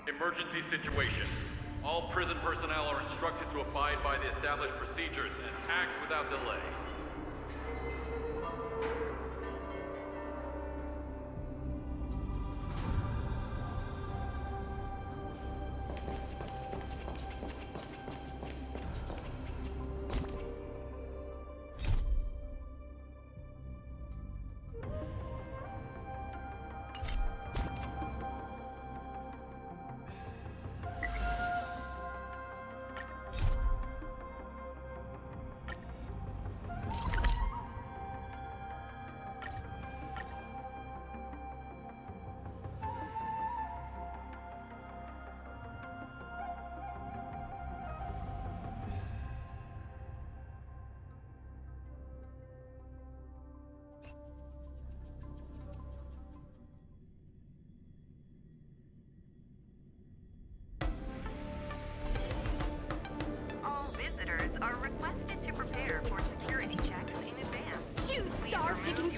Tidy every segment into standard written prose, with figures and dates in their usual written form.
Emergency situation. All prison personnel are instructed to abide by the established procedures and act without delay. Are requested to prepare for security checks in advance. Choose star picking.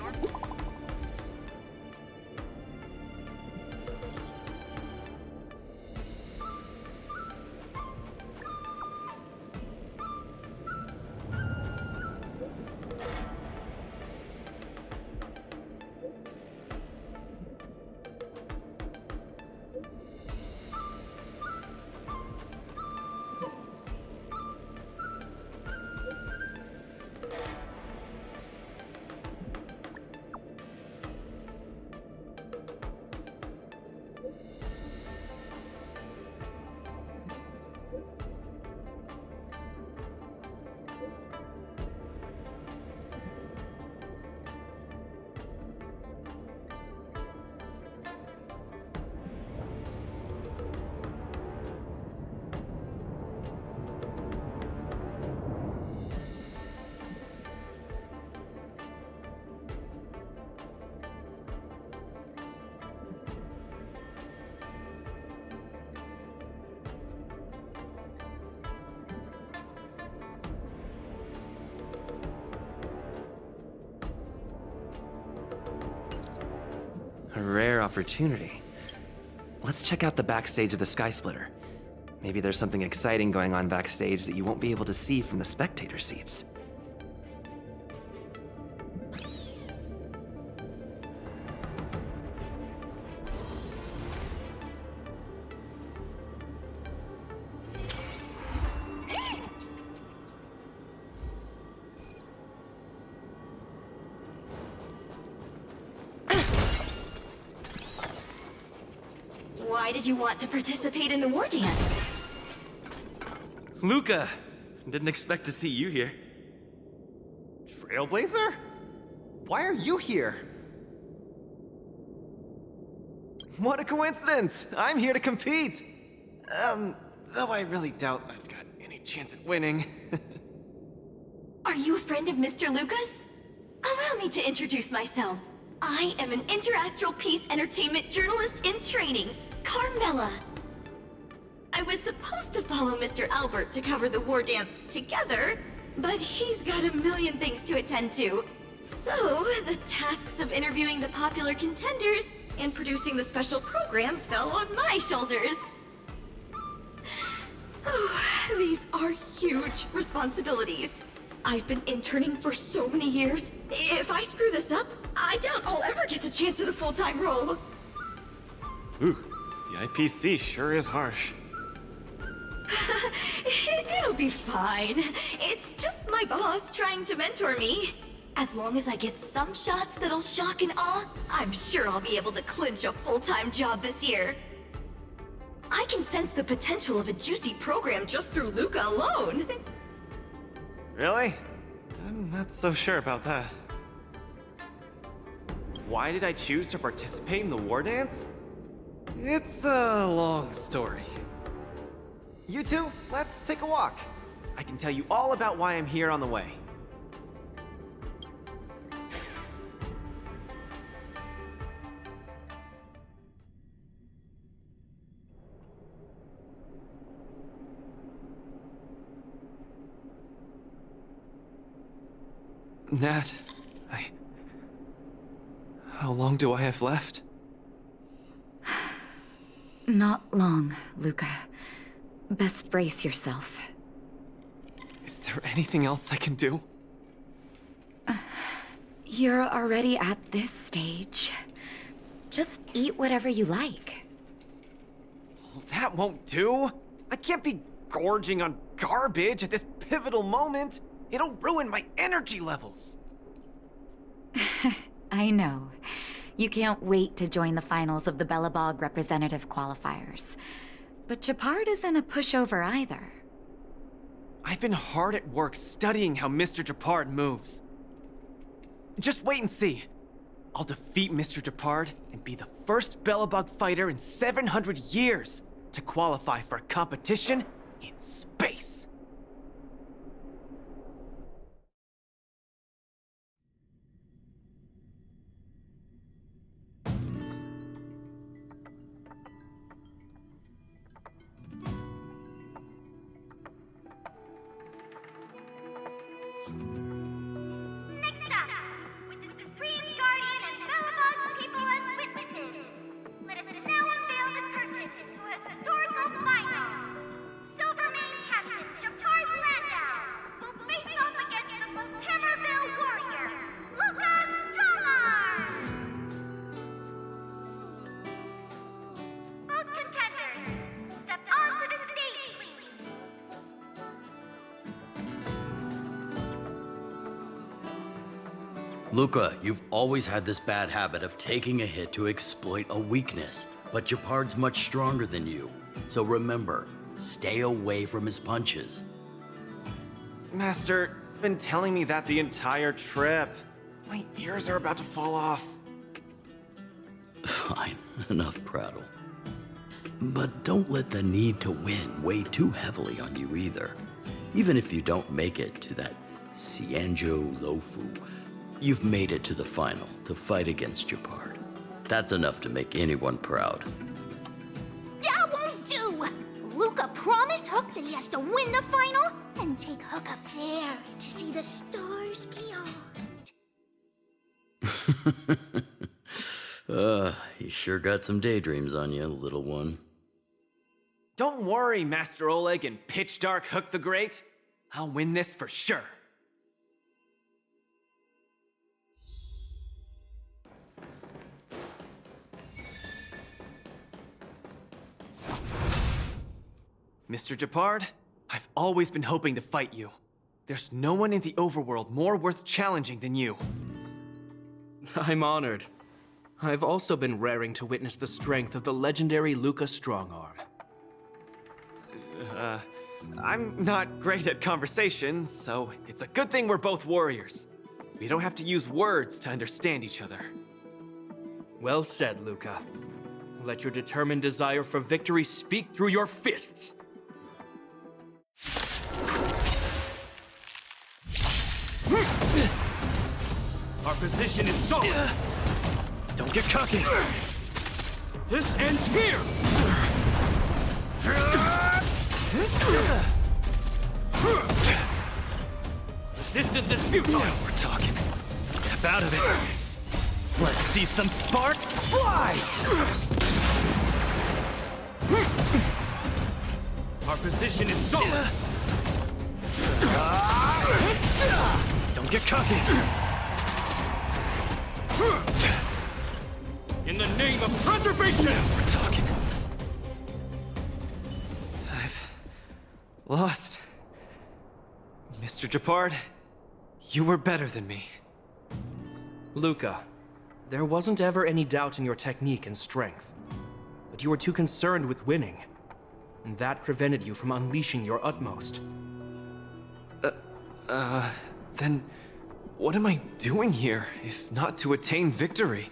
A rare opportunity. Let's check out the backstage of the Sky Splitter. Maybe there's something exciting going on backstage that you won't be able to see from the spectator seats. Why did you want to participate in the war dance? Luca! Didn't expect to see you here. Trailblazer? Why are you here? What a coincidence! I'm here to compete! Though I really doubt I've got any chance at winning. Are you a friend of Mr. Lucas? Allow me to introduce myself. I am an interastral peace entertainment journalist in training, Carmela. I was supposed to follow Mr. Albert to cover the war dance together, but he's got a million things to attend to. So, the tasks of interviewing the popular contenders and producing the special program fell on my shoulders. Oh, these are huge responsibilities. I've been interning for so many years. If I screw this up, I doubt I'll ever get the chance at a full-time role. Ooh, the IPC sure is harsh. It'll be fine. It's just my boss trying to mentor me. As long as I get some shots that'll shock and awe, I'm sure I'll be able to clinch a full-time job this year. I can sense the potential of a juicy program just through Luca alone. Really? I'm not so sure about that. Why did I choose to participate in the war dance? It's a long story. You two, let's take a walk. I can tell you all about why I'm here on the way. Nat, how long do I have left? Not long, Luca. Best brace yourself. Is there anything else I can do? You're already at this stage. Just eat whatever you like. Well, that won't do. I can't be gorging on garbage at this pivotal moment. It'll ruin my energy levels. I know. You can't wait to join the finals of the Bellabog representative qualifiers. But Japard isn't a pushover either. I've been hard at work studying how Mr. Japard moves. Just wait and see. I'll defeat Mr. Japard and be the first Bellabog fighter in 700 years to qualify for a competition in space. Next up, with the Supreme Guardian and Bellabog's people as witnesses, let us now unveil the curtain to a historical final. Silvermane Captain Japard Landau will face off against the Voltamerville warrior, Luca Strongarm! Both contenders, step onto the stage, please. Luca, you've always had this bad habit of taking a hit to exploit a weakness, but Japard's much stronger than you. So remember, stay away from his punches. Master, you've been telling me that the entire trip. My ears are about to fall off. Fine, enough prattle. But don't let the need to win weigh too heavily on you either. Even if you don't make it to that Cianjo Lofu, you've made it to the final to fight against Japard. That's enough to make anyone proud. That won't do! Luca promised Hook that he has to win the final and take Hook up there to see the stars beyond. You sure got some daydreams on you, little one. Don't worry, Master Oleg and Pitch Dark Hook the Great. I'll win this for sure. Mr. Japard, I've always been hoping to fight you. There's no one in the overworld more worth challenging than you. I'm honored. I've also been raring to witness the strength of the legendary Luca Strongarm. I'm not great at conversation, so it's a good thing we're both warriors. We don't have to use words to understand each other. Well said, Luca. Let your determined desire for victory speak through your fists. Our position is solid. Don't get cocky. This ends here. Resistance is futile. Now we're talking. Step out of it. Let's see some sparks fly! Our position is solid. Don't get cocky. In the name of preservation! Now we're talking. I've lost. Mr. Japard, you were better than me. Luca, there wasn't ever any doubt in your technique and strength. But you were too concerned with winning. And that prevented you from unleashing your utmost. Then what am I doing here, if not to attain victory?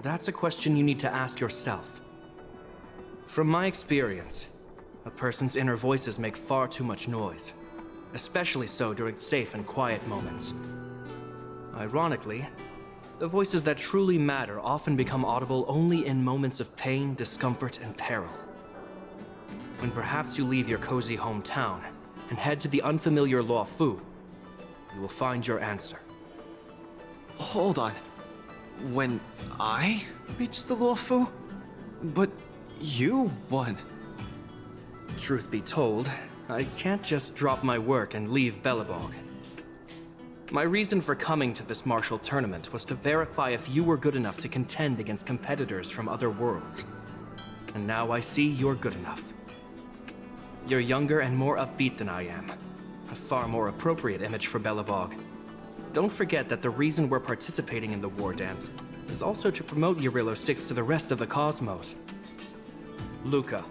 That's a question you need to ask yourself. From my experience, a person's inner voices make far too much noise, especially so during safe and quiet moments. Ironically, the voices that truly matter often become audible only in moments of pain, discomfort, and peril. When perhaps you leave your cozy hometown and head to the unfamiliar Luofu, you will find your answer. Hold on. When I reach the Luofu? But you won. Truth be told, I can't just drop my work and leave Belobog. My reason for coming to this martial tournament was to verify if you were good enough to contend against competitors from other worlds. And now I see you're good enough. You're younger and more upbeat than I am. A far more appropriate image for Belobog. Don't forget that the reason we're participating in the war dance is also to promote Eurilo 6 to the rest of the cosmos. Luca,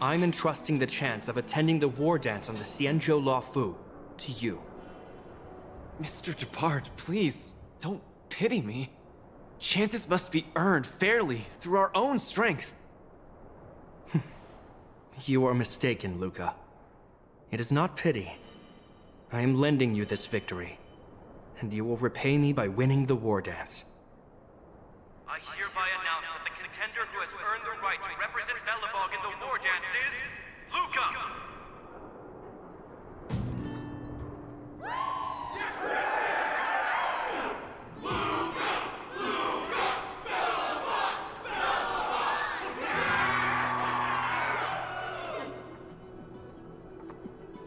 I'm entrusting the chance of attending the war dance on the Xianzhou Luofu to you. Mr. Jabard, please, don't pity me. Chances must be earned fairly through our own strength. You are mistaken, Luca. It is not pity. I am lending you this victory, and you will repay me by winning the war dance. I hereby announce that the contender who has earned the right to represent Belobog in the war dance is Luca!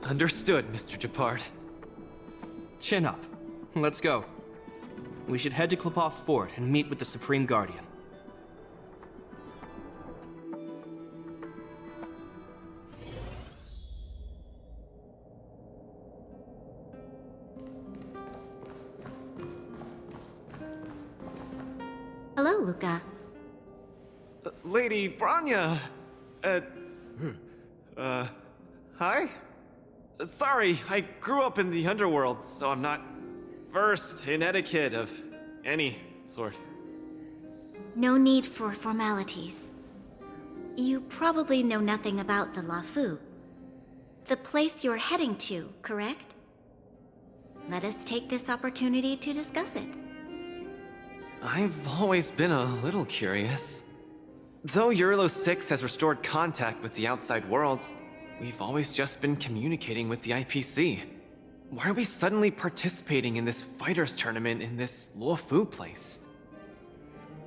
Understood, Mr. Jabard. Chin up. Let's go. We should head to Klopov Fort and meet with the Supreme Guardian. Hello, Luca. Lady Branya! Hi? Sorry, I grew up in the underworld, so I'm not versed in etiquette of any sort. No need for formalities. You probably know nothing about the Luofu. The place you're heading to, correct? Let us take this opportunity to discuss it. I've always been a little curious. Though Eurilo 6 has restored contact with the outside worlds, we've always just been communicating with the IPC. Why are we suddenly participating in this fighters tournament in this Luofu place?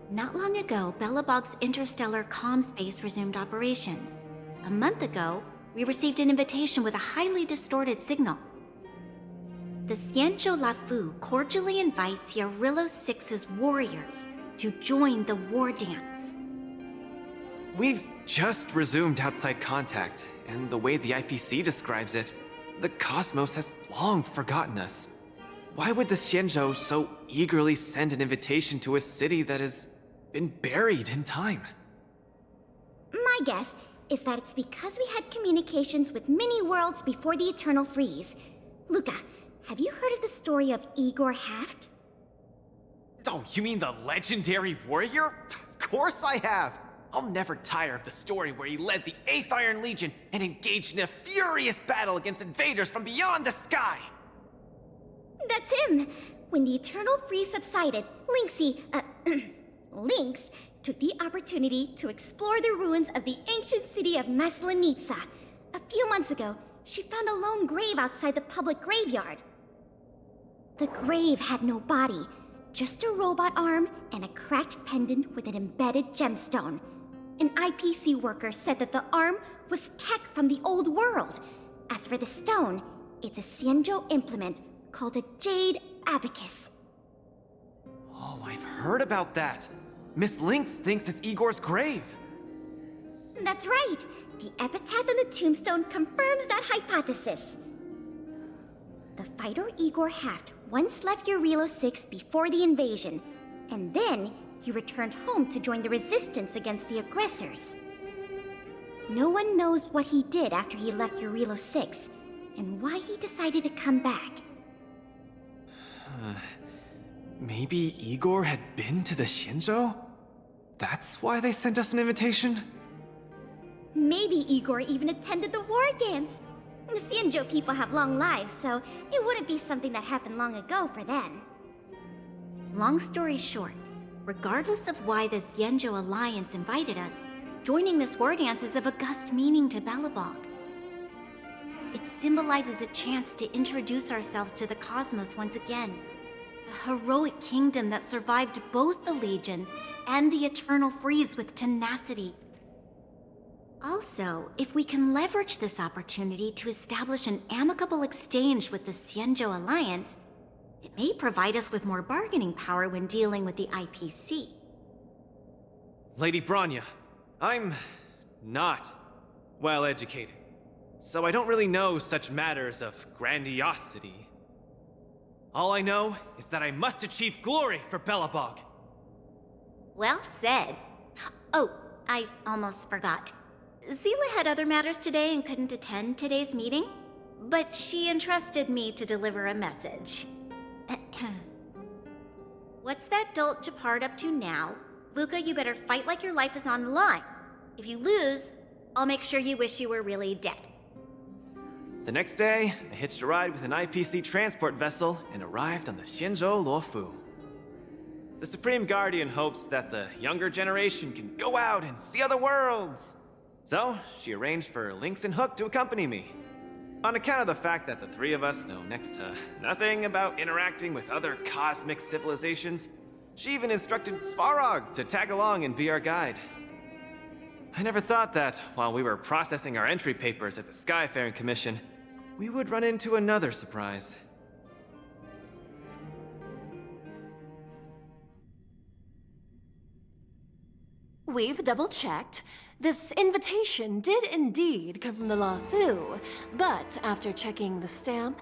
Not long ago, Belobog's interstellar comm space resumed operations. A month ago, we received an invitation with a highly distorted signal. The Xianzhou Luofu cordially invites Eurilo 6's warriors to join the war dance. We've just resumed outside contact, and the way the IPC describes it, the cosmos has long forgotten us. Why would the Xianzhou so eagerly send an invitation to a city that has been buried in time? My guess is that it's because we had communications with many worlds before the Eternal Freeze. Luca, have you heard of the story of Igor Haft? Oh, you mean the legendary warrior? Of course I have! I'll never tire of the story where he led the 8th Iron Legion and engaged in a furious battle against invaders from beyond the sky! That's him! When the Eternal Freeze subsided, Lynx took the opportunity to explore the ruins of the ancient city of Maslenitsa. A few months ago, she found a lone grave outside the public graveyard. The grave had no body, just a robot arm and a cracked pendant with an embedded gemstone. An IPC worker said that the arm was tech from the old world. As for the stone, it's a Xianzhou implement called a Jade Abacus. Oh, I've heard about that. Miss Lynx thinks it's Igor's grave. That's right. The epitaph on the tombstone confirms that hypothesis. The fighter Igor Haft once left Eurilo 6 before the invasion, and then he returned home to join the resistance against the aggressors. No one knows what he did after he left Eurilo 6, and why he decided to come back. Maybe Igor had been to the Xianzhou? That's why they sent us an invitation? Maybe Igor even attended the war dance. The Xianzhou people have long lives, so it wouldn't be something that happened long ago for them. Long story short, regardless of why the Xianzhou Alliance invited us, joining this war dance is of august meaning to Belobog. It symbolizes a chance to introduce ourselves to the cosmos once again. A heroic kingdom that survived both the Legion and the Eternal Freeze with tenacity. Also, if we can leverage this opportunity to establish an amicable exchange with the Xianzhou Alliance, it may provide us with more bargaining power when dealing with the IPC. Lady Bronya, I'm not well educated, so I don't really know such matters of grandiosity. All I know is that I must achieve glory for Belobog. Well said. Oh, I almost forgot. Zila had other matters today and couldn't attend today's meeting, but she entrusted me to deliver a message. What's that dolt Japard up to now? Luca, you better fight like your life is on the line. If you lose, I'll make sure you wish you were really dead. The next day, I hitched a ride with an IPC transport vessel and arrived on the Xianzhou Luofu. The Supreme Guardian hopes that the younger generation can go out and see other worlds. So, she arranged for Lynx and Hook to accompany me. On account of the fact that the three of us know next to nothing about interacting with other cosmic civilizations, she even instructed Svarog to tag along and be our guide. I never thought that, while we were processing our entry papers at the Skyfaring Commission, we would run into another surprise. We've double-checked. This invitation did indeed come from the Luofu, but after checking the stamp,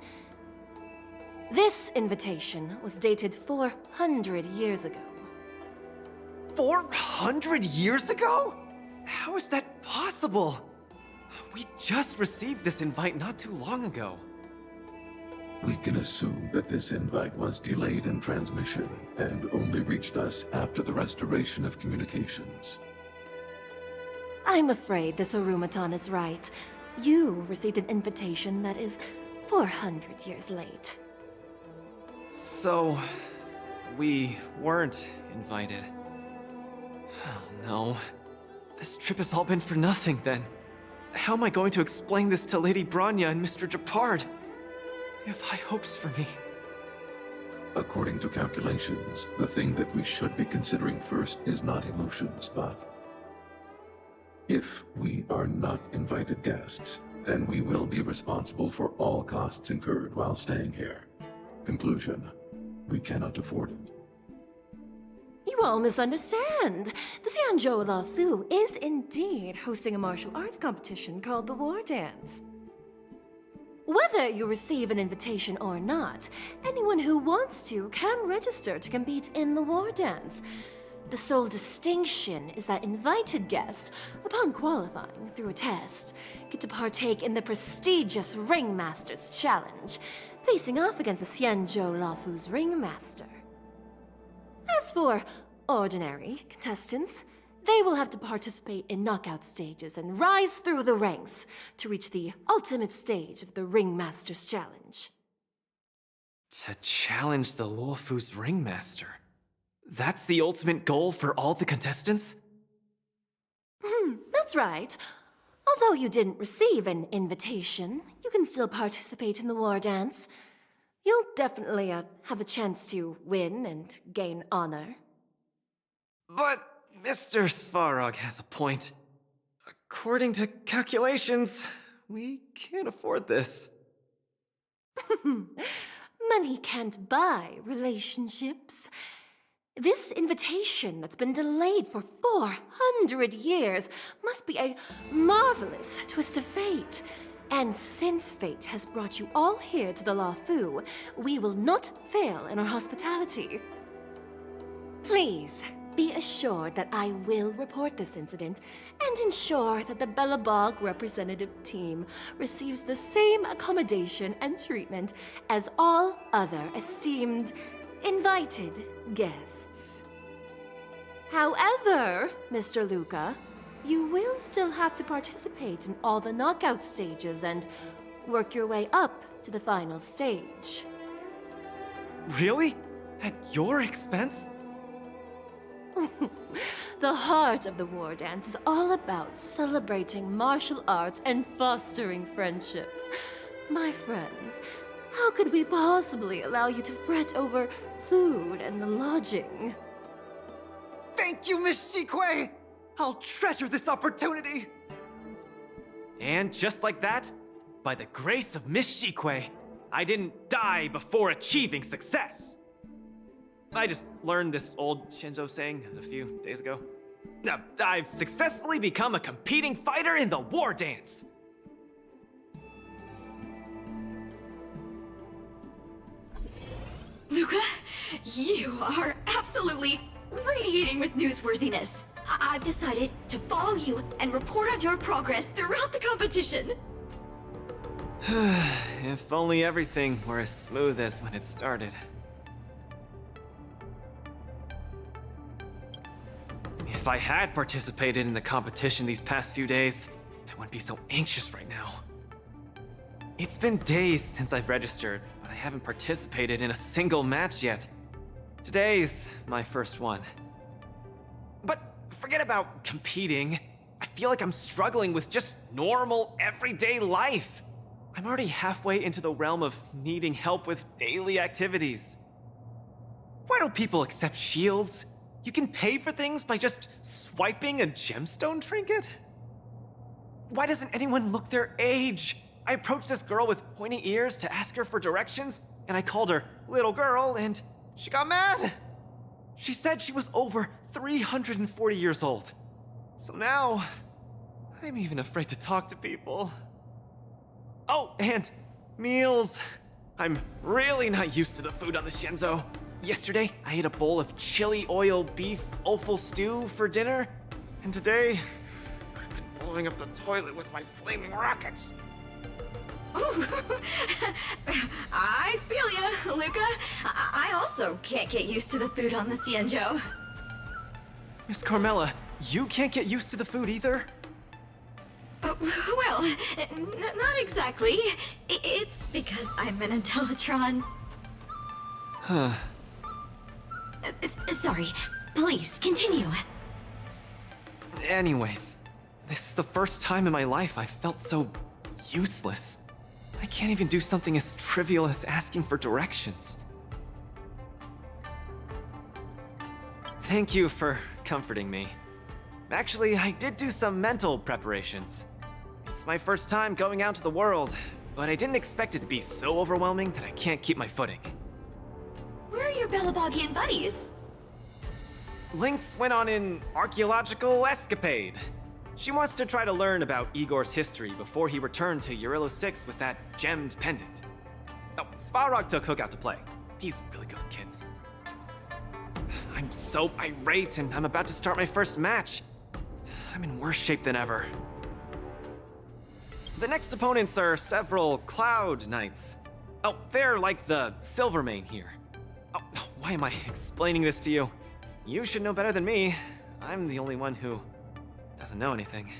this invitation was dated 400 years ago. 400 years ago? How is that possible? We just received this invite not too long ago. We can assume that this invite was delayed in transmission and only reached us after the restoration of communications. I'm afraid this Arumaton is right. You received an invitation that is 400 years late. So, we weren't invited. Oh no. This trip has all been for nothing then. How am I going to explain this to Lady Bronya and Mr. Japard? They have high hopes for me. According to calculations, the thing that we should be considering first is not emotions, but if we are not invited guests, then we will be responsible for all costs incurred while staying here. Conclusion: we cannot afford it. You all misunderstand. The Xianzhou Luofu is indeed hosting a martial arts competition called the War Dance. Whether you receive an invitation or not, anyone who wants to can register to compete in the War Dance. The sole distinction is that invited guests, upon qualifying through a test, get to partake in the prestigious Ringmaster's Challenge, facing off against the Xianzhou Luofu's Ringmaster. As for ordinary contestants, they will have to participate in knockout stages and rise through the ranks to reach the ultimate stage of the Ringmaster's Challenge. To challenge the Luofu's Ringmaster? That's the ultimate goal for all the contestants? That's right. Although you didn't receive an invitation, you can still participate in the War Dance. You'll definitely have a chance to win and gain honor. But Mr. Svarog has a point. According to calculations, we can't afford this. Money can't buy relationships. This invitation that's been delayed for 400 years must be a marvelous twist of fate. And since fate has brought you all here to the Luofu, we will not fail in our hospitality. Please, be assured that I will report this incident and ensure that the Belobog representative team receives the same accommodation and treatment as all other esteemed, invited guests. However, Mr. Luca, you will still have to participate in all the knockout stages and work your way up to the final stage. Really? At your expense? The heart of the War Dance is all about celebrating martial arts and fostering friendships. My friends, how could we possibly allow you to fret over food and lodging? Thank you, Miss Shikui! I'll treasure this opportunity! And just like that, by the grace of Miss Shikwe, I didn't die before achieving success. I just learned this old Shinzo saying a few days ago. Now, I've successfully become a competing fighter in the war dance. Luca, you are absolutely radiating with newsworthiness. I've decided to follow you and report on your progress throughout the competition. If only everything were as smooth as when it started. If I had participated in the competition these past few days, I wouldn't be so anxious right now. It's been days since I've registered, but I haven't participated in a single match yet. Today's my first one. But forget about competing. I feel like I'm struggling with just normal, everyday life. I'm already halfway into the realm of needing help with daily activities. Why don't people accept shields? You can pay for things by just swiping a gemstone trinket? Why doesn't anyone look their age? I approached this girl with pointy ears to ask her for directions, and I called her little girl, and she got mad. She said she was over 340 years old. So now, I'm even afraid to talk to people. Oh, and meals. I'm really not used to the food on the Shinzo. Yesterday, I ate a bowl of chili oil beef offal stew for dinner, and today, I've been blowing up the toilet with my flaming rockets. Ooh, I feel ya, Luca. I also can't get used to the food on the Cienjo. Miss Carmela, you can't get used to the food either? Well, not exactly. It's because I'm an Intellatron. Huh. Sorry. Please, continue. Anyways, this is the first time in my life I've felt so useless. I can't even do something as trivial as asking for directions. Thank you for comforting me. Actually, I did do some mental preparations. It's my first time going out to the world, but I didn't expect it to be so overwhelming that I can't keep my footing. Where are your Belabogian buddies? Lynx went on an archaeological escapade. She wants to try to learn about Igor's history before he returned to Urilo 6 with that gemmed pendant. Oh, Svarog took Hook out to play. He's really good with kids. I'm so irate, and I'm about to start my first match. I'm in worse shape than ever. The next opponents are several Cloud Knights. Oh, they're like the Silvermane here. Oh, why am I explaining this to you? You should know better than me. I'm the only one who doesn't know anything.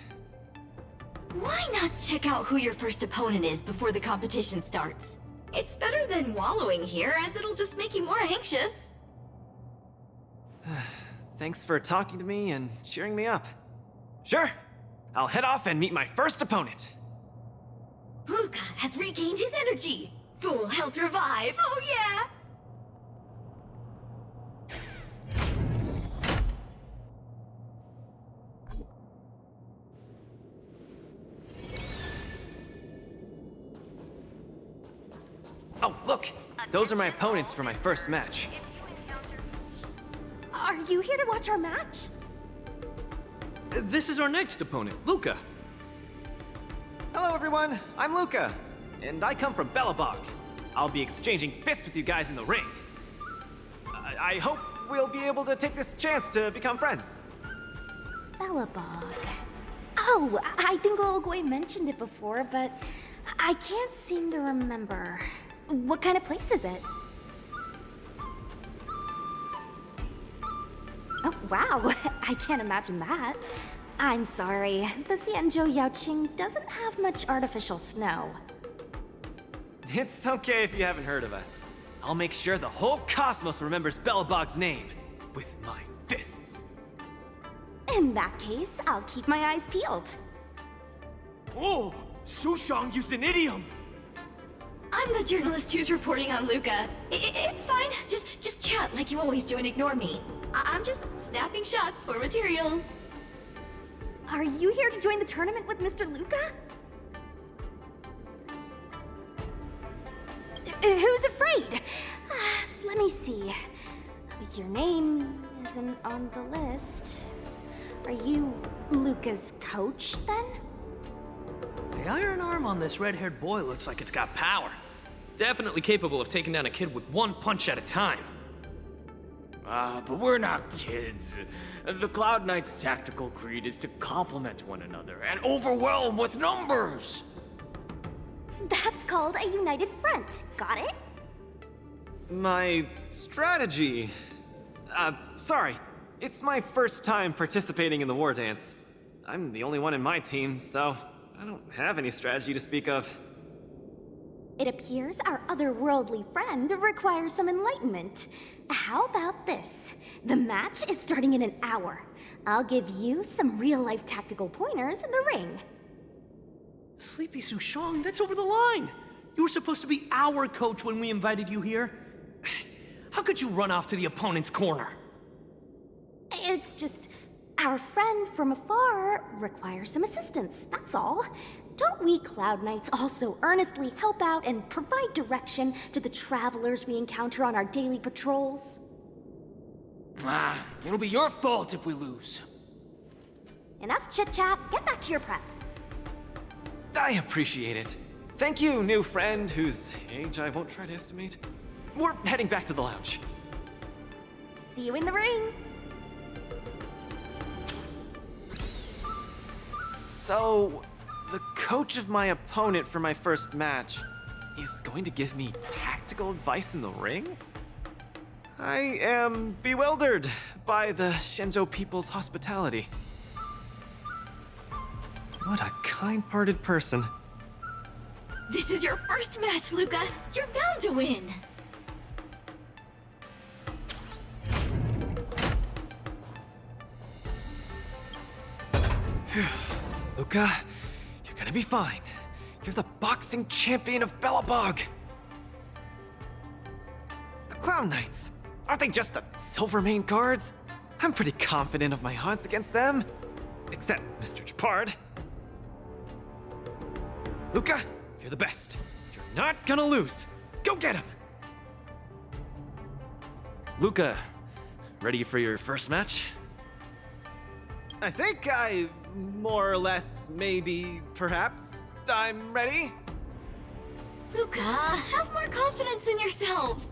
Why not check out who your first opponent is before the competition starts? It's better than wallowing here, as it'll just make you more anxious. Thanks for talking to me and cheering me up. Sure, I'll head off and meet my first opponent. Luca has regained his energy. Full health revive, oh yeah! Oh, look! Those are my opponents for my first match. Are you here to watch our match? This is our next opponent, Luca. Hello, everyone. I'm Luca, and I come from Belobog. I'll be exchanging fists with you guys in the ring. I hope we'll be able to take this chance to become friends. Belobog. Oh, I think Little Gui mentioned it before, but I can't seem to remember. What kind of place is it? Oh, wow. I can't imagine that. I'm sorry. The Xianzhou Yaoqing doesn't have much artificial snow. It's okay if you haven't heard of us. I'll make sure the whole cosmos remembers Belobog's name with my fists. In that case, I'll keep my eyes peeled. Oh, Sushang used an idiom! I'm the journalist who's reporting on Luca. It's fine. Just chat like you always do and ignore me. I'm just snapping shots for material. Are you here to join the tournament with Mr. Luca? who's afraid? Let me see. Your name isn't on the list. Are you Luca's coach, then? The iron arm on this red-haired boy looks like it's got power. Definitely capable of taking down a kid with one punch at a time. But we're not kids. The Cloud Knight's tactical creed is to complement one another and overwhelm with numbers. That's called a united front. Got it? My strategy. Sorry. It's my first time participating in the war dance. I'm the only one in my team, so I don't have any strategy to speak of. It appears our otherworldly friend requires some enlightenment. How about this? The match is starting in an hour. I'll give you some real-life tactical pointers in the ring. Sleepy Sushong, that's over the line! You were supposed to be our coach when we invited you here. How could you run off to the opponent's corner? It's just, our friend from afar requires some assistance, that's all. Don't we Cloud Knights also earnestly help out and provide direction to the travelers we encounter on our daily patrols? It'll be your fault if we lose. Enough chit-chat, get back to your prep. I appreciate it. Thank you, new friend, whose age I won't try to estimate. We're heading back to the lounge. See you in the ring! So, the coach of my opponent for my first match is going to give me tactical advice in the ring? I am bewildered by the Shenzhou people's hospitality. What a kind-hearted person. This is your first match, Luca. You're bound to win. Luca, you're gonna be fine. You're the boxing champion of Belobog. The Clown Knights, aren't they just the Silvermane guards? I'm pretty confident of my odds against them. Except Mr. Chapard. Luca, you're the best. You're not gonna lose. Go get him! Luca, ready for your first match? I think more or less, maybe, perhaps, I'm ready. Luca, have more confidence in yourself.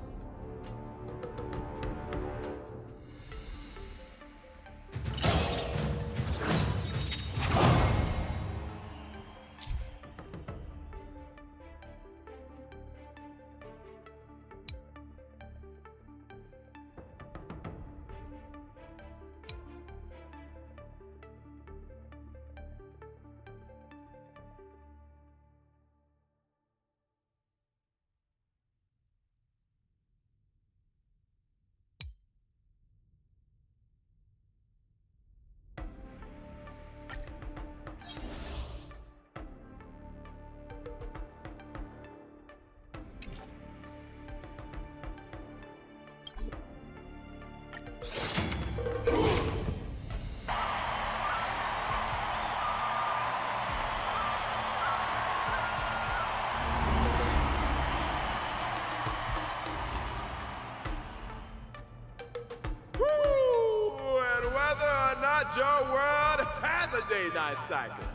Your world has a day-night cycle.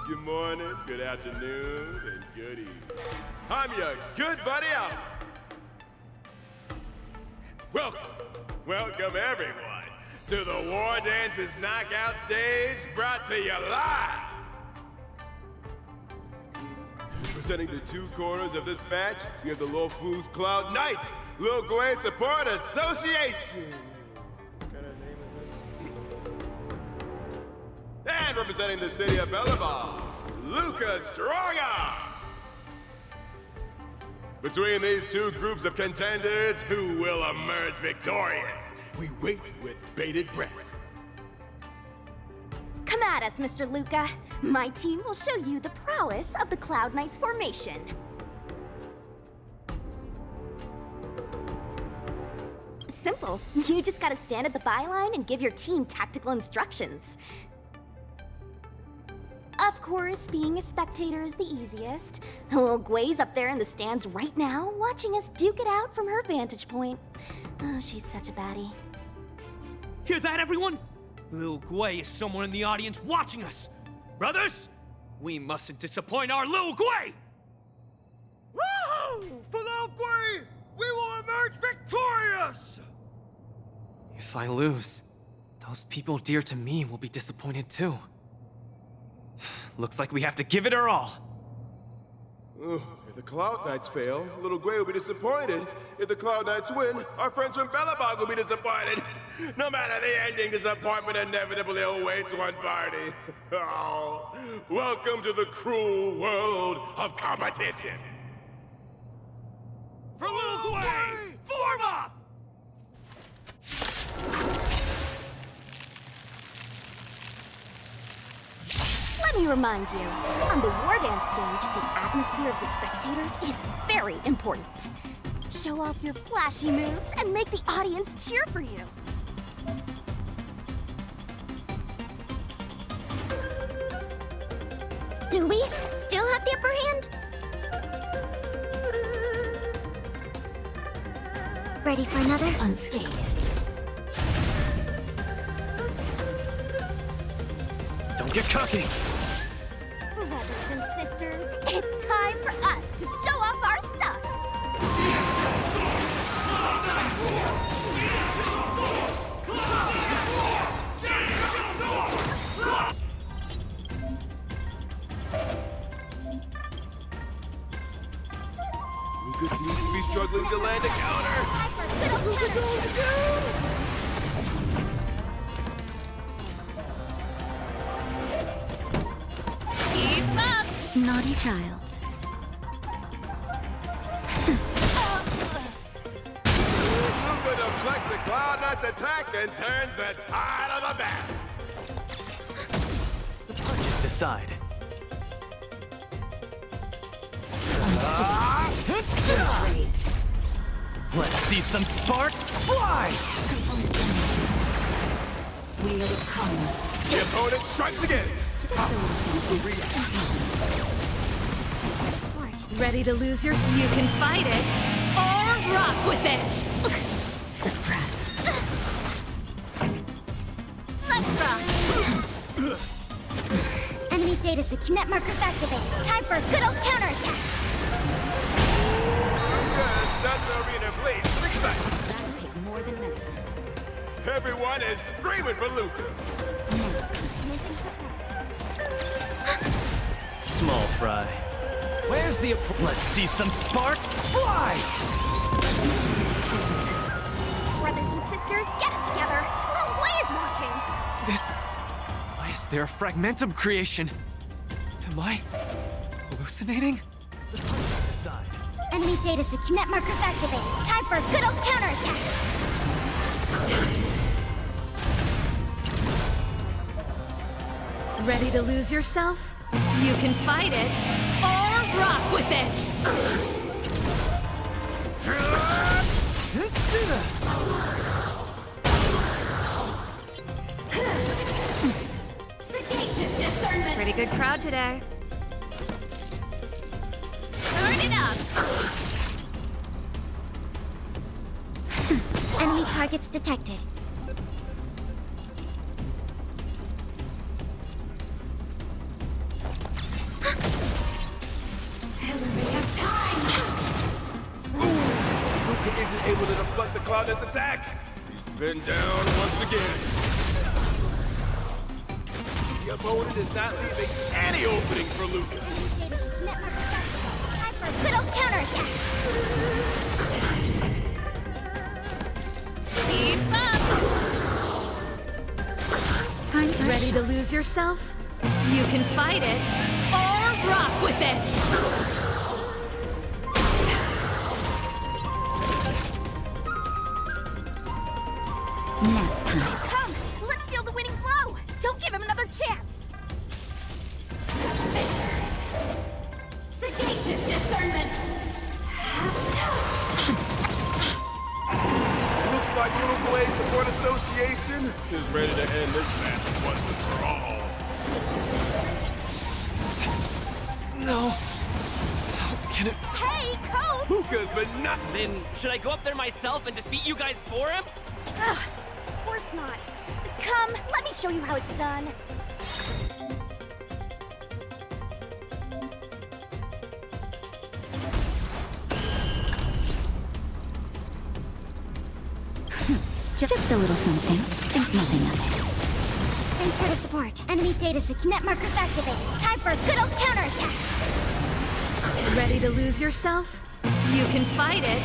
Good morning, good afternoon, and good evening. I'm your good buddy Albert. Welcome everyone to the War Dance's knockout stage, brought to you live. Representing the two corners of this match, we have the Lofu's Cloud Knights, Lil Support Association. And representing the city of Belobog, Luca Stronga! Between these two groups of contenders, who will emerge victorious? We wait with bated breath. Come at us, Mr. Luca. My team will show you the prowess of the Cloud Knights formation. Simple. You just gotta stand at the byline and give your team tactical instructions. Of course, being a spectator is the easiest. Little Gwei's up there in the stands right now, watching us duke it out from her vantage point. Oh, she's such a baddie. Hear that, everyone? Lil Gwei is somewhere in the audience watching us. Brothers, we mustn't disappoint our Lil Gwei! Woohoo! For Lil Gwei, we will emerge victorious! If I lose, those people dear to me will be disappointed too. Looks like we have to give it our all. Ugh, if the Cloud Knights fail, Little Gwei will be disappointed. If the Cloud Knights win, our friends from Bellabog will be disappointed. No matter the ending, disappointment inevitably awaits one party. Oh, welcome to the cruel world of competition. For Lil Gwei, form up! Let me remind you, on the war dance stage, the atmosphere of the spectators is very important. Show off your flashy moves and make the audience cheer for you. Do we still have the upper hand? Ready for another? Unscathed. Don't get cocky! Brothers and sisters, it's time for us to show off our stuff! Lucas seems to be struggling to land a counter. Keep up! Naughty child. Luca deflects the Cloud Knight's attack and turns the tide of the battle. The punches decide. Let's see some sparks fly! Will come. The opponent strikes again. Ready to lose your... You can fight it, or rock with it! Suppress. Let's rock! Enemy data net markers activated. Time for a good old counterattack! Central Arena Blade, 6 seconds. That'll take more than minutes. Everyone is screaming for Luca. Small fry. Where's the... Let's see some sparks fly! Brothers and sisters, get it together! Lil Gwei is watching! This... Why is there a fragmentum creation? Am I... hallucinating? The punches decide. Enemy data net markers activated. Time for a good old counterattack! Ready to lose yourself? You can fight it, or rock with it! Sagacious discernment. Pretty good crowd today. Turn it up! Enemy targets detected. Luca isn't able to deflect the Cloud Knight's attack. He's been down once again. The opponent is not leaving any openings for Luca. Time for a good old counterattack! Keep up! Ready to lose yourself? You can fight it, or rock with it! Nap time. Come! Let's steal the winning blow! Don't give him another chance! Fisher. Sagacious discernment. Looks like Little Gwei Support Association is ready to end this match once and for all. No. How can it... Hey, Coach! Luca's been not. Then, should I go up there myself and defeat you guys for him? Ugh, of course not. Come, let me show you how it's done. Just a little something. Think nothing of it. Thanks for the support. Enemy data net markers activated. Time for a good old counterattack. Ready to lose yourself? You can fight it,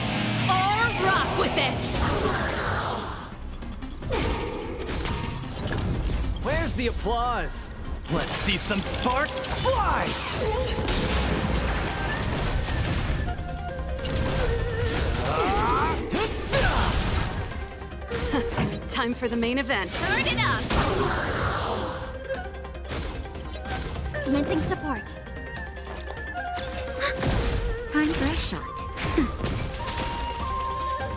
or rock with it! Where's the applause? Let's see some sparks fly! Time for the main event. Turn it up! Commencing support. Time for a shot.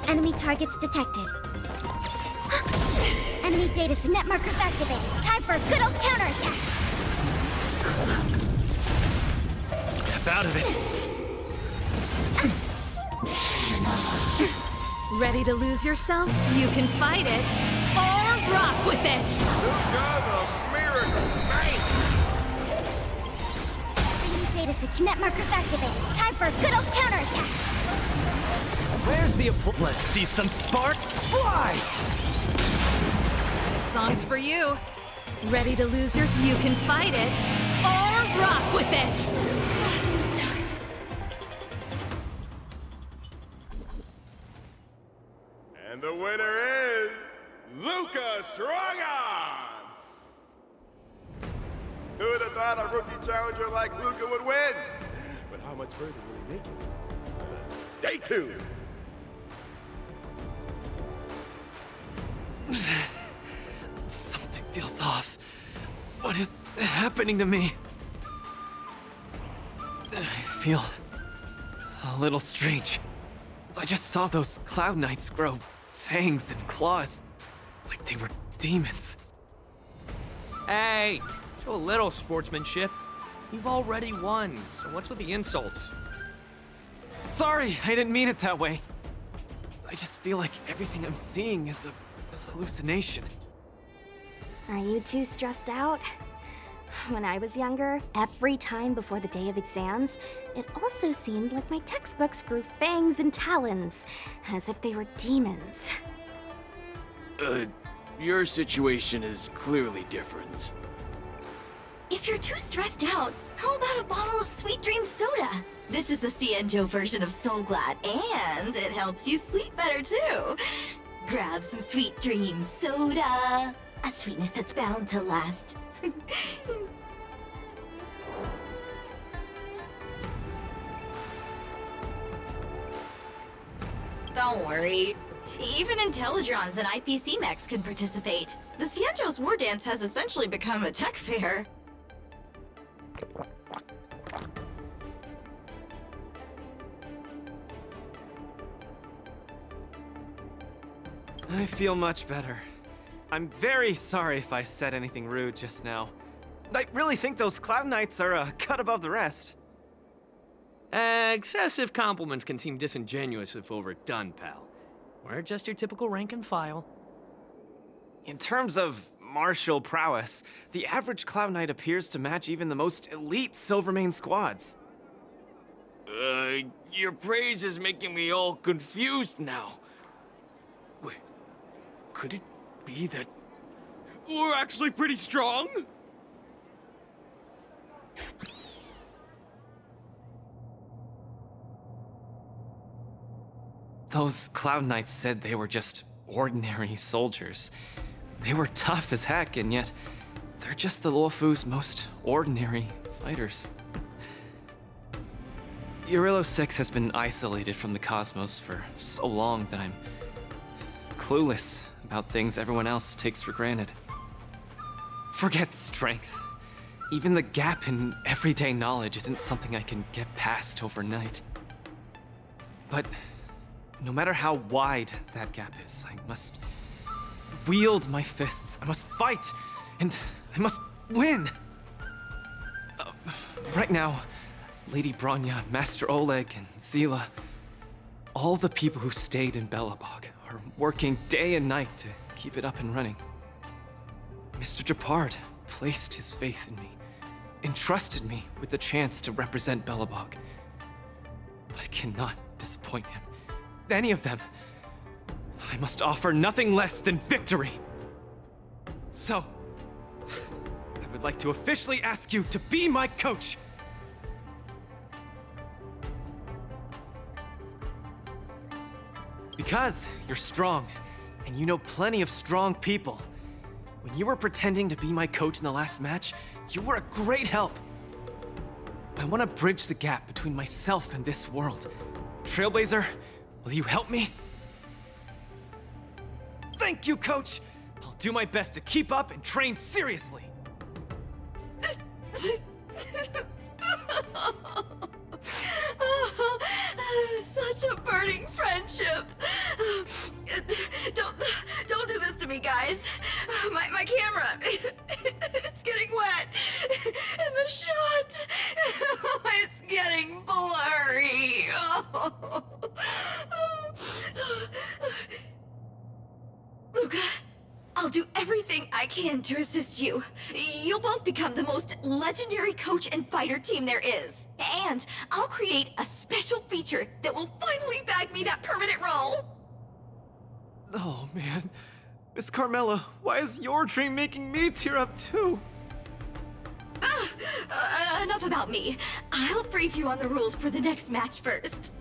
Enemy targets detected. Enemy data net markers activated. Time for a good old counterattack. Step out of it. Ready to lose yourself? You can fight it, or rock with it! Luca the Miracle Man! Enemy data net markers activated. Time for a good old counterattack. Where's the applause? Let's see some sparks fly! This song's for you. Ready to lose yourself? You can fight it, or rock with it! And the winner is Luca Strongon! Who would have thought a rookie challenger like Luca would win? But how much further will he make it? Stay tuned! Something feels off. What is happening to me? I feel a little strange. I just saw those Cloud Knights grow fangs and claws, like they were demons. Hey, show a little sportsmanship. You've already won, so what's with the insults? Sorry, I didn't mean it that way. I just feel like everything I'm seeing is a hallucination. Are you too stressed out? When I was younger, every time before the day of exams, it also seemed like my textbooks grew fangs and talons, as if they were demons. Your situation is clearly different. If you're too stressed out, how about a bottle of Sweet Dream Soda? This is the Cienjo version of Soul Glad, and it helps you sleep better too. Grab some Sweet Dream Soda. A sweetness that's bound to last. Don't worry. Even Intellitrons and IPC mechs can participate. The Cienjo's War Dance has essentially become a tech fair. I feel much better. I'm very sorry if I said anything rude just now. I really think those Cloud Knights are a cut above the rest. Excessive compliments can seem disingenuous if overdone, pal. We're just your typical rank and file. In terms of martial prowess, the average Cloud Knight appears to match even the most elite Silvermane squads. Your praise is making me all confused now. Wait, could it be that we're actually pretty strong? Those Cloud Knights said they were just ordinary soldiers. They were tough as heck, and yet they're just the Luofu's most ordinary fighters. Urillo 6 has been isolated from the cosmos for so long that I'm clueless about things everyone else takes for granted. Forget strength. Even the gap in everyday knowledge isn't something I can get past overnight. But no matter how wide that gap is, I must wield my fists. I must fight, and I must win. Right now, Lady Bronya, Master Oleg, and Zila, all the people who stayed in Belobog are working day and night to keep it up and running. Mr. Japard placed his faith in me, entrusted me with the chance to represent Belobog. I cannot disappoint him. Any of them. I must offer nothing less than victory. So, I would like to officially ask you to be my coach. Because you're strong, and you know plenty of strong people. When you were pretending to be my coach in the last match, you were a great help. I want to bridge the gap between myself and this world. Trailblazer, will you help me? Thank you, Coach! I'll do my best to keep up and train seriously. Such a burning friendship. Don't do this to me, guys. My camera, it's getting wet. And the shot, it's getting blurry. Luca, I'll do everything I can to assist you. You'll both become the most legendary coach and fighter team there is. And I'll create a special feature that will finally bag me that permanent role. Oh, man. Miss Carmela, why is your dream making me tear up too? Enough about me. I'll brief you on the rules for the next match first.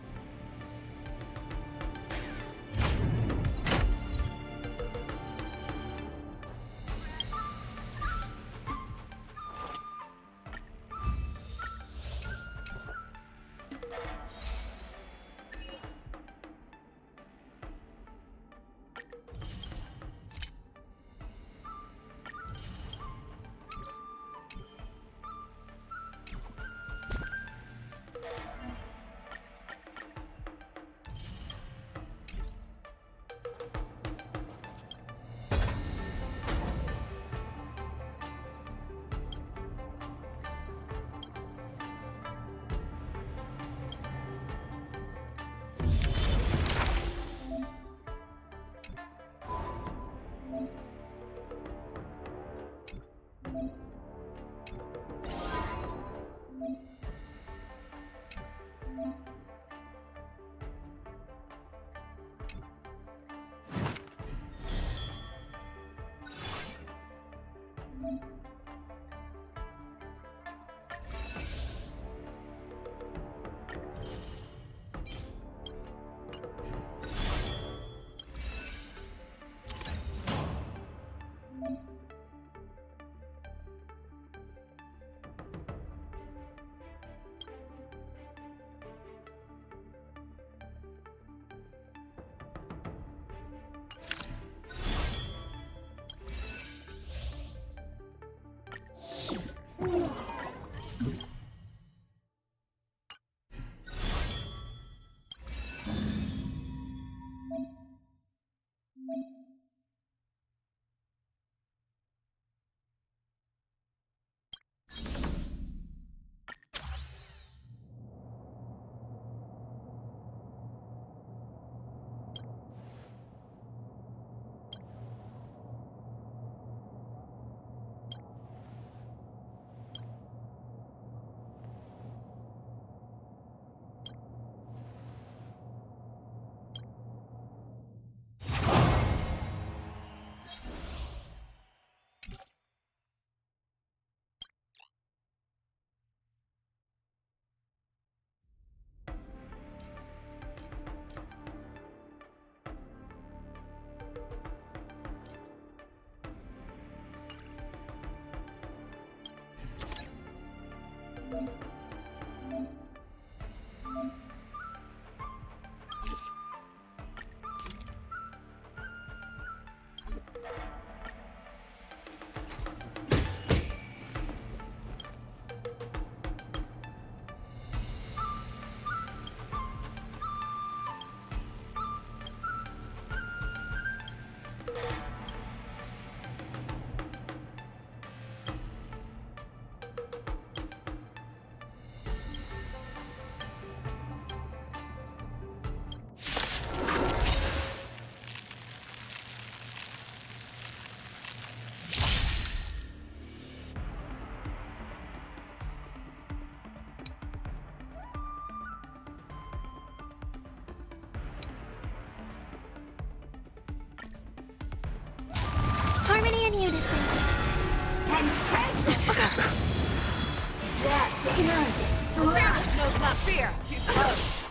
Fearless knows not fear. Too close.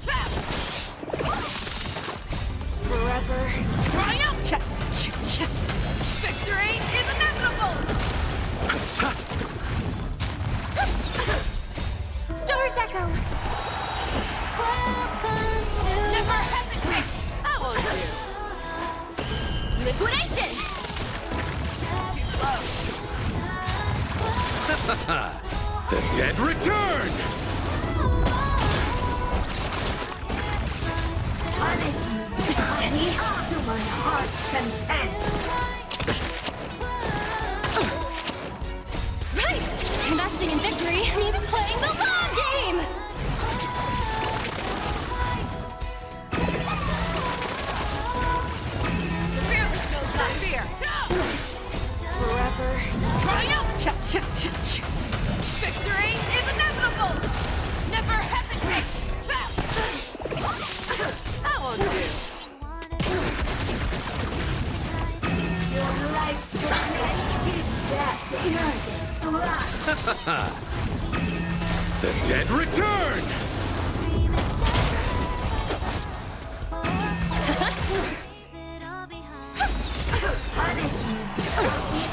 Trap. Forever. Triumph. Victory is inevitable. Stars Echo! Never hesitate. I won't do. Liquidation. Too close. The dead return! Steady to my heart's content. Right! Investing in victory means playing the long game! Fearless knows not fear. Forever. Triumph. Victory is inevitable. Never hesitate. Trap. I won't do. Your life's The dead return! Punishment. The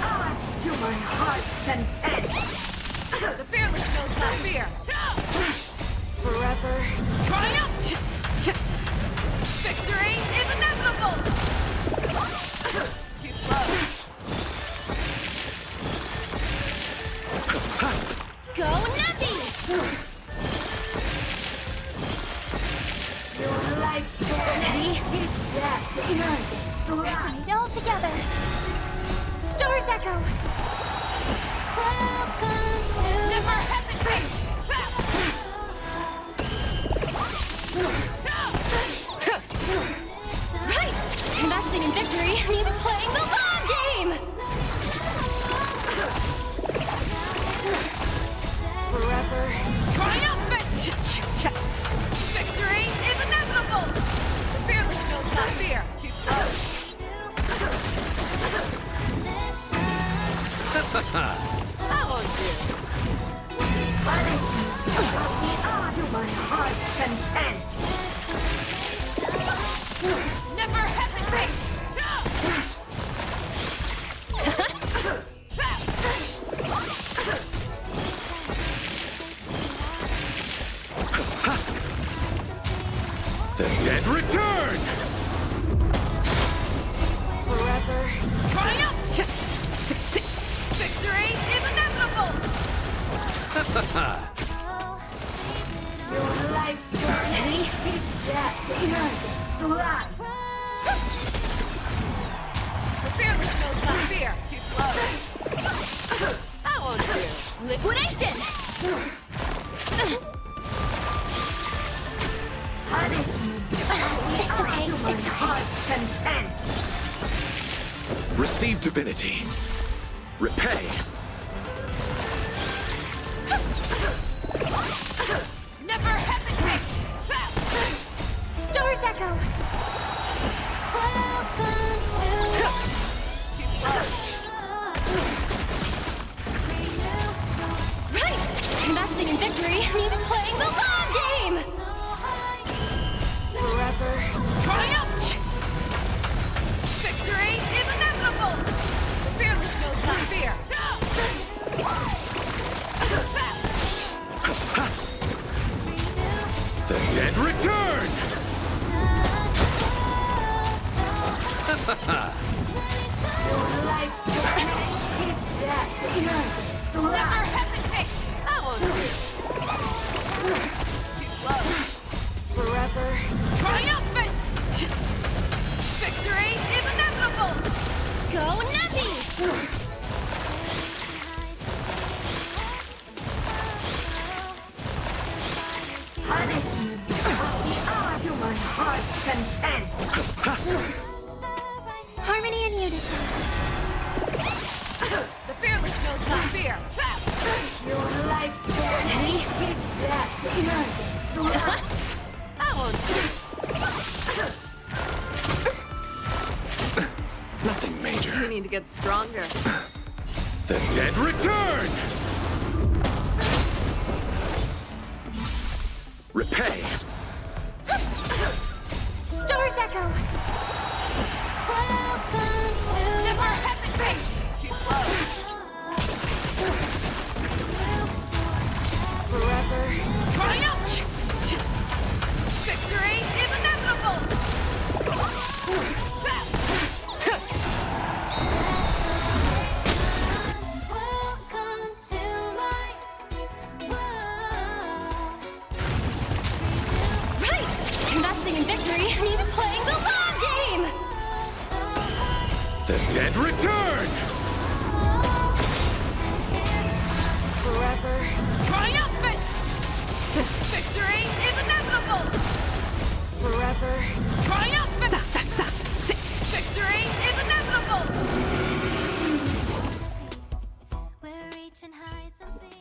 art to my heart's content. The fearless knows not fear. Forever. Triumph. Victory is inevitable. Too slow. Go Navi! Your life's steady. Resonate all together. Stars Echo! Never hesitate. Trap. Right! Investing in victory means playing the long game! Forever. Triumphant. Victory is inevitable. The fearless knows not fear. Too slow. I won't do. Punishment. To my heart's content. Never hesitate. Trap. The dead return! Forever. Triumph. Victory is inevitable. Your life's steady. The fearless knows not fear. Too slow. I won't do. Liquidation. Punishment. It's okay, To my it's okay. heart's content. Receive divinity. Repay. Never hesitate. Trap. Stars Echo! Too slow. Right! Investing in victory means playing the long game! Forever. Triumph. Victory is inevitable. The fearless knows not fear. The dead return! Your life's never hesitate. I won't do. Too slow. Forever. Triumphant. Victory is inevitable. Go Navi! Punishment. To my heart's content. Harmony and unison. The fearless knows not fear. Trap. Your life's steady. I won't do. Nothing major. You need to get stronger. The dead return! Repay! Stars Echo! Welcome to Never Heaven Face! Too slow! Forever triumph! Victory is inevitable! Welcome to my world. Right! Investing in victory means playing the long game! The dead return! Forever triumphant! Victory is inevitable! Forever triumphant! Victory is inevitable! We're reaching heights unseen.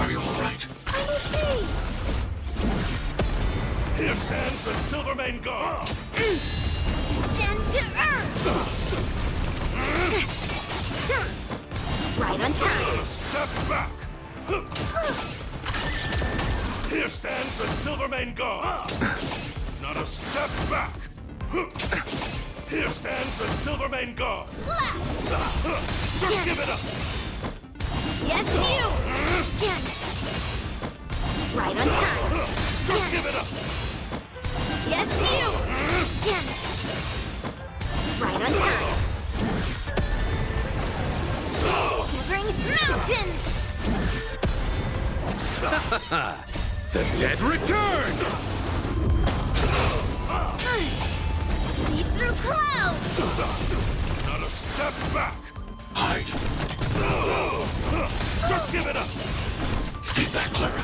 Are you alright? I'm okay! Here stands the Silvermane God! Descend to Earth! Right on time! Step back! Here stands the Silvermane God! Not a step back! Here stands the Silvermane God! Just give it up! Yes, you! Right on time! Just give it up! Yes, you! Right on time! Shivering mountains! The dead return! Leap through clouds! Not a step back! Hide! Just give it up! Stay back, Clara.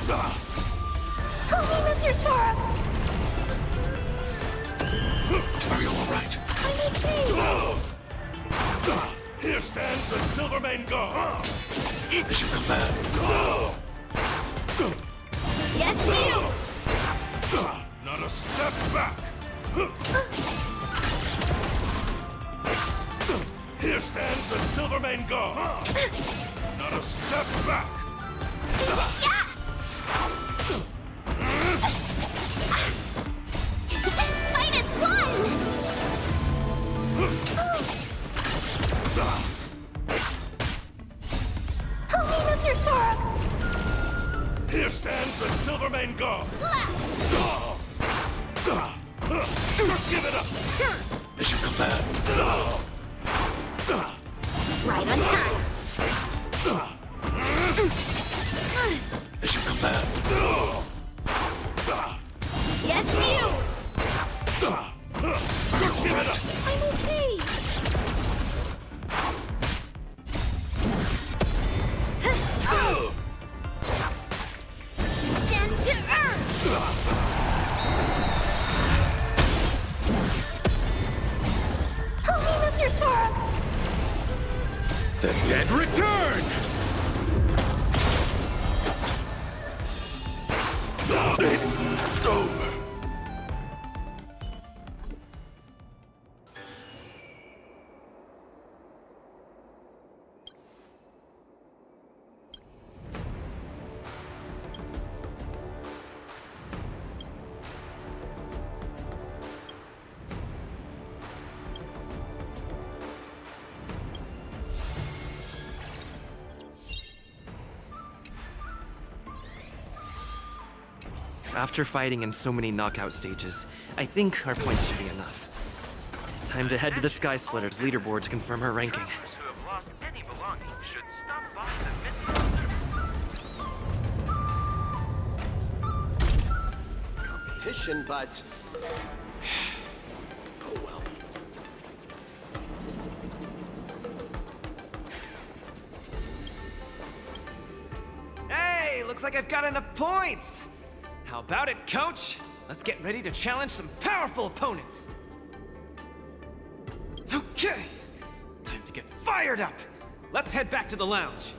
Help me, Mr. Sora! Are you alright? I'm okay! Here stands the Silvermane God! Mission command! Yes, you! Not a step back! Here stands the Silvermane God! Not a step back! Fight is won! Silvermane Guard! Just give it up! Mission command. Right on time. Mission command. Yes, you! Just give it up! I'm okay! Descend to Earth! Holy Mr. Sora! The dead return! It's over. After fighting in so many knockout stages, I think our points should be enough. Time to head to the Sky Splitter's leaderboard to confirm her ranking. Travelers who have lost any belongings should stop by the Competition, but... oh well. Hey, looks like I've got enough points! How about it, coach? Let's get ready to challenge some powerful opponents! Okay, time to get fired up! Let's head back to the lounge.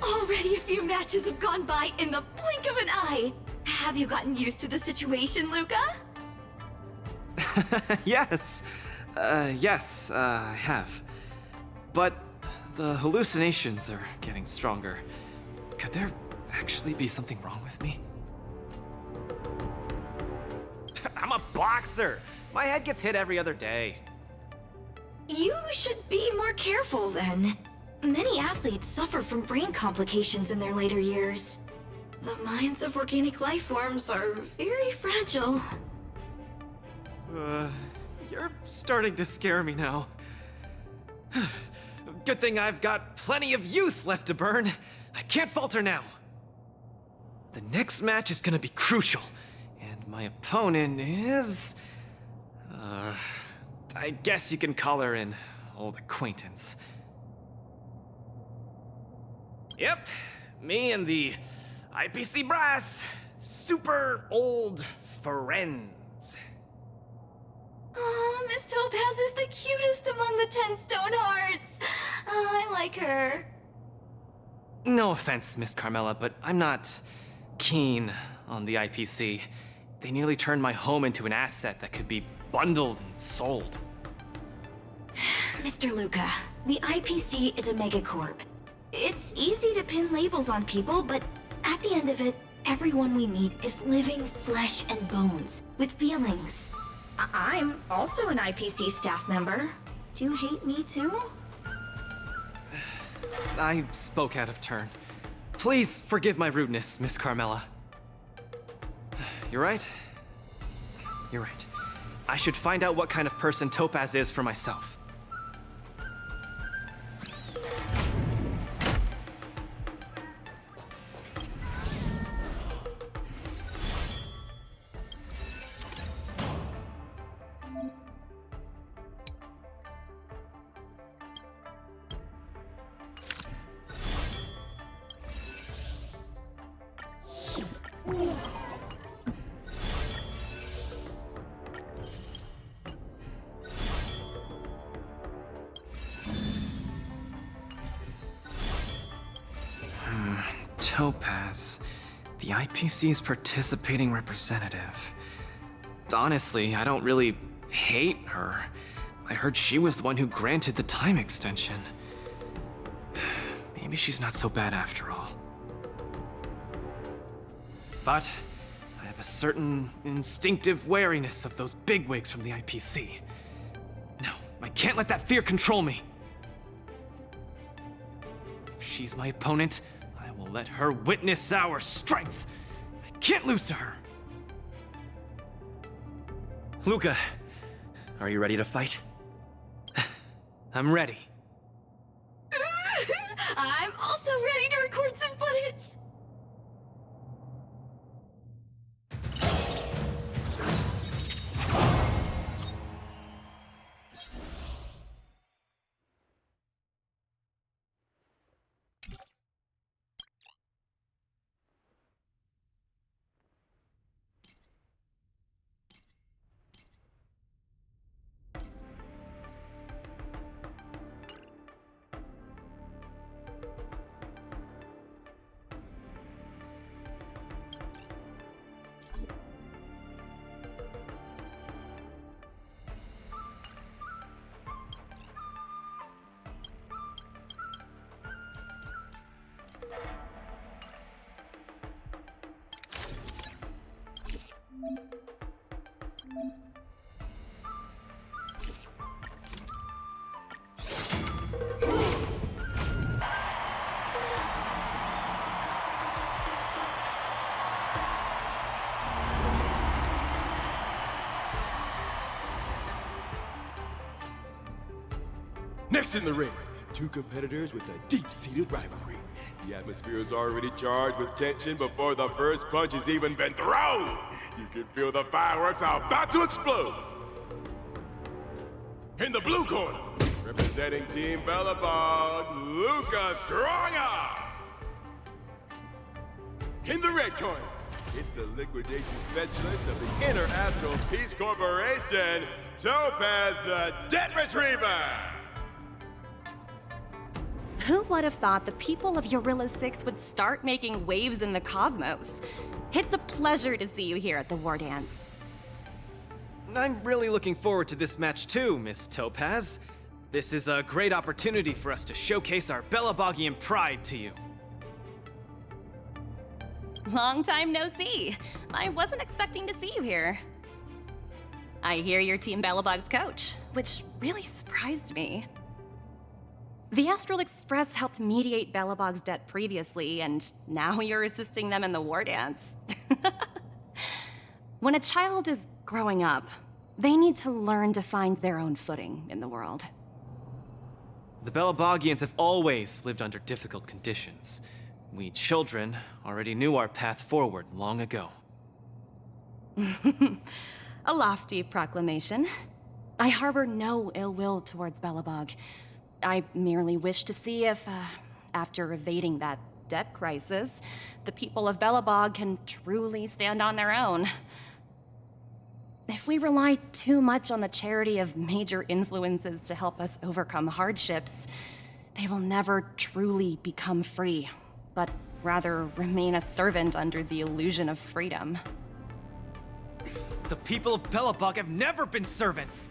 Already a few matches have gone by in the blink of an eye. Have you gotten used to the situation, Luca? Yes. Yes, I have. But the hallucinations are getting stronger. Could there actually be something wrong with me? I'm a boxer! My head gets hit every other day. You should be more careful then. Many athletes suffer from brain complications in their later years. The minds of organic life forms are very fragile. You're starting to scare me now. Good thing I've got plenty of youth left to burn. I can't falter now. The next match is gonna be crucial, and my opponent is... I guess you can call her an old acquaintance. Yep, me and the IPC brass, super old friends. Oh, Miss Topaz is the cutest among the 10 stone hearts. Oh, I like her. No offense, Miss Carmela, but I'm not keen on the IPC. They nearly turned my home into an asset that could be bundled and sold. Mr. Luca, the IPC is a megacorp. It's easy to pin labels on people, but at the end of it, everyone we meet is living flesh and bones, with feelings. I'm also an IPC staff member. Do you hate me too? I spoke out of turn. Please forgive my rudeness, Miss Carmela. You're right. You're right. I should find out what kind of person Topaz is for myself. Topaz, the IPC's participating representative. Honestly, I don't really hate her. I heard she was the one who granted the time extension. Maybe she's not so bad after all. But I have a certain instinctive wariness of those bigwigs from the IPC. No, I can't let that fear control me. she's my opponent, I will let her witness our strength. I can't lose to her. Luca, are you ready to fight? I'm ready. I'm also ready to record some footage. Next in the ring, two competitors with a deep-seated rivalry. The atmosphere is already charged with tension before the first punch has even been thrown. You can feel the fireworks are about to explode. In the blue corner, representing Team Bellabog, Luca Stronga. In the red corner, it's the liquidation specialist of the Inner Astral Peace Corporation, Topaz the Debt Retriever. Who would have thought the people of Eurillo 6 would start making waves in the cosmos? It's a pleasure to see you here at the War Dance. I'm really looking forward to this match too, Miss Topaz. This is a great opportunity for us to showcase our Bellabogian pride to you. Long time no see. I wasn't expecting to see you here. I hear you're Team Bellabog's coach, which really surprised me. The Astral Express helped mediate Bellabog's debt previously, and now you're assisting them in the War Dance. When a child is growing up, they need to learn to find their own footing in the world. The Bellabogians have always lived under difficult conditions. We children already knew our path forward long ago. A lofty proclamation. I harbor no ill will towards Bellabog. I merely wish to see if, after evading that debt crisis, the people of Bellabog can truly stand on their own. If we rely too much on the charity of major influences to help us overcome hardships, they will never truly become free, but rather remain a servant under the illusion of freedom. The people of Bellabog have never been servants!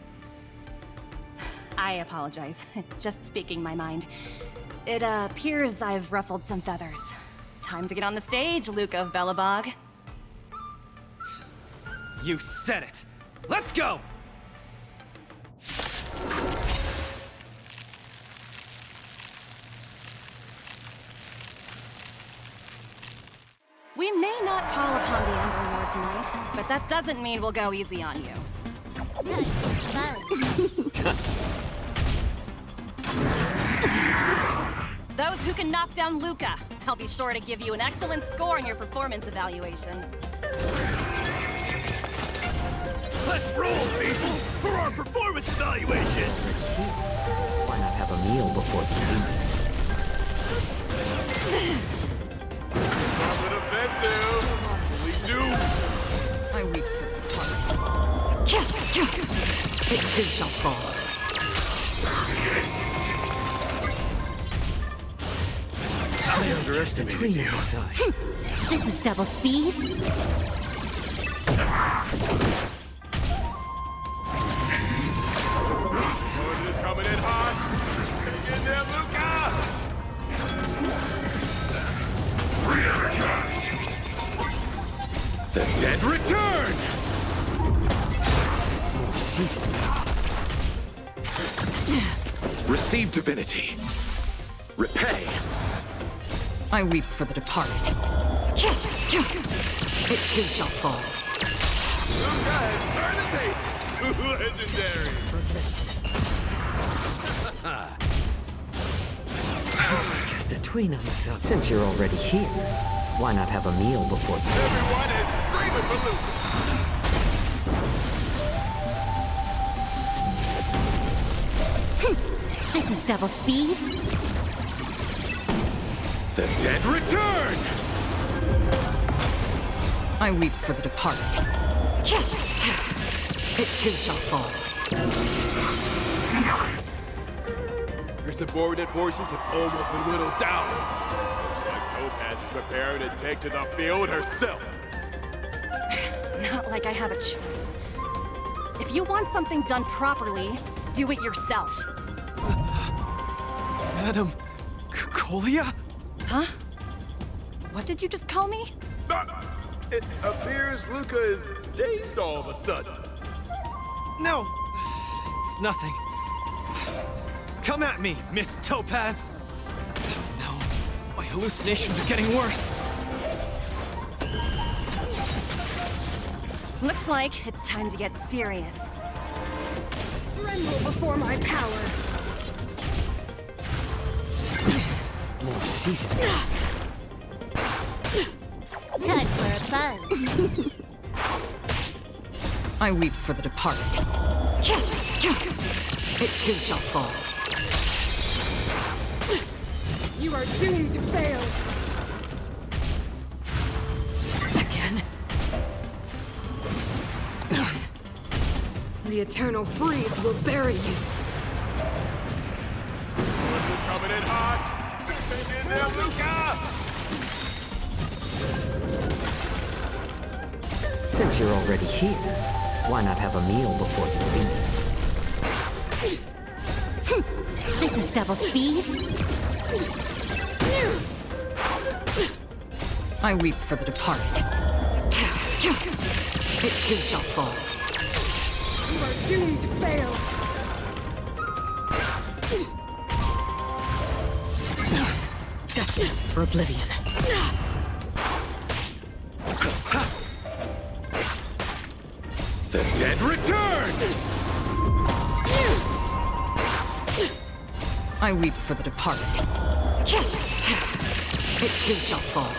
I apologize. Just speaking my mind. It appears I've ruffled some feathers. Time to get on the stage, Luca of Bellabog. You said it! Let's go! We may not call upon the Amber Lord tonight, but that doesn't mean we'll go easy on you. Those who can knock down Luca, I'll be sure to give you an excellent score in your performance evaluation. Let's roll, people, for our performance evaluation! Why not have a meal before the game? Nothing offensive. We do. I weep for the It too shall fall. I underestimated you. This is double speed. Is coming in hot. Hang in there, Luca! The dead return! Receive divinity. Repay. I weep for the departed. It too shall fall. Okay, turn the taste. Legendary. It's just a tween on the sub. Since you're already here, why not have a meal before the... Everyone is screaming for Lucas. This is double speed. The dead return! I weep for the departed. It too shall fall. Your subordinate forces have almost been whittled down. Looks like Topaz is preparing to take to the field herself. Not like I have a choice. If you want something done properly, do it yourself. Madam Colia? Huh? What did you just call me? It appears Luca is dazed all of a sudden. No, it's nothing. Come at me, Miss Topaz. No, my hallucinations are getting worse. Looks like it's time to get serious. Tremble before my power. More season. Time for a buzz. I weep for the departed. It too shall fall. You are doomed to fail. Again? The eternal freeze will bury you. Coming in hot. Take in there, Luca! Since you're already here, why not have a meal before you leave? This is double speed. I weep for the departed. It too shall fall. You are doomed to fail. Destined for oblivion. The dead return! I weep for the departed. It too shall fall.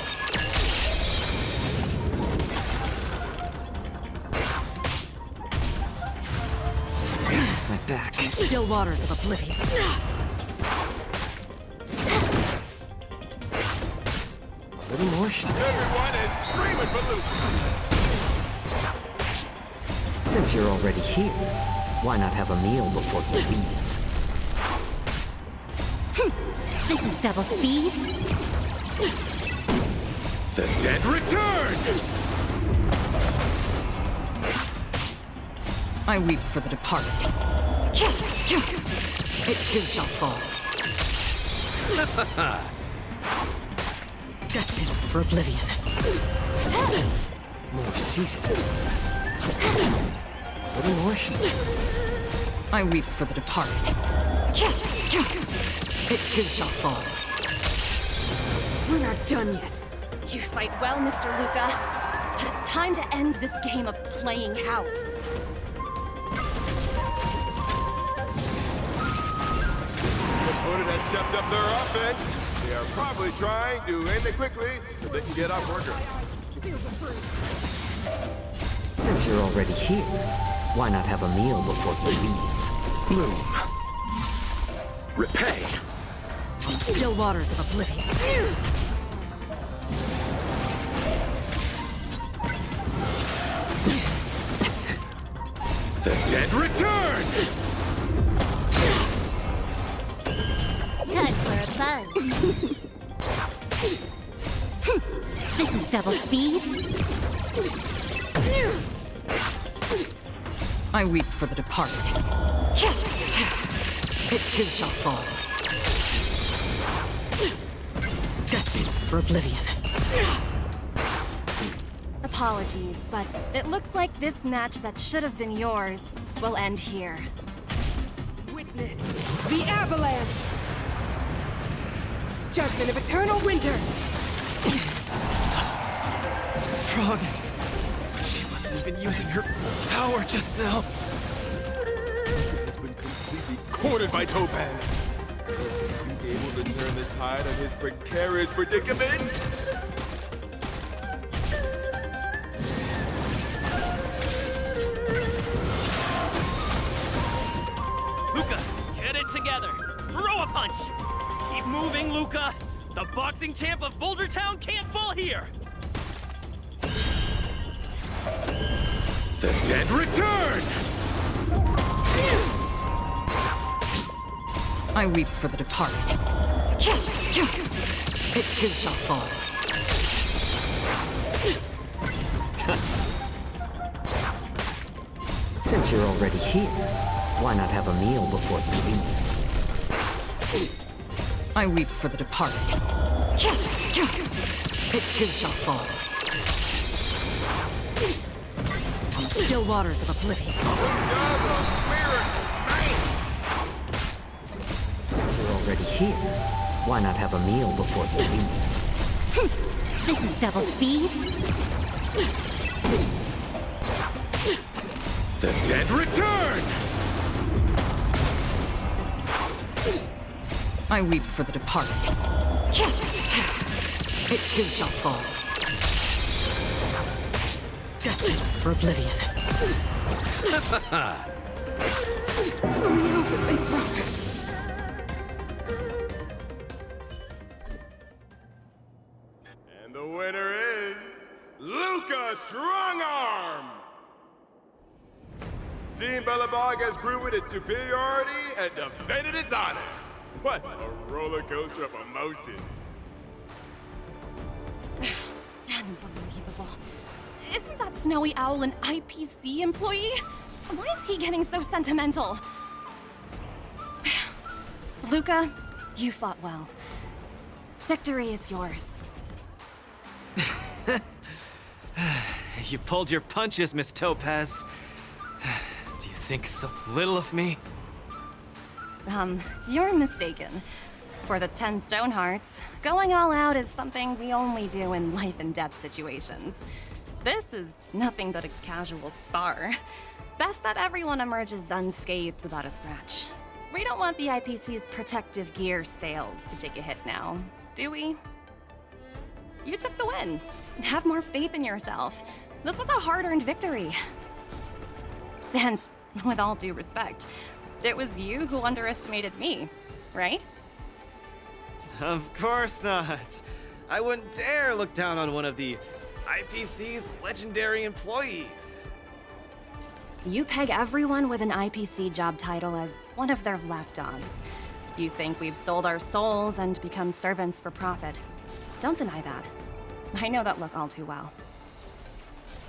My back. Still waters of oblivion. A little more shot. Everyone is screaming for Luca. Since you're already here, why not have a meal before you leave? This is double speed. The dead return! I weep for the departed. It too shall fall. Destined for oblivion. More season. A little more heat. I weep for the departed. It too shall fall. We're not done yet. You fight well, Mr. Luca, but it's time to end this game of playing house. The opponent has stepped up their offense. They are probably trying to end it quickly so they can get off worker. Since you're already here, why not have a meal before you leave? Bloom. Repay. Still waters of oblivion. The dead return! Time for a buzz. This is double speed. I weep for the departed. It too shall fall. Destined for oblivion. Apologies, but it looks like this match that should have been yours will end here. Witness the avalanche. Judgment of eternal winter. Strong. She wasn't even using her power just now. Has been completely cornered by Topaz. Is he able to turn the tide of his precarious predicament? Luca, get it together. Throw a punch. Keep moving, Luca. The boxing champ of Boulder Town can't fall here. The dead return! I weep for the departed. It too shall fall. Since you're already here, why not have a meal before you leave? I weep for the departed. It too shall fall. Still waters of oblivion. Since you're already here, why not have a meal before you leave? This is double speed. The dead return! I weep for the departed. It too shall fall. Destined for oblivion. Only hope that they profit. And the winner is Luca Strongarm! Team Bellabog has proven its superiority and defended its honor. What a roller coaster of emotions. Unbelievable. Isn't that Snowy Owl an IPC employee? Why is he getting so sentimental? Luca, you fought well. Victory is yours. You pulled your punches, Miss Topaz. Do you think so little of me? You're mistaken. For the 10 Stone Hearts, going all out is something we only do in life-and-death situations. This is nothing but a casual spar. Best that everyone emerges unscathed without a scratch. We don't want the IPC's protective gear sales to take a hit now, do we? You took the win. Have more faith in yourself. This was a hard-earned victory. And with all due respect, it was you who underestimated me, right? Of course not. I wouldn't dare look down on one of the IPC's legendary employees. You peg everyone with an IPC job title as one of their lapdogs. You think we've sold our souls and become servants for profit. Don't deny that. I know that look all too well.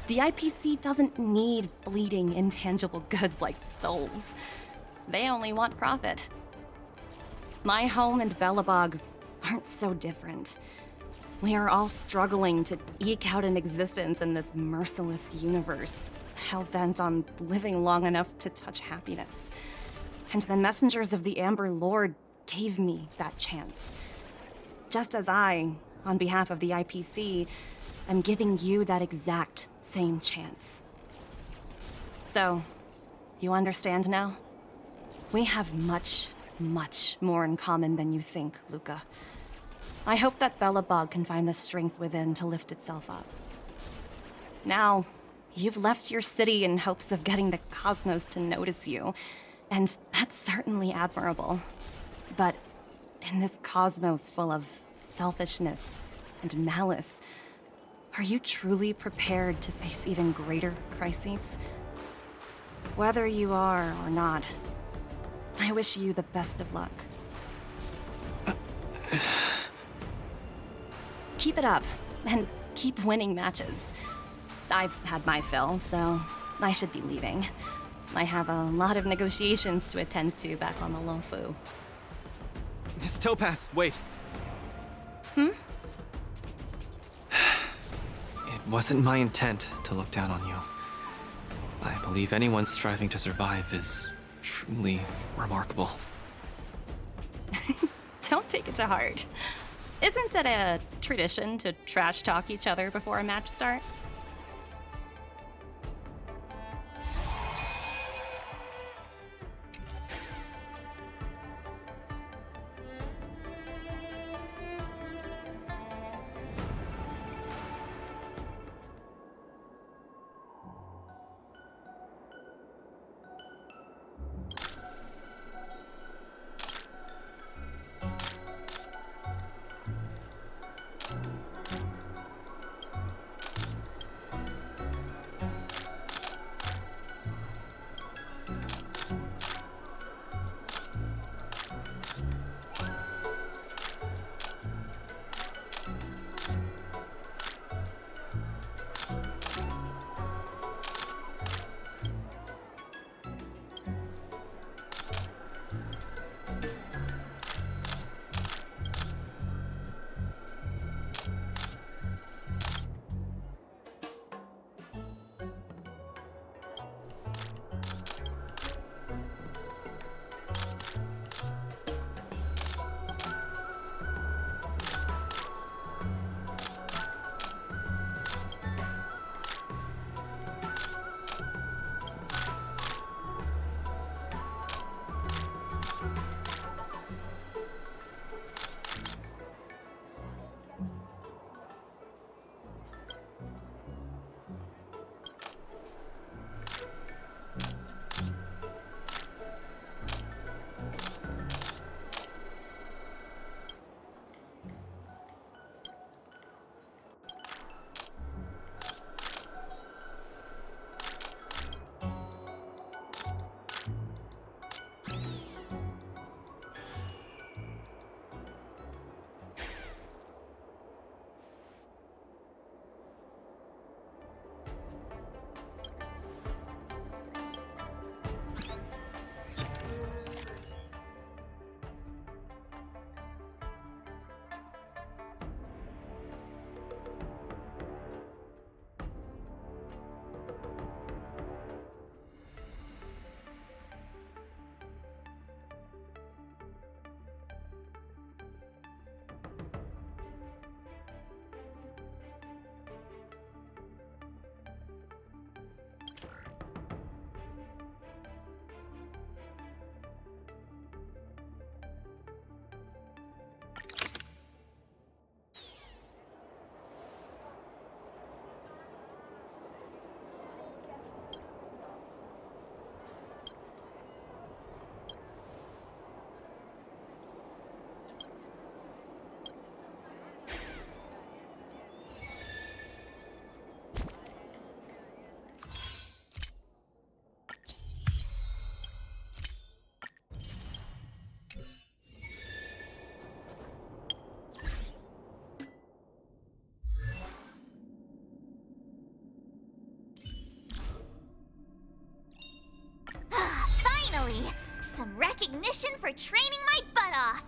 The IPC doesn't need fleeting, intangible goods like souls. They only want profit. My home and Bellabog aren't so different. We are all struggling to eke out an existence in this merciless universe, hell-bent on living long enough to touch happiness. And the messengers of the Amber Lord gave me that chance. Just as I, on behalf of the IPC, am giving you that exact same chance. So, you understand now? We have much, much more in common than you think, Luca. I hope that Bellabog can find the strength within to lift itself up. Now, you've left your city in hopes of getting the cosmos to notice you, and that's certainly admirable. But in this cosmos full of selfishness and malice, are you truly prepared to face even greater crises? Whether you are or not, I wish you the best of luck. Keep it up, and keep winning matches. I've had my fill, so I should be leaving. I have a lot of negotiations to attend to back on the Lofu. Miss Topaz, wait. Hmm? It wasn't my intent to look down on you. I believe anyone striving to survive is truly remarkable. Don't take it to heart. Isn't it a tradition to trash talk each other before a match starts? Finally! Some recognition for training my butt off!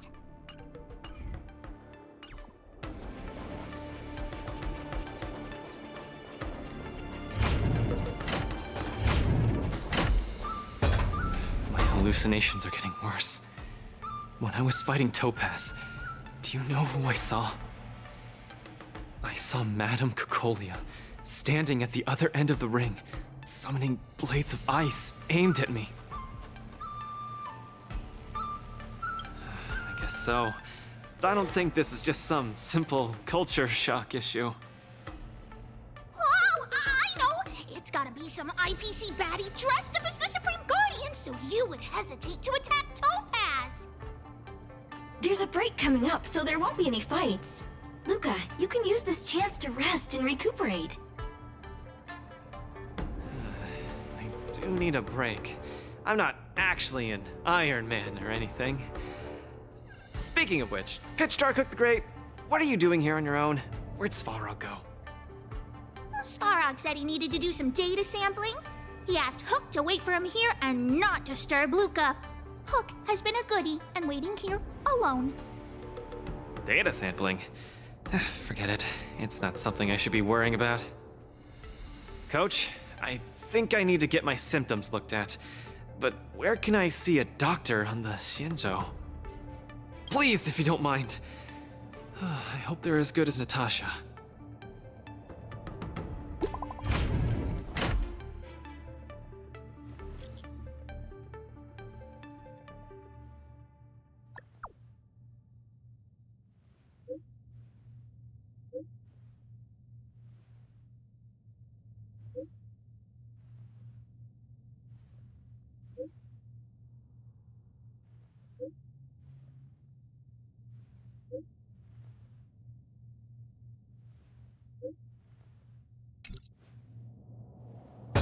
My hallucinations are getting worse. When I was fighting Topaz, do you know who I saw? I saw Madame Cocolia standing at the other end of the ring, summoning blades of ice aimed at me. I guess so. I don't think this is just some simple culture shock issue. Oh, I know! It's gotta be some IPC baddie dressed up as the Supreme Guardian so you would hesitate to attack Topaz! There's a break coming up, so there won't be any fights. Luca, you can use this chance to rest and recuperate. I do need a break. I'm not actually an Iron Man or anything. Speaking of which, Pitch Dark the Great, what are you doing here on your own? Where'd Svarog go? Svarog said he needed to do some data sampling. He asked Hook to wait for him here and not disturb Luca. Hook has been a goodie and waiting here alone. Data sampling? Forget it. It's not something I should be worrying about. Coach, I think I need to get my symptoms looked at. But where can I see a doctor on the Xianzhou? Please, if you don't mind. I hope they're as good as Natasha.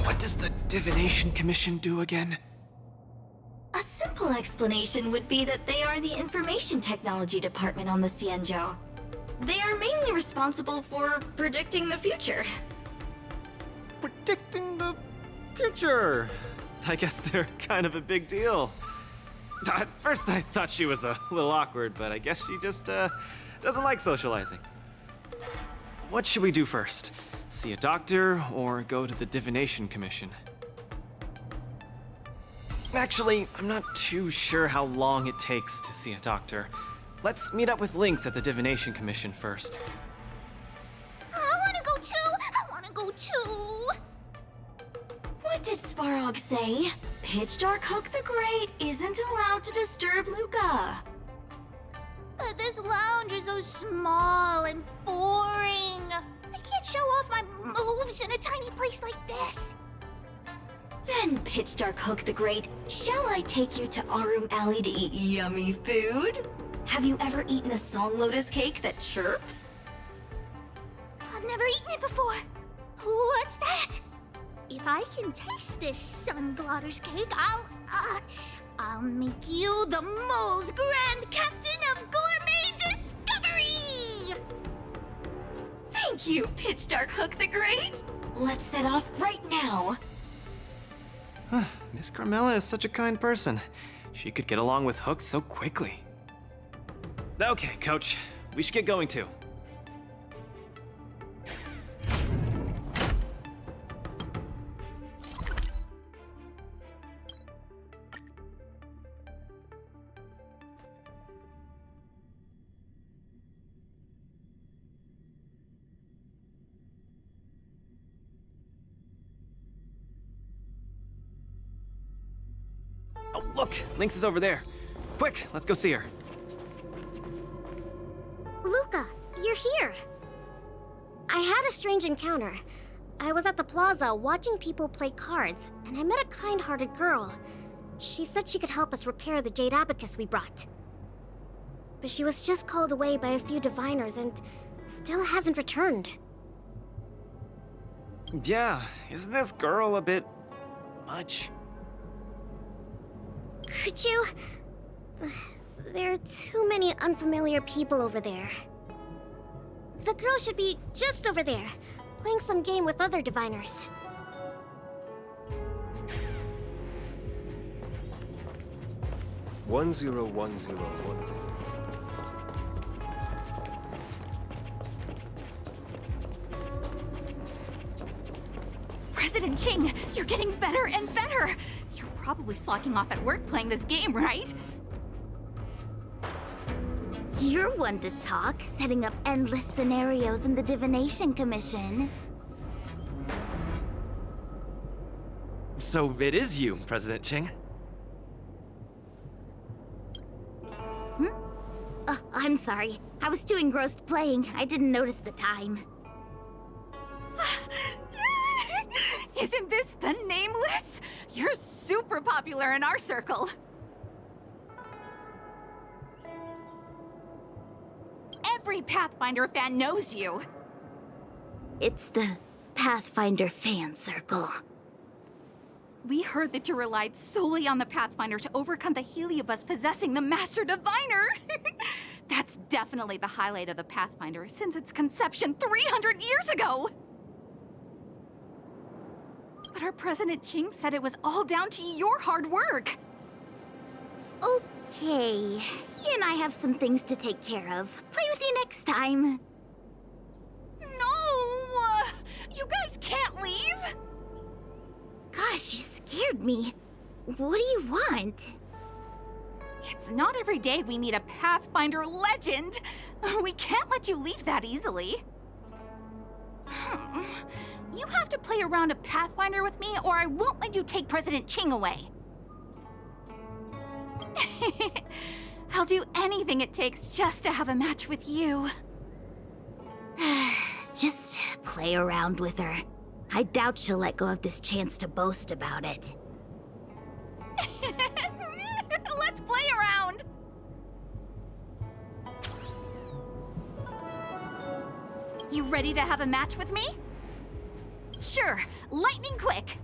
What does the Divination Commission do again? A simple explanation would be that they are the information technology department on the Xianzhou. They are mainly responsible for predicting the future. Predicting the future. I guess they're kind of a big deal. At first I thought she was a little awkward, but I guess she just doesn't like socializing. What should we do first? See a doctor or go to the Divination Commission? Actually, I'm not too sure how long it takes to see a doctor. Let's meet up with Lynx at the Divination Commission first. I wanna go too! I wanna go too! What did Svarog say? Pitch Dark Hook the Great isn't allowed to disturb Luca. But this lounge is so small and boring. I can't show off my moves in a tiny place like this. Then, Pitch Dark Hook the Great, shall I take you to Arum Alley to eat yummy food? Have you ever eaten a song lotus cake that chirps? I've never eaten it before. What's that? If I can taste this sun glotter's cake, I'll make you the mole's grand captain of gourmet discovery! Thank you, Pitch Dark Hook the Great! Let's set off right now. Miss Carmela is such a kind person. She could get along with Hook so quickly. Okay, Coach. We should get going too. Oh, look! Lynx is over there. Quick, let's go see her. Luca, you're here. I had a strange encounter. I was at the plaza watching people play cards, and I met a kind-hearted girl. She said she could help us repair the jade abacus we brought. But she was just called away by a few diviners and still hasn't returned. Yeah, isn't this girl a bit much? Could you... There are too many unfamiliar people over there. The girl should be just over there, playing some game with other diviners. One zero one zero one zero. President Ching, you're getting better and better! You're probably slacking off at work playing this game, right? You're one to talk, setting up endless scenarios in the Divination Commission. So it is you, President Ching. I'm sorry. I was too engrossed playing. I didn't notice the time. Isn't this the Nameless? You're super popular in our circle. Every Pathfinder fan knows you. It's the Pathfinder fan circle. We heard that you relied solely on the Pathfinder to overcome the Heliobus possessing the Master Diviner. That's definitely the highlight of the Pathfinder since its conception 300 years ago. But our President Ching said it was all down to your hard work. Okay, he and I have some things to take care of. Play with you next time. No! You guys can't leave! Gosh, you scared me. What do you want? It's not every day we meet a Pathfinder legend. We can't let you leave that easily. You have to play a round of Pathfinder with me, or I won't let you take President Ching away. I'll do anything it takes just to have a match with you. Just play around with her. I doubt she'll let go of this chance to boast about it. Let's play around! You ready to have a match with me? Sure, lightning quick!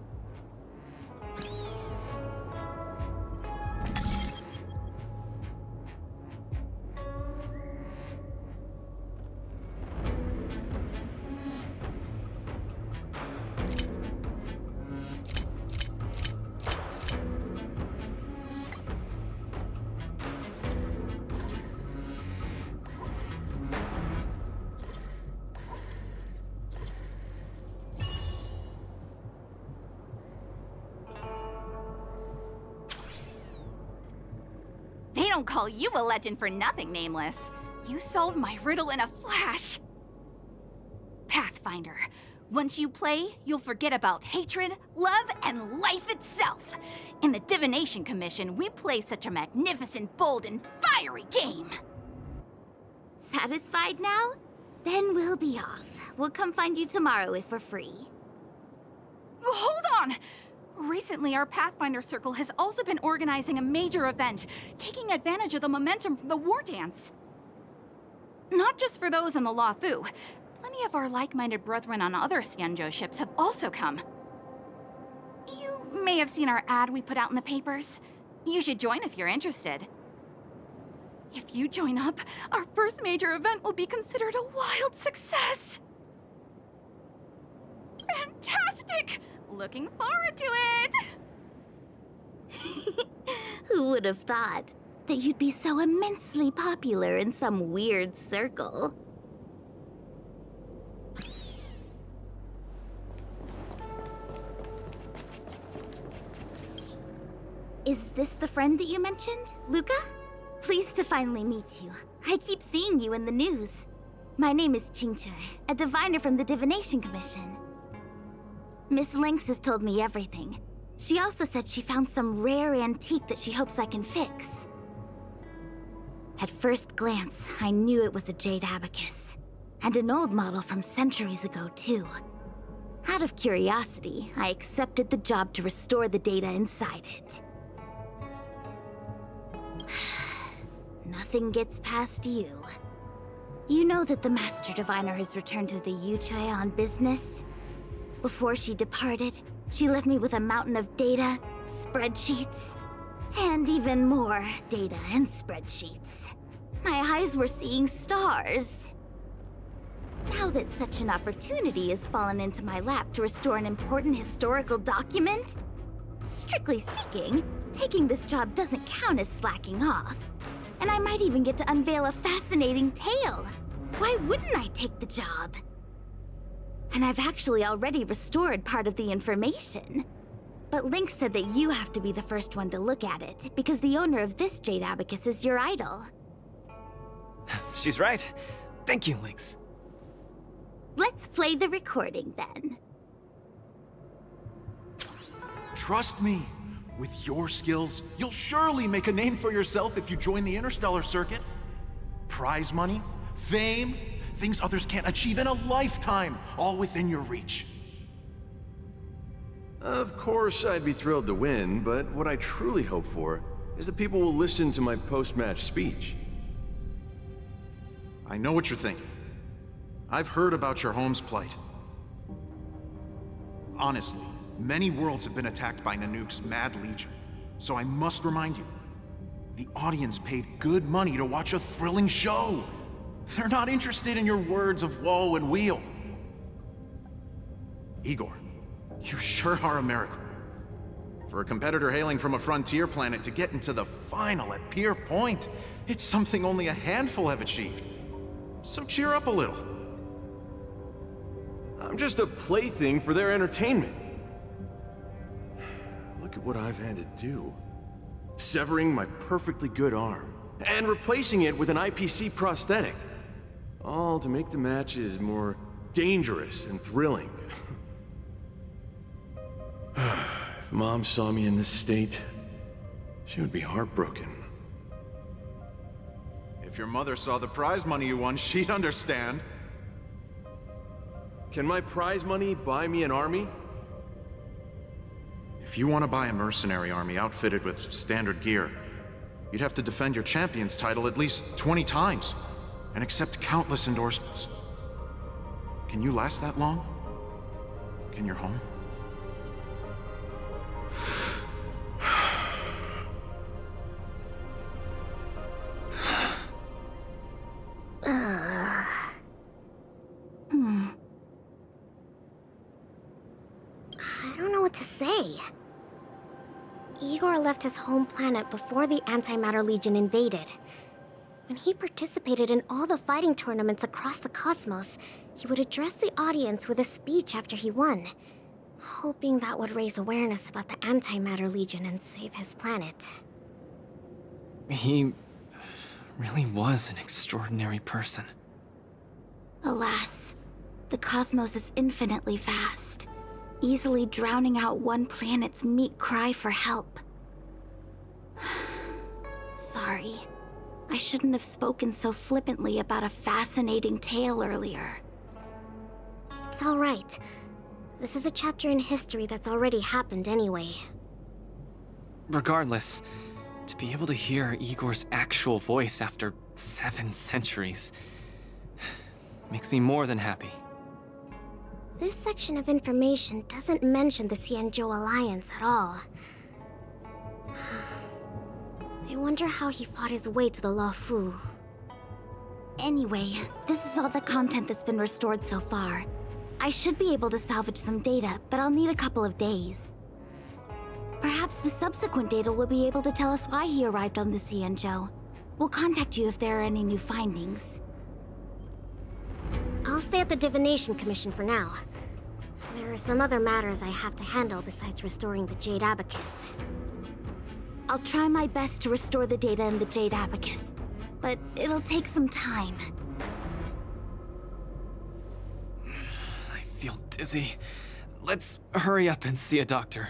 They don't call you a legend for nothing, Nameless. You solved my riddle in a flash. Pathfinder, once you play, you'll forget about hatred, love, and life itself. In the Divination Commission, we play such a magnificent, bold, and fiery game. Satisfied now? Then we'll be off. We'll come find you tomorrow if we're free. Hold on! Recently, our Pathfinder Circle has also been organizing a major event, taking advantage of the momentum from the war dance. Not just for those on the Luofu. Plenty of our like-minded brethren on other Xianzhou ships have also come. You may have seen our ad we put out in the papers. You should join if you're interested. If you join up, our first major event will be considered a wild success. Fantastic! Looking forward to it! Who would have thought that you'd be so immensely popular in some weird circle? Is this the friend that you mentioned, Luca? Pleased to finally meet you. I keep seeing you in the news. My name is Qingche, a diviner from the Divination Commission. Miss Lynx has told me everything. She also said she found some rare antique that she hopes I can fix. At first glance, I knew it was a jade abacus. And an old model from centuries ago, too. Out of curiosity, I accepted the job to restore the data inside it. Nothing gets past you. You know that the Master Diviner has returned to the V-très on business? Before she departed, she left me with a mountain of data, spreadsheets, and even more data and spreadsheets. My eyes were seeing stars. Now that such an opportunity has fallen into my lap to restore an important historical document, strictly speaking, taking this job doesn't count as slacking off. And I might even get to unveil a fascinating tale. Why wouldn't I take the job? And I've actually already restored part of the information. But Link said that you have to be the first one to look at it, because the owner of this jade abacus is your idol. She's right. Thank you, Lynx. Let's play the recording then. Trust me. With your skills, you'll surely make a name for yourself if you join the interstellar circuit. Prize money, fame, things others can't achieve in a lifetime, all within your reach. Of course, I'd be thrilled to win, but what I truly hope for is that people will listen to my post-match speech. I know what you're thinking. I've heard about your home's plight. Honestly, many worlds have been attacked by Nanook's Mad Legion, so I must remind you, the audience paid good money to watch a thrilling show. They're not interested in your words of woe and weal. Igor, you sure are a miracle. For a competitor hailing from a frontier planet to get into the final at Pier Point, it's something only a handful have achieved. So cheer up a little. I'm just a plaything for their entertainment. Look at what I've had to do. Severing my perfectly good arm, and replacing it with an IPC prosthetic. All to make the matches more dangerous and thrilling. If Mom saw me in this state, she would be heartbroken. If your mother saw the prize money you won, she'd understand. Can my prize money buy me an army? If you want to buy a mercenary army outfitted with standard gear, you'd have to defend your champion's title at least 20 times, and accept countless endorsements. Can you last that long? Can your home? I don't know what to say. Igor left his home planet before the Antimatter Legion invaded. When he participated in all the fighting tournaments across the cosmos, he would address the audience with a speech after he won, hoping that would raise awareness about the Antimatter Legion and save his planet. He really was an extraordinary person. Alas, the cosmos is infinitely vast, easily drowning out one planet's meek cry for help. Sorry. I shouldn't have spoken so flippantly about a fascinating tale earlier. It's all right. This is a chapter in history that's already happened anyway. Regardless, to be able to hear Igor's actual voice after 7 centuries makes me more than happy. This section of information doesn't mention the Xianzhou Alliance at all. I wonder how he fought his way to the Luofu. Anyway, this is all the content that's been restored so far. I should be able to salvage some data, but I'll need a couple of days. Perhaps the subsequent data will be able to tell us why he arrived on the Xianzhou. We'll contact you if there are any new findings. I'll stay at the Divination Commission for now. There are some other matters I have to handle besides restoring the Jade Abacus. I'll try my best to restore the data in the Jade Abacus, but it'll take some time. I feel dizzy. Let's hurry up and see a doctor.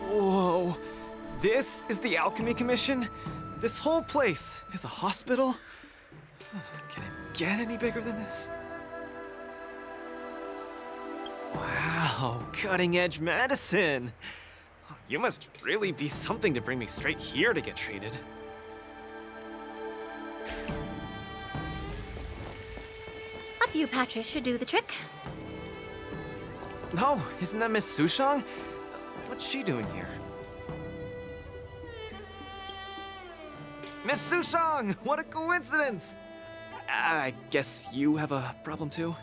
Whoa, this is the Alchemy Commission? This whole place is a hospital? Can it get any bigger than this? Wow, cutting-edge medicine! You must really be something to bring me straight here to get treated. A few patches should do the trick. No, isn't that Miss Sushang? What's she doing here? Miss Sushang! What a coincidence! I guess you have a problem too?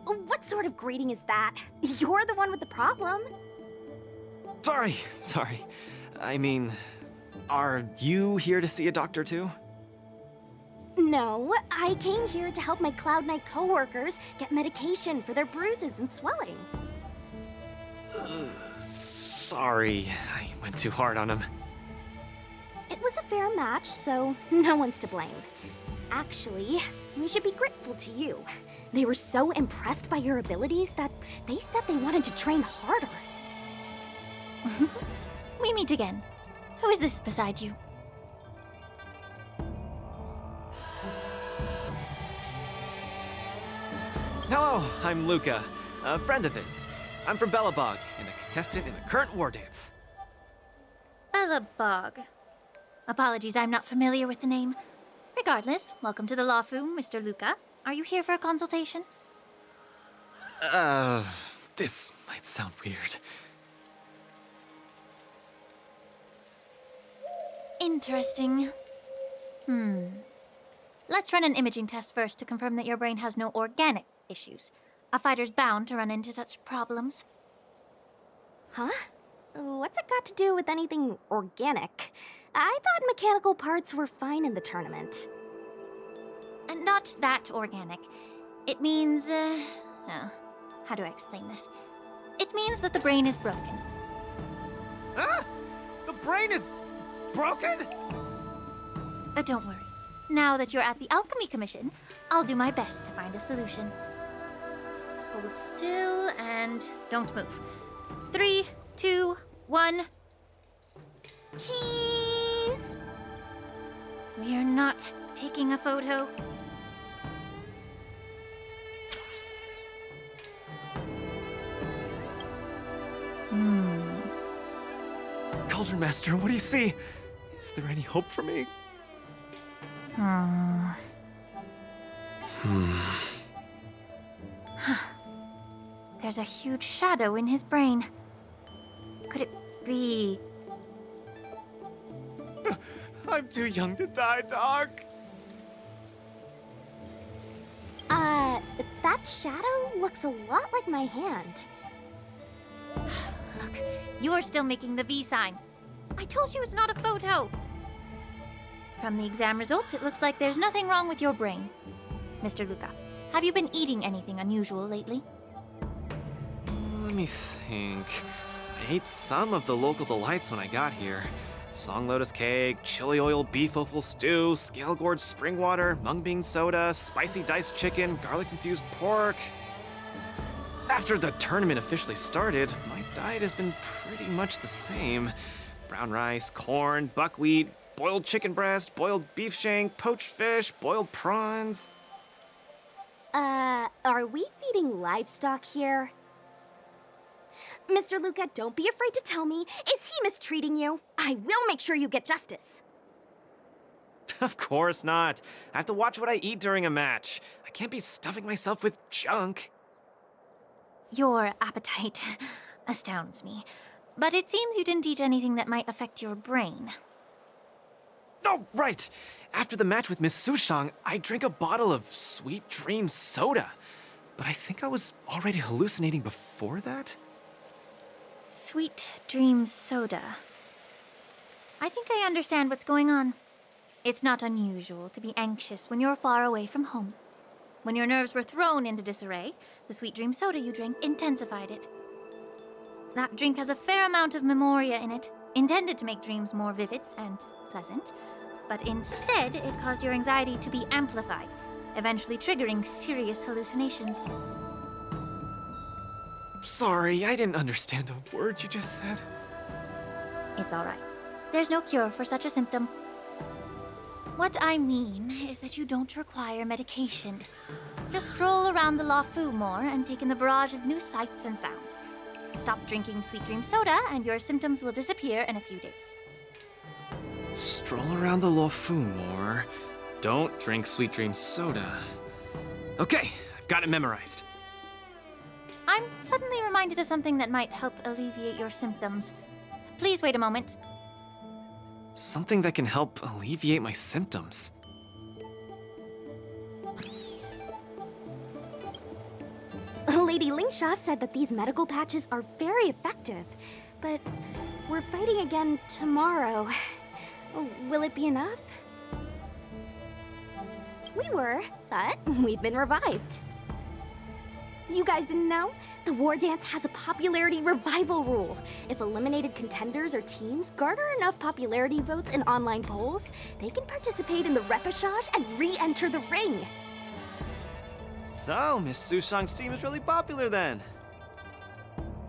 What sort of greeting is that? You're the one with the problem. Sorry. I mean, are you here to see a doctor too? No, I came here to help my Cloud Knight co-workers get medication for their bruises and swelling. Sorry, I went too hard on him. It was a fair match, so no one's to blame. Actually, we should be grateful to you. They were so impressed by your abilities that they said they wanted to train harder. We meet again. Who is this beside you? Hello, I'm Luca, a friend of his. I'm from Belobog, and a contestant in the current war dance. Belobog. Apologies, I'm not familiar with the name. Regardless, welcome to the Luofu, Mr. Luca. Are you here for a consultation? This might sound weird. Interesting. Let's run an imaging test first to confirm that your brain has no organic issues. A fighter's bound to run into such problems. Huh? What's it got to do with anything organic? I thought mechanical parts were fine in the tournament. Not that organic. It means, how do I explain this? It means that the brain is broken. Ah! The brain is broken? Don't worry. Now that you're at the Alchemy Commission, I'll do my best to find a solution. Hold still and don't move. 3, 2, 1. Cheese! We are not taking a photo. Cauldron Master, what do you see? Is there any hope for me? There's a huge shadow in his brain. Could it be... I'm too young to die, Doc. That shadow looks a lot like my hand. Look, you're still making the V sign. I told you it's not a photo. From the exam results, it looks like there's nothing wrong with your brain. Mr. Luca, have you been eating anything unusual lately? Let me think. I ate some of the local delights when I got here. Song lotus cake, chili oil beef offal stew, scale gourd spring water, mung bean soda, spicy diced chicken, garlic infused pork. After the tournament officially started, my diet has been pretty much the same. Brown rice, corn, buckwheat, boiled chicken breast, boiled beef shank, poached fish, boiled prawns. Are we feeding livestock here? Mr. Luca, don't be afraid to tell me. Is he mistreating you? I will make sure you get justice. Of course not. I have to watch what I eat during a match. I can't be stuffing myself with junk. Your appetite astounds me. But it seems you didn't eat anything that might affect your brain. Oh, right! After the match with Miss Sushang, I drank a bottle of Sweet Dream soda. But I think I was already hallucinating before that? Sweet Dream soda. I think I understand what's going on. It's not unusual to be anxious when you're far away from home. When your nerves were thrown into disarray, the Sweet Dream soda you drank intensified it. That drink has a fair amount of memoria in it, intended to make dreams more vivid and pleasant, but instead it caused your anxiety to be amplified, eventually triggering serious hallucinations. Sorry, I didn't understand a word you just said. It's all right. There's no cure for such a symptom. What I mean is that you don't require medication. Just stroll around the Lafu more and take in the barrage of new sights and sounds. Stop drinking Sweet Dream soda and your symptoms will disappear in a few days. Stroll around the Lafu more. Don't drink Sweet Dream soda. Okay, I've got it memorized. I'm suddenly reminded of something that might help alleviate your symptoms. Please wait a moment. Something that can help alleviate my symptoms. Lady Lingsha said that these medical patches are very effective, but we're fighting again tomorrow. Will it be enough? We were, but we've been revived. You guys didn't know? The War Dance has a popularity revival rule. If eliminated contenders or teams garner enough popularity votes in online polls, they can participate in the repechage and re-enter the ring. So, Miss Sushang's team is really popular then.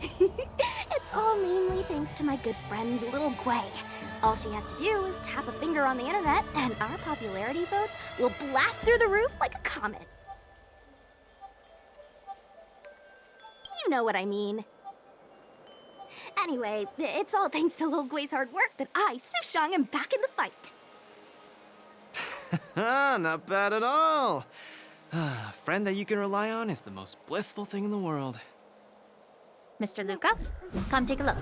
It's all mainly thanks to my good friend, Little Gwei. All she has to do is tap a finger on the internet, and our popularity votes will blast through the roof like a comet. You know what I mean. Anyway, it's all thanks to Lil Gwei's hard work that I, Sushang, am back in the fight. Not bad at all. A friend that you can rely on is the most blissful thing in the world. Mr. Luca, come take a look.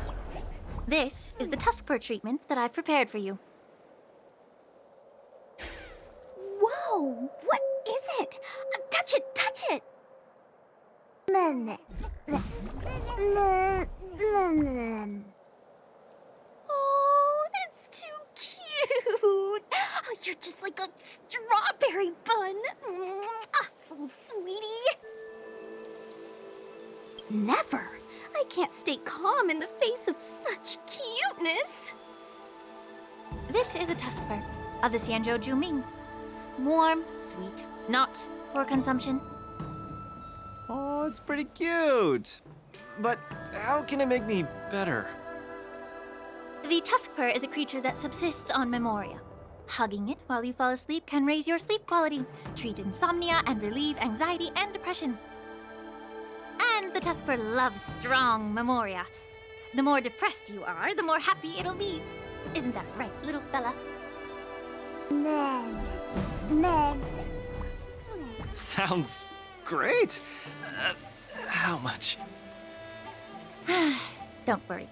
This is the tusk fur treatment that I've prepared for you. Whoa! Whoa, what is it? Touch it, touch it! Oh, it's too cute! Oh, you're just like a strawberry bun! Little sweetie! Never! I can't stay calm in the face of such cuteness! This is a tuskfur of the Xianzhou Juming. Warm, sweet, not for consumption. Oh, it's pretty cute. But how can it make me better? The tuskfur is a creature that subsists on memoria. Hugging it while you fall asleep can raise your sleep quality, treat insomnia, and relieve anxiety and depression. And the tuskfur loves strong memoria. The more depressed you are, the more happy it'll be. Isn't that right, little fella? Sounds great. How much? Don't worry.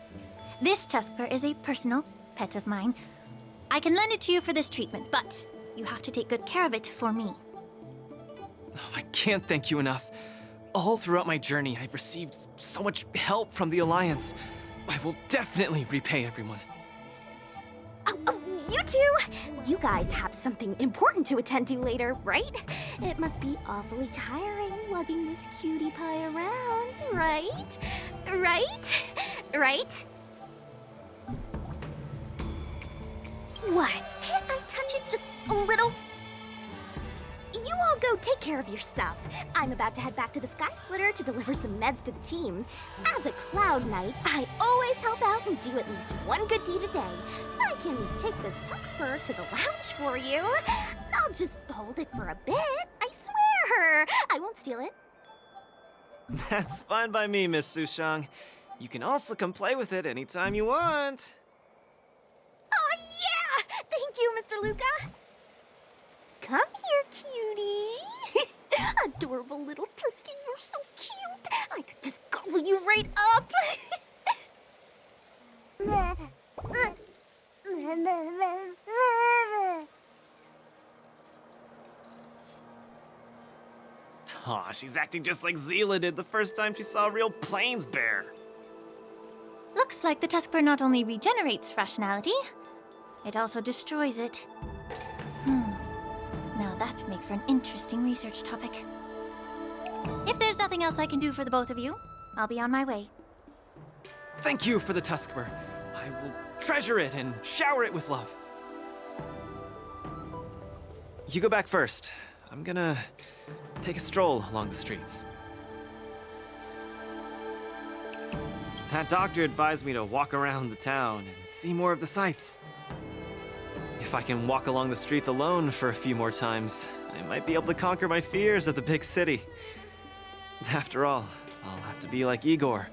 This tuskfur is a personal pet of mine. I can lend it to you for this treatment, but you have to take good care of it for me. Oh, I can't thank you enough. All throughout my journey, I've received so much help from the Alliance. I will definitely repay everyone. You two! You guys have something important to attend to later, right? It must be awfully tiring lugging this cutie pie around, right? Right? What? Can't I touch it just a little? You all go take care of your stuff. I'm about to head back to the Sky Splitter to deliver some meds to the team. As a Cloud Knight, I always help out and do at least one good deed a day. I can take this tuskfur to the lounge for you. I'll just hold it for a bit. I swear. I won't steal it. That's fine by me, Miss Sushang. You can also come play with it anytime you want. Oh, yeah! Thank you, Mr. Luca. Come here, cutie. Adorable little Tusky, you're so cute. I could just gobble you right up. Aw, she's acting just like Zila did the first time she saw a real plains bear. Looks like the tuskfur not only regenerates rationality, it also destroys it. Now that'd make for an interesting research topic. If there's nothing else I can do for the both of you, I'll be on my way. Thank you for the tuskfur. I will treasure it and shower it with love. You go back first. I'm gonna take a stroll along the streets. That doctor advised me to walk around the town and see more of the sights. If I can walk along the streets alone for a few more times, I might be able to conquer my fears of the big city. After all, I'll have to be like Igor,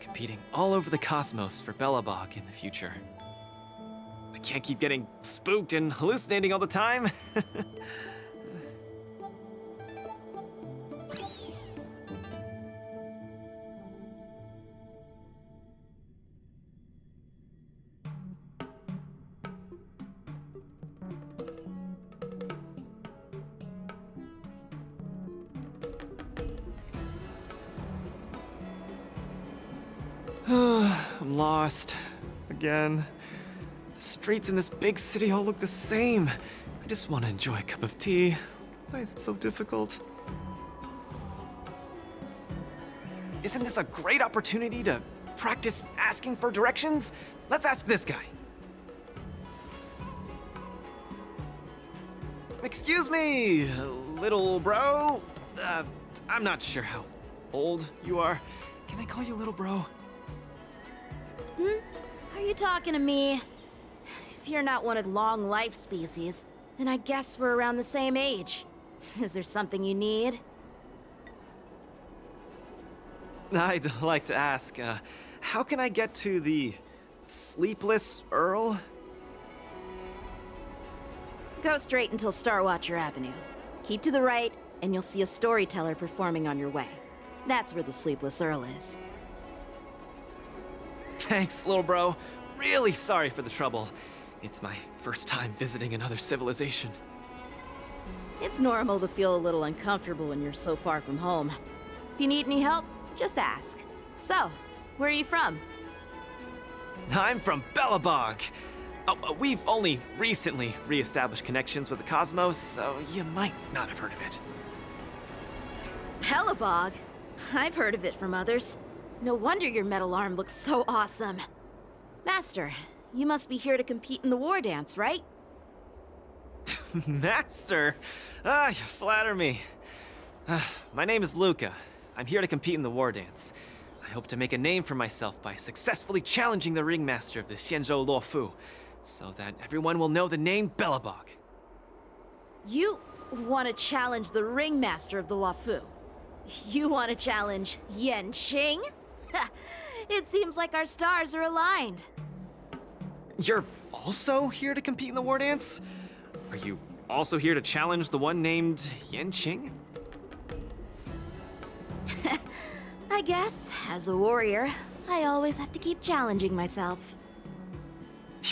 competing all over the cosmos for Belobog in the future. I can't keep getting spooked and hallucinating all the time. I'm lost. Again. The streets in this big city all look the same. I just want to enjoy a cup of tea. Why is it so difficult? Isn't this a great opportunity to practice asking for directions? Let's ask this guy. Excuse me, little bro. I'm not sure how old you are. Can I call you little bro? Are you talking to me? If you're not one of the long life species, then I guess we're around the same age. Is there something you need? I'd like to ask, how can I get to the Sleepless Earl? Go straight until Starwatcher Avenue. Keep to the right, and you'll see a storyteller performing on your way. That's where the Sleepless Earl is. Thanks, little bro. Really sorry for the trouble. It's my first time visiting another civilization. It's normal to feel a little uncomfortable when you're so far from home. If you need any help, just ask. So, where are you from? I'm from Belobog. Oh, we've only recently re-established connections with the cosmos, so you might not have heard of it. Belobog? I've heard of it from others. No wonder your metal arm looks so awesome. Master, you must be here to compete in the war dance, right? Master? You flatter me. My name is Luca. I'm here to compete in the war dance. I hope to make a name for myself by successfully challenging the ringmaster of the Xianzhou Luofu, so that everyone will know the name Belobog. You want to challenge the ringmaster of the Luofu? You want to challenge Yanqing? It seems like our stars are aligned. You're also here to compete in the war dance? Are you also here to challenge the one named Yanqing? I guess, as a warrior, I always have to keep challenging myself.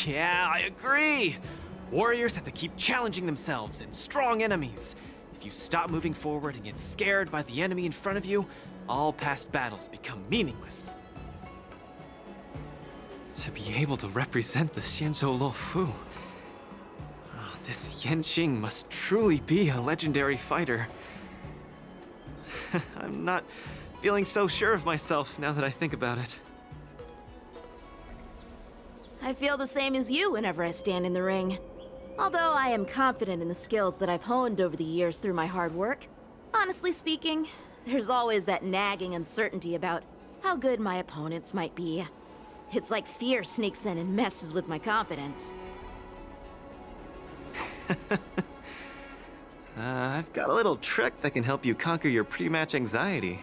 Yeah, I agree! Warriors have to keep challenging themselves and strong enemies. If you stop moving forward and get scared by the enemy in front of you, all past battles become meaningless. To be able to represent the Xianzhou Luofu, this Yanqing must truly be a legendary fighter. I'm not feeling so sure of myself now that I think about it. I feel the same as you whenever I stand in the ring. Although I am confident in the skills that I've honed over the years through my hard work, honestly speaking, there's always that nagging uncertainty about how good my opponents might be. It's like fear sneaks in and messes with my confidence. I've got a little trick that can help you conquer your pre-match anxiety.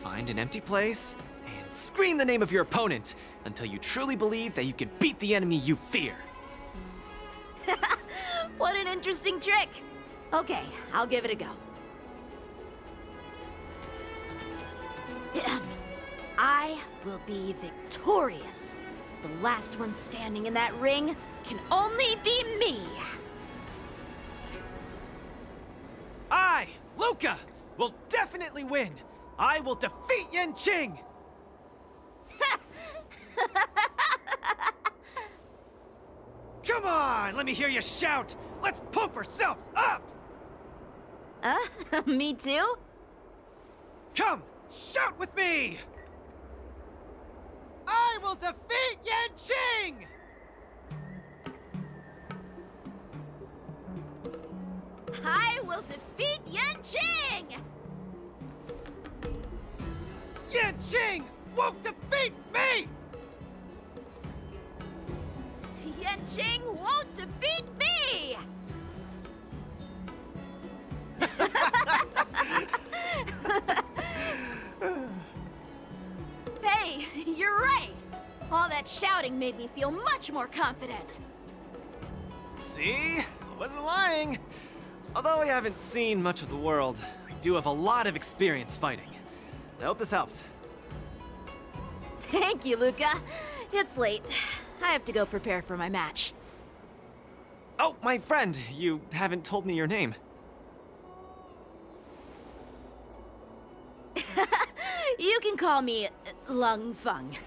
Find an empty place and scream the name of your opponent until you truly believe that you can beat the enemy you fear. What an interesting trick! Okay, I'll give it a go. I will be victorious. The last one standing in that ring can only be me. I, Luca, will definitely win. I will defeat Yanqing! Come on, let me hear you shout! Let's pump ourselves up! Me too? Come, shout with me! I will defeat Yanqing! I will defeat Yanqing! Yanqing won't defeat me! Yanqing won't defeat me! Hey, you're right! All that shouting made me feel much more confident. See? I wasn't lying. Although I haven't seen much of the world, I do have a lot of experience fighting. I hope this helps. Thank you, Luca. It's late. I have to go prepare for my match. Oh, my friend, you haven't told me your name. You can call me Lung Feng.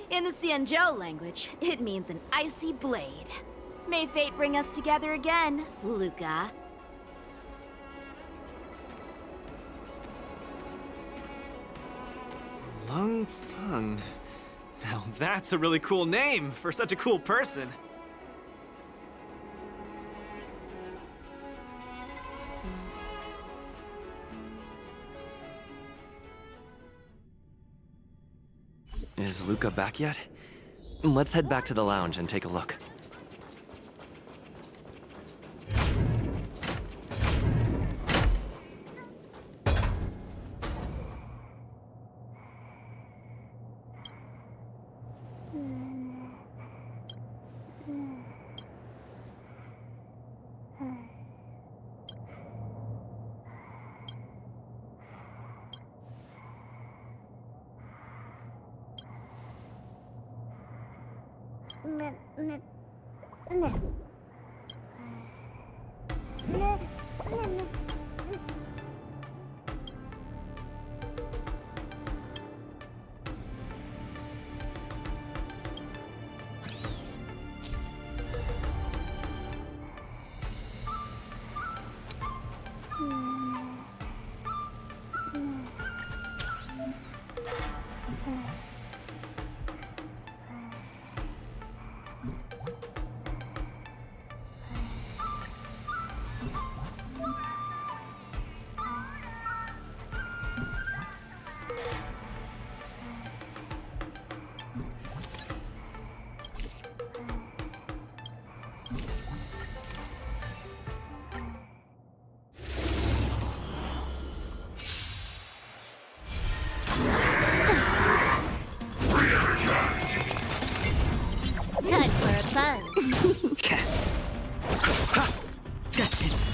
In the Xianzhou language, it means an icy blade. May fate bring us together again, Luca. Lung Feng. Now that's a really cool name for such a cool person. Is Luca back yet? Let's head back to the lounge and take a look.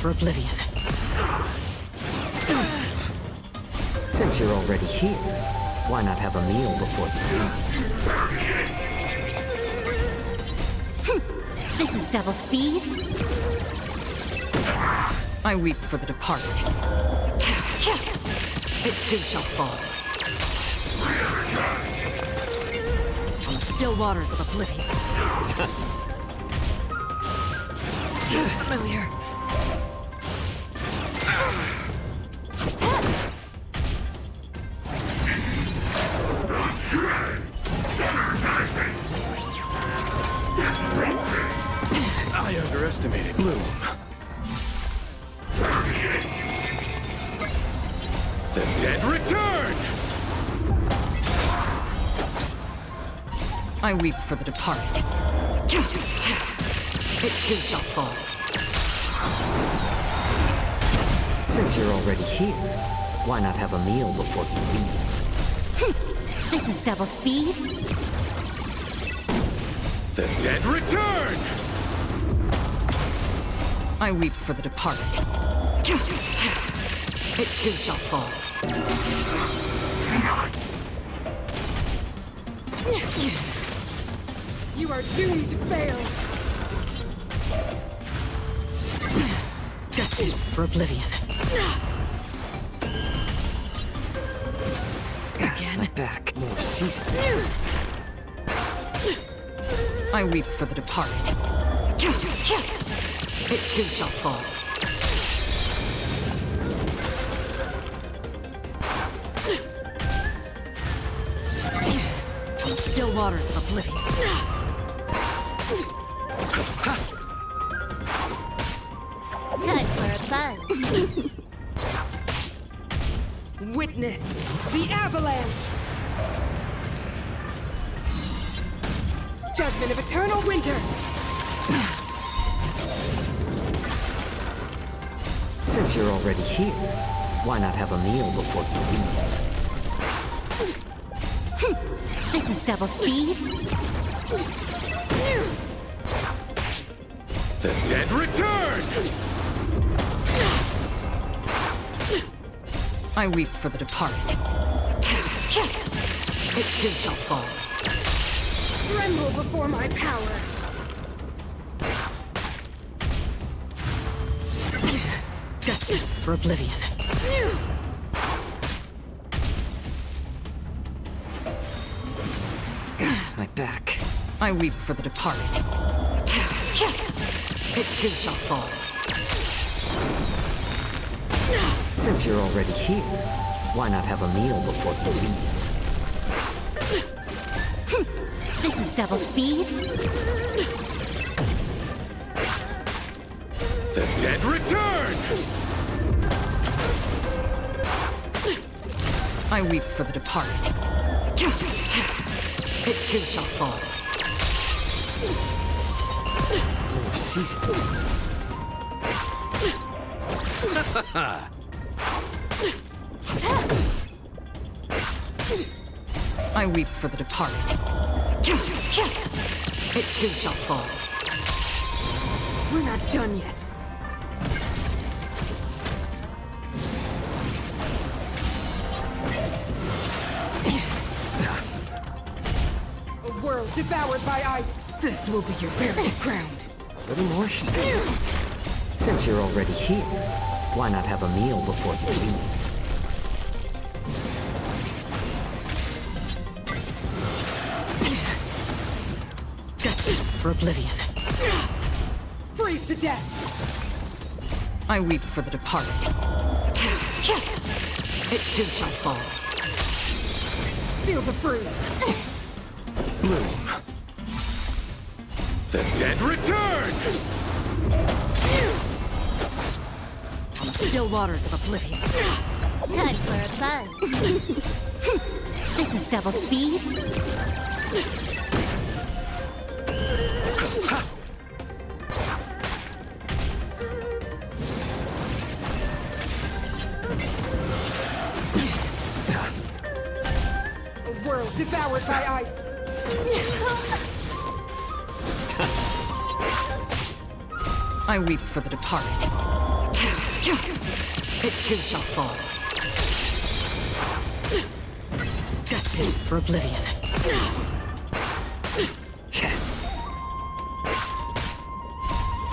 for oblivion. Since you're already here, why not have a meal before you leave? This is double speed. I weep for the departed. It too shall fall. On the still waters of oblivion. Familiar. I underestimated Bloom. The dead return! I weep for the departed. It too shall fall. Since you're already here, why not have a meal before you leave? This is double speed. The dead return! I weep for the departed. It too shall fall. You are doomed to fail. Destined for oblivion. Again. Back. More season. I weep for the departed. It too shall fall. Still waters of oblivion. Time for a buzz. Witness the avalanche. Judgment of eternal winter. Since you're already here, why not have a meal before you leave? This is double speed. The dead return! I weep for the departed. It too shall fall. Tremble before my power. Destined for oblivion. My back. I weep for the departed. It too shall fall. Since you're already here, why not have a meal before you leave? This is double speed. The dead return! I weep for the departed. It too shall fall. More season. I weep for the departed. It too shall fall. We're not done yet. A world devoured by ice. This will be your burial ground. A little more heat. Since you're already here, why not have a meal before you leave? Destined for oblivion. Freeze to death. I weep for the departed. It too shall fall. Feel the freeze. Bloom. The dead return! On the still waters of oblivion. Time for a buzz. This is double speed. A world devoured by ice. I weep for the departed. It too shall fall. Destined for oblivion.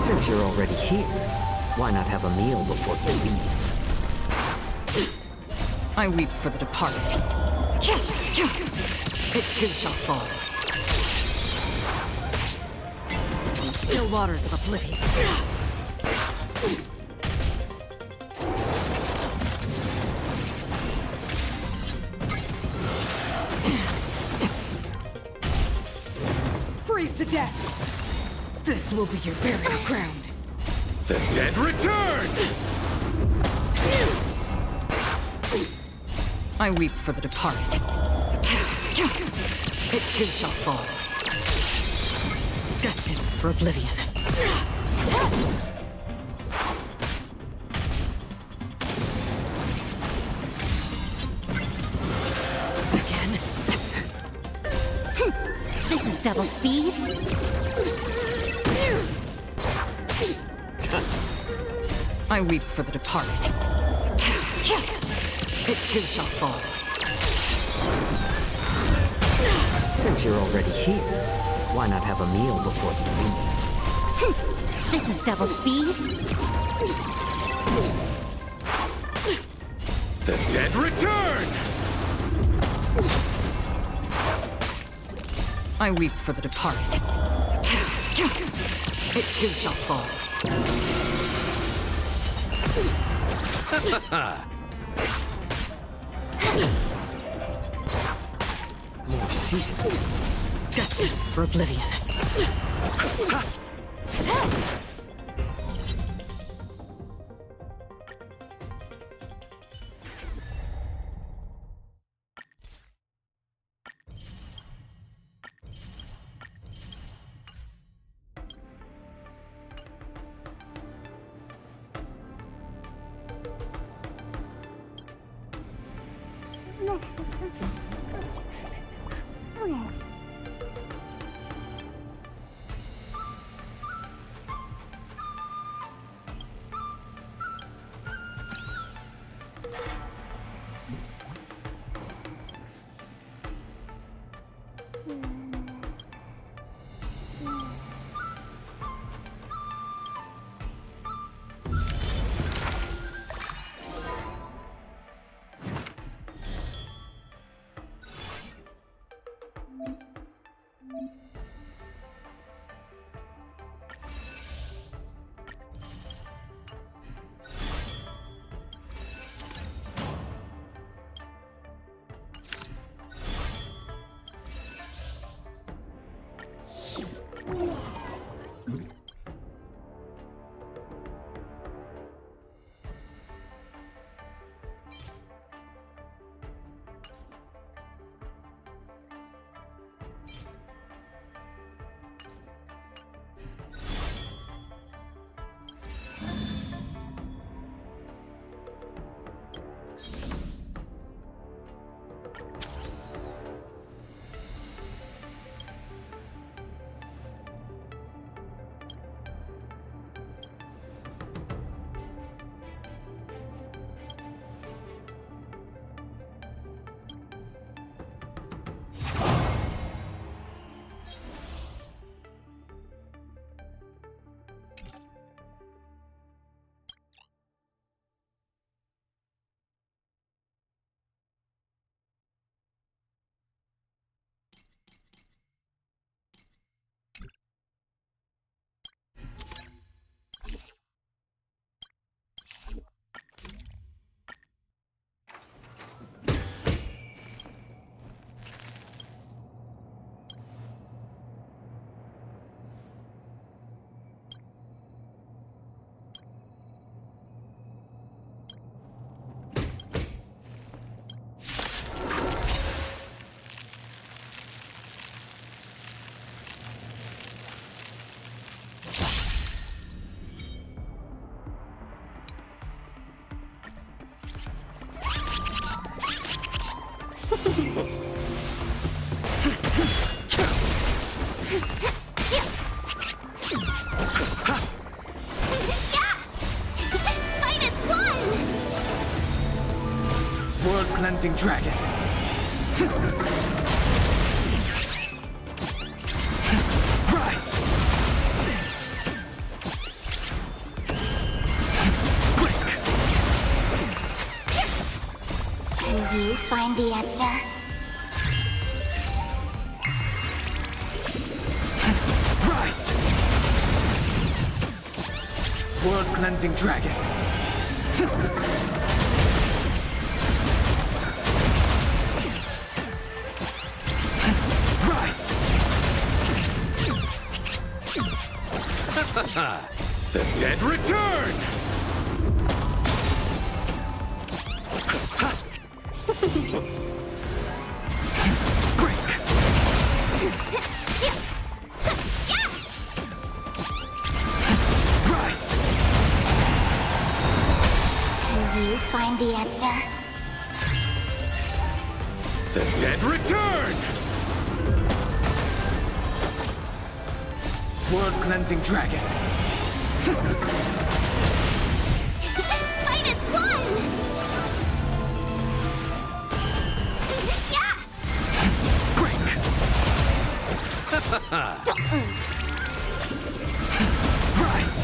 Since you're already here, why not have a meal before you leave? I weep for the departed. It too shall fall. Still waters of oblivion. Freeze to death! This will be your burial ground. The dead return! I weep for the departed. It too shall fall. Destined for oblivion. Again? This is double speed. I weep for the departed. It too shall fall. Since you're already here, why not have a meal before you leave? This is double speed. The dead return! I weep for the departed. It too shall fall. More seasoned. Destined for oblivion. World Cleansing Dragon. Rise! Can you find the answer? Rise! World Cleansing Dragon. Rise! The dead return! Rise! Can you find the answer? The dead return! World Cleansing Dragon. Fight is won! Yeah! Rise!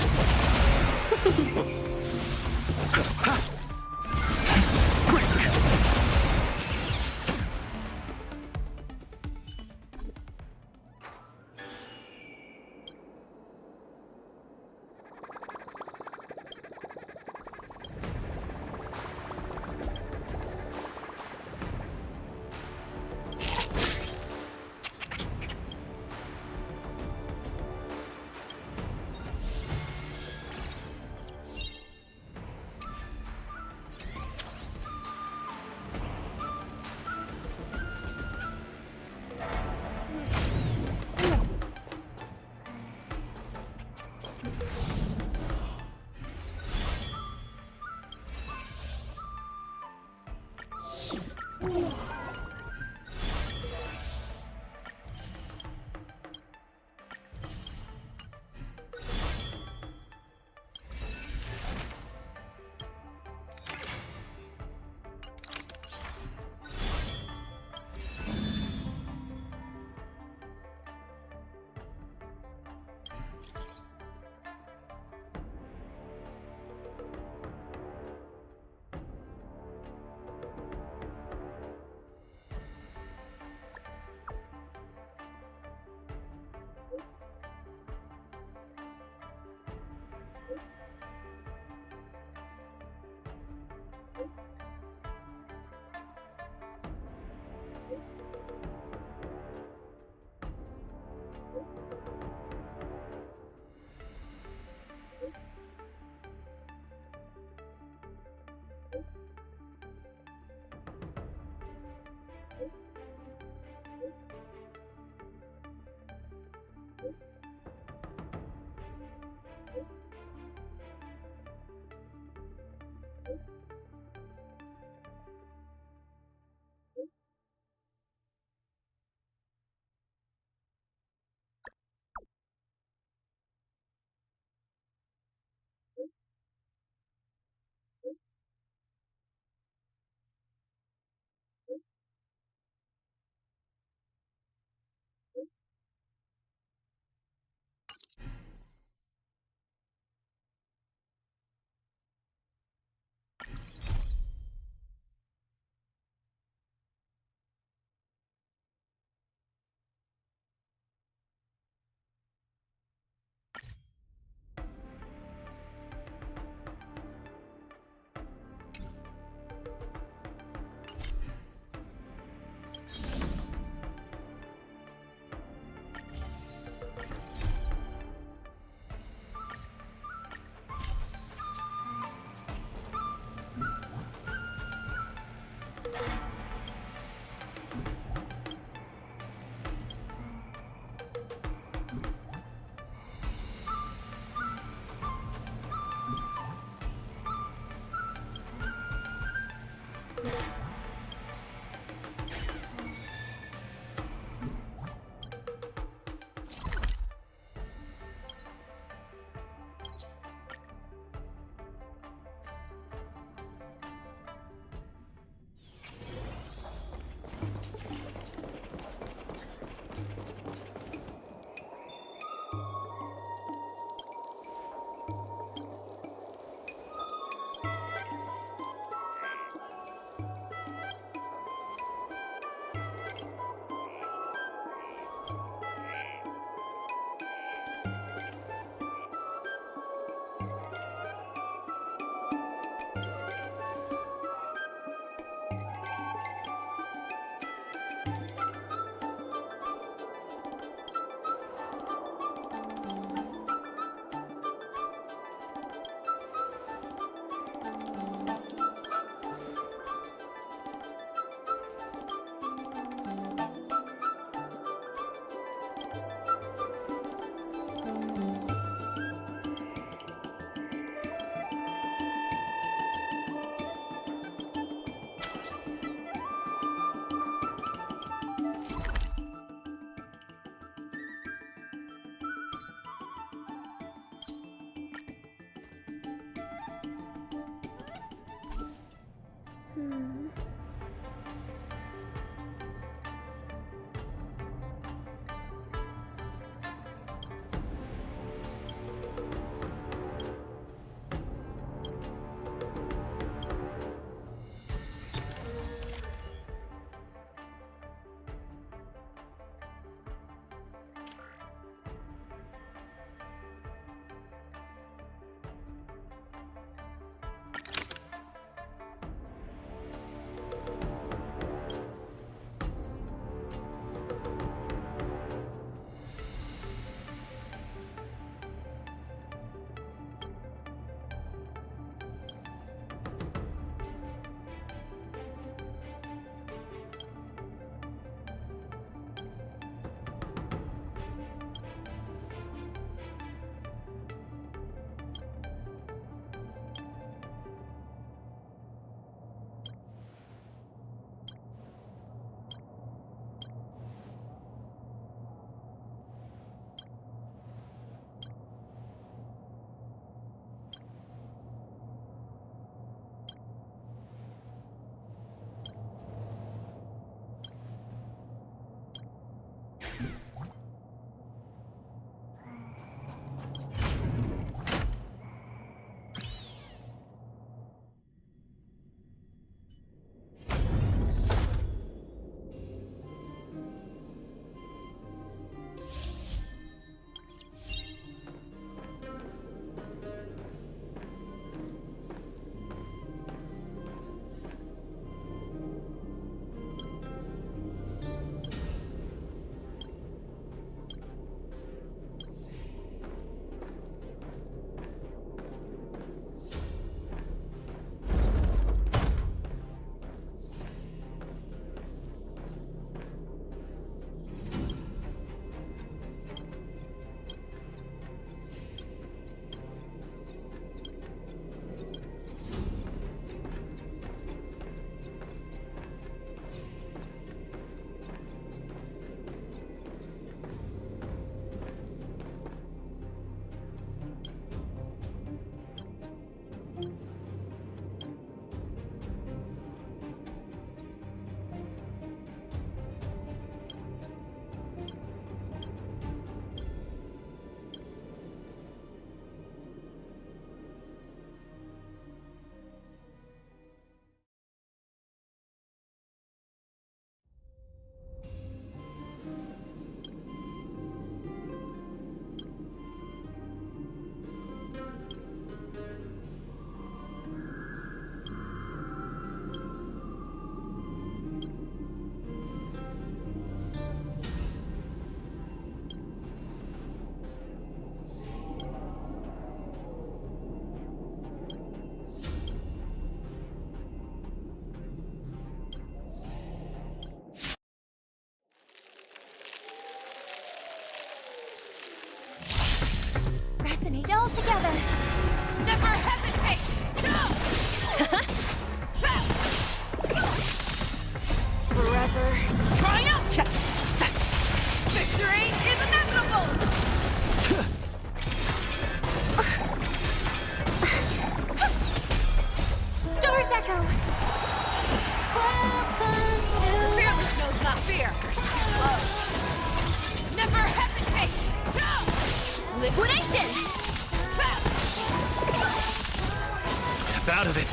Resonate all together. Never hesitate. Forever triumph. Victory is inevitable. Stars echo. Fearless knows not fear. Love. Never hesitate. Liquidation! Step out of it.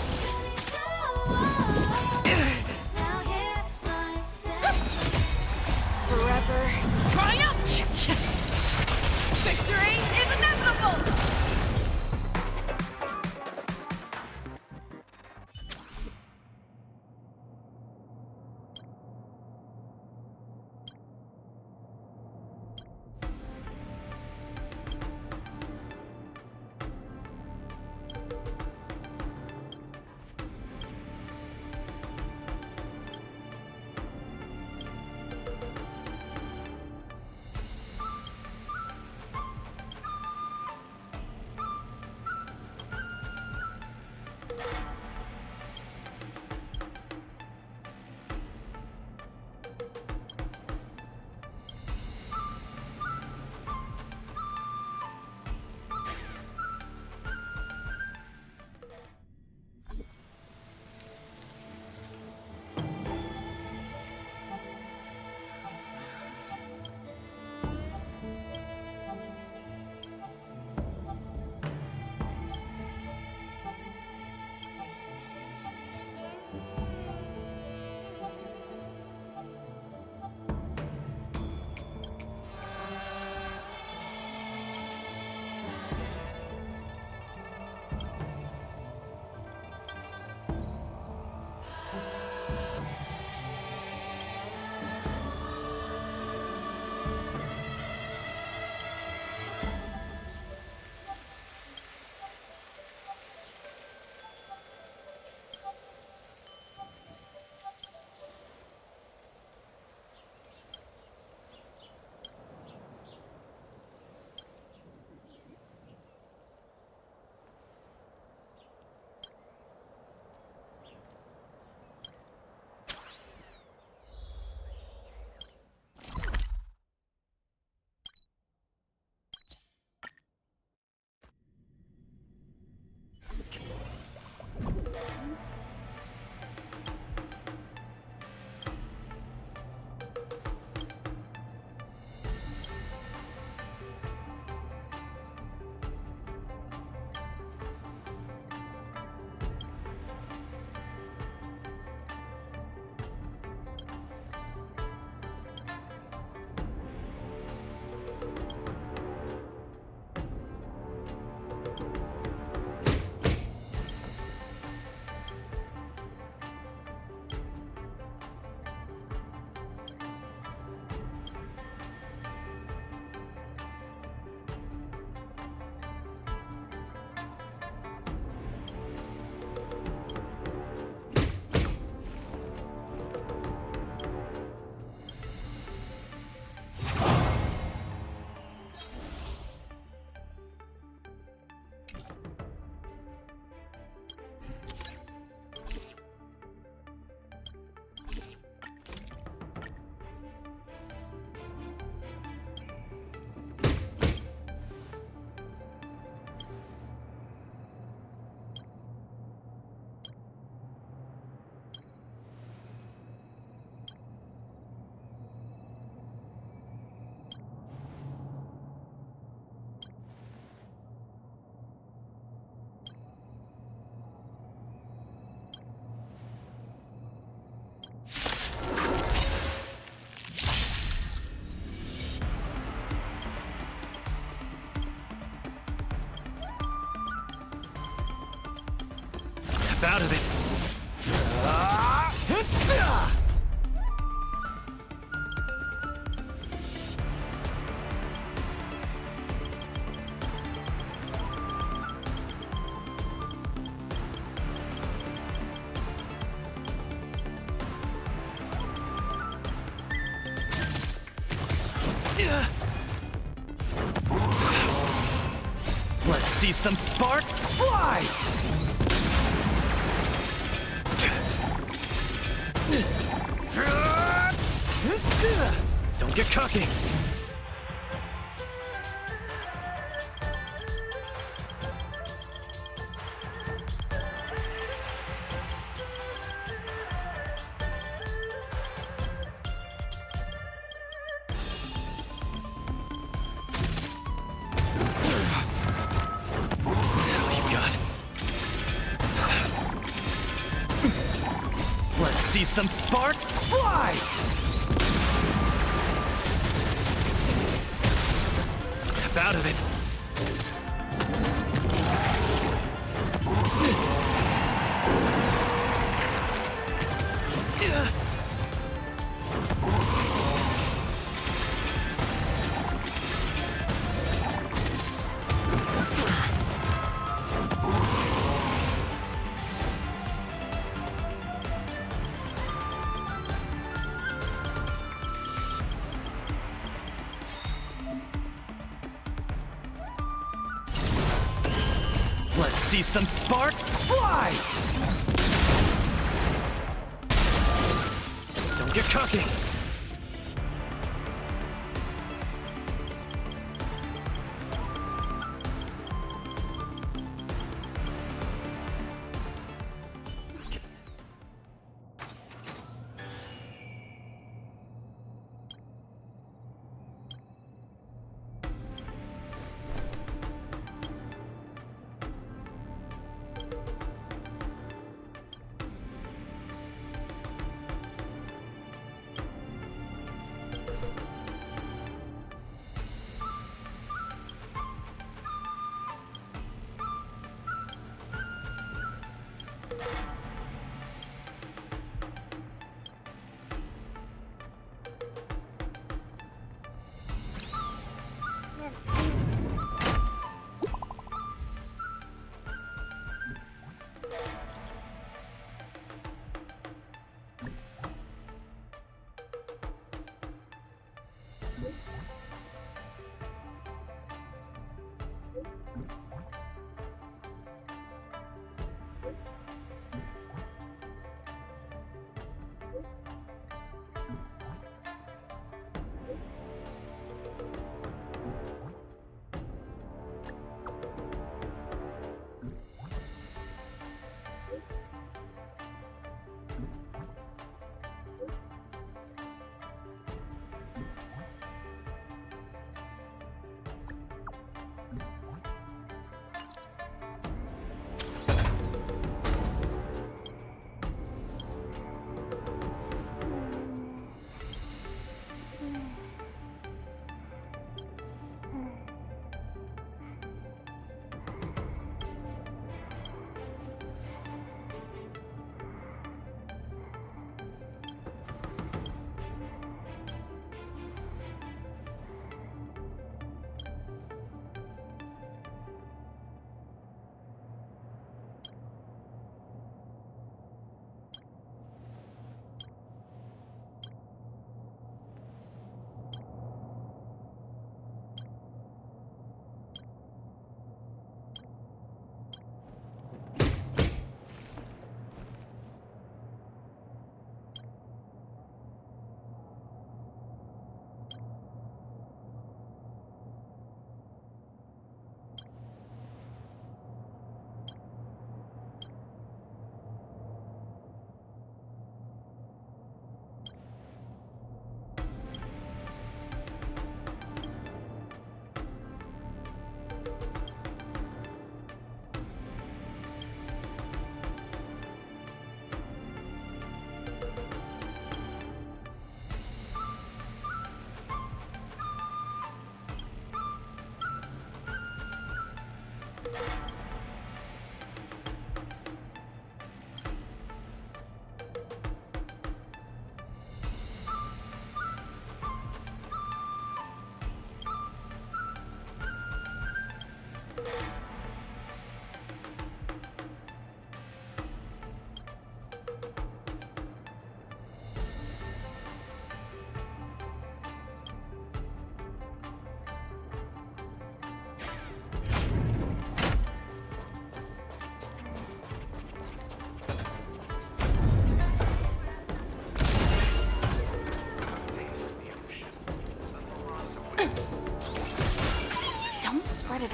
Snap out of it. Let's see some sparks fly! Don't get cocky! See some sparks fly! Step out of it. Let's see some sparks fly! Don't get cocky!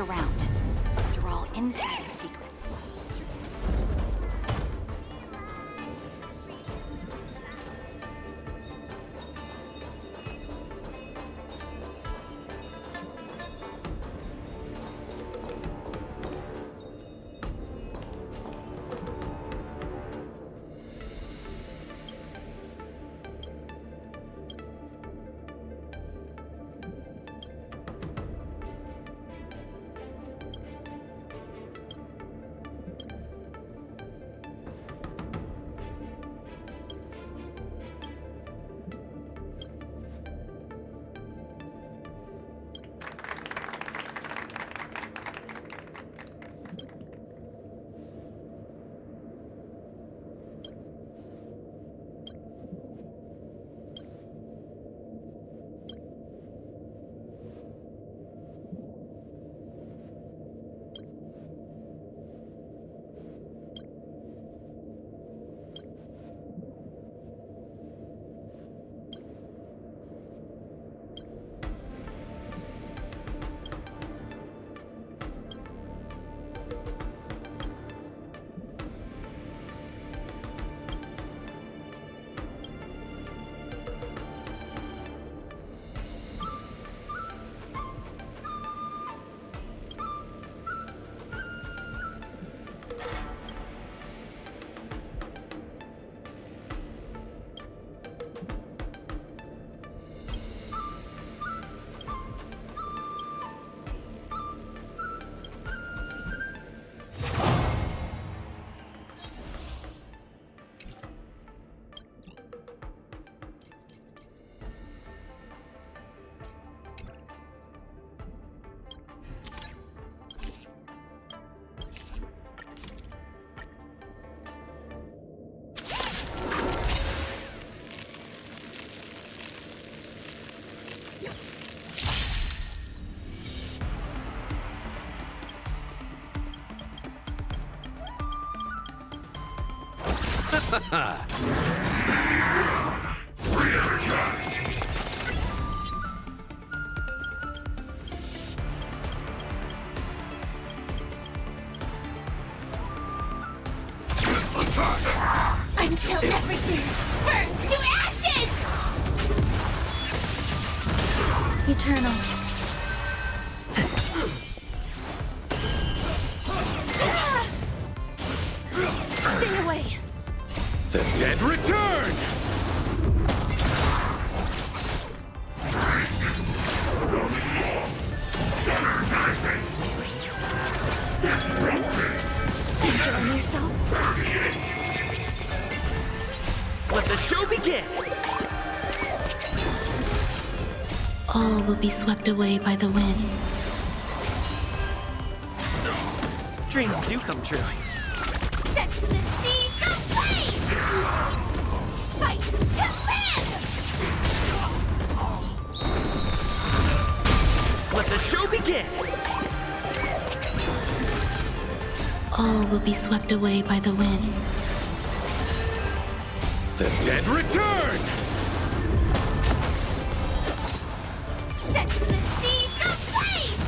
spread around. These are all insider secrets. Until everything burns to ashes! Eternal. Stay away! The dead return! Enjoying yourself? Let the show begin! All will be swept away by the wind. Dreams do come true. Set the seas ablaze! Fight to live! Let the show begin! All will be swept away by the wind. The dead return! Set the seas ablaze!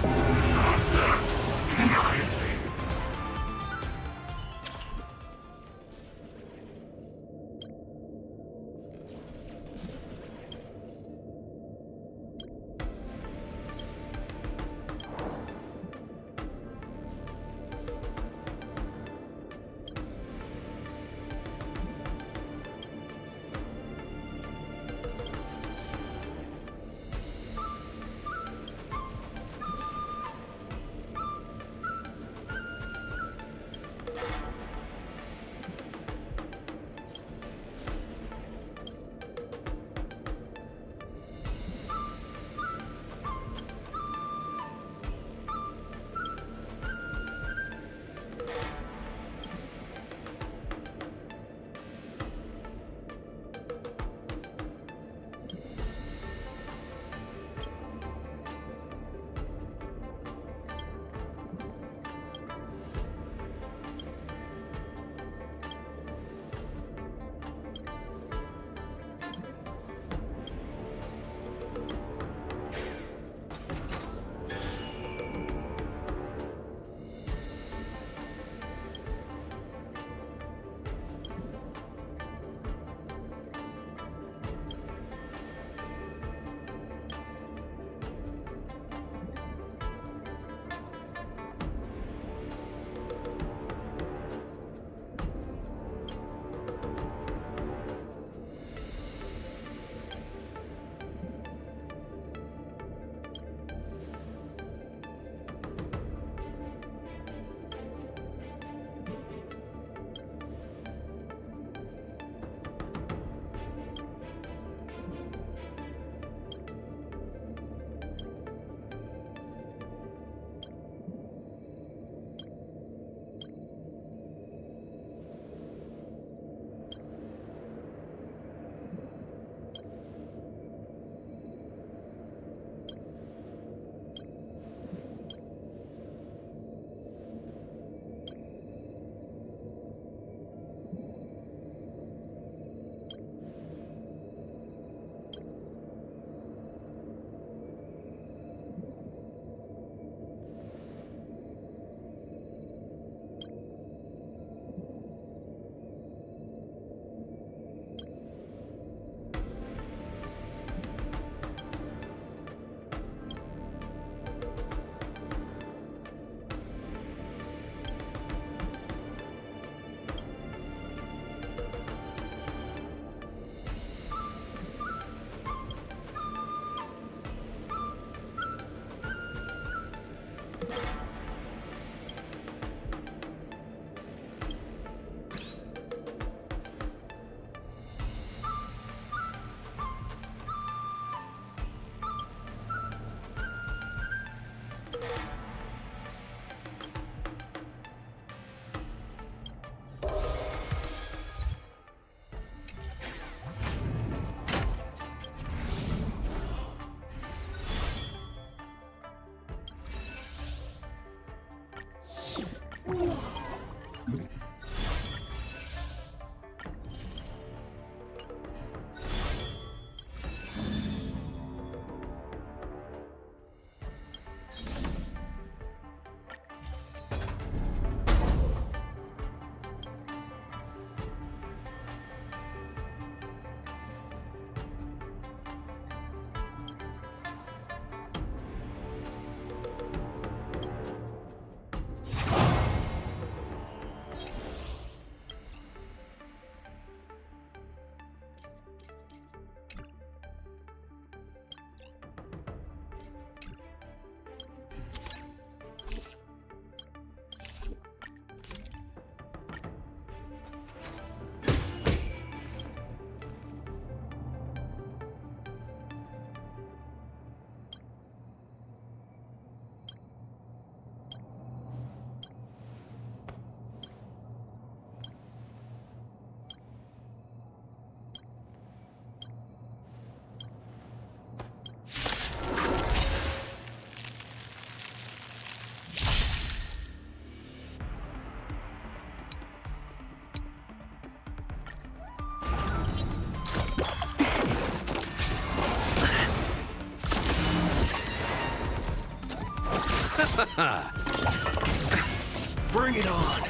Bring it on.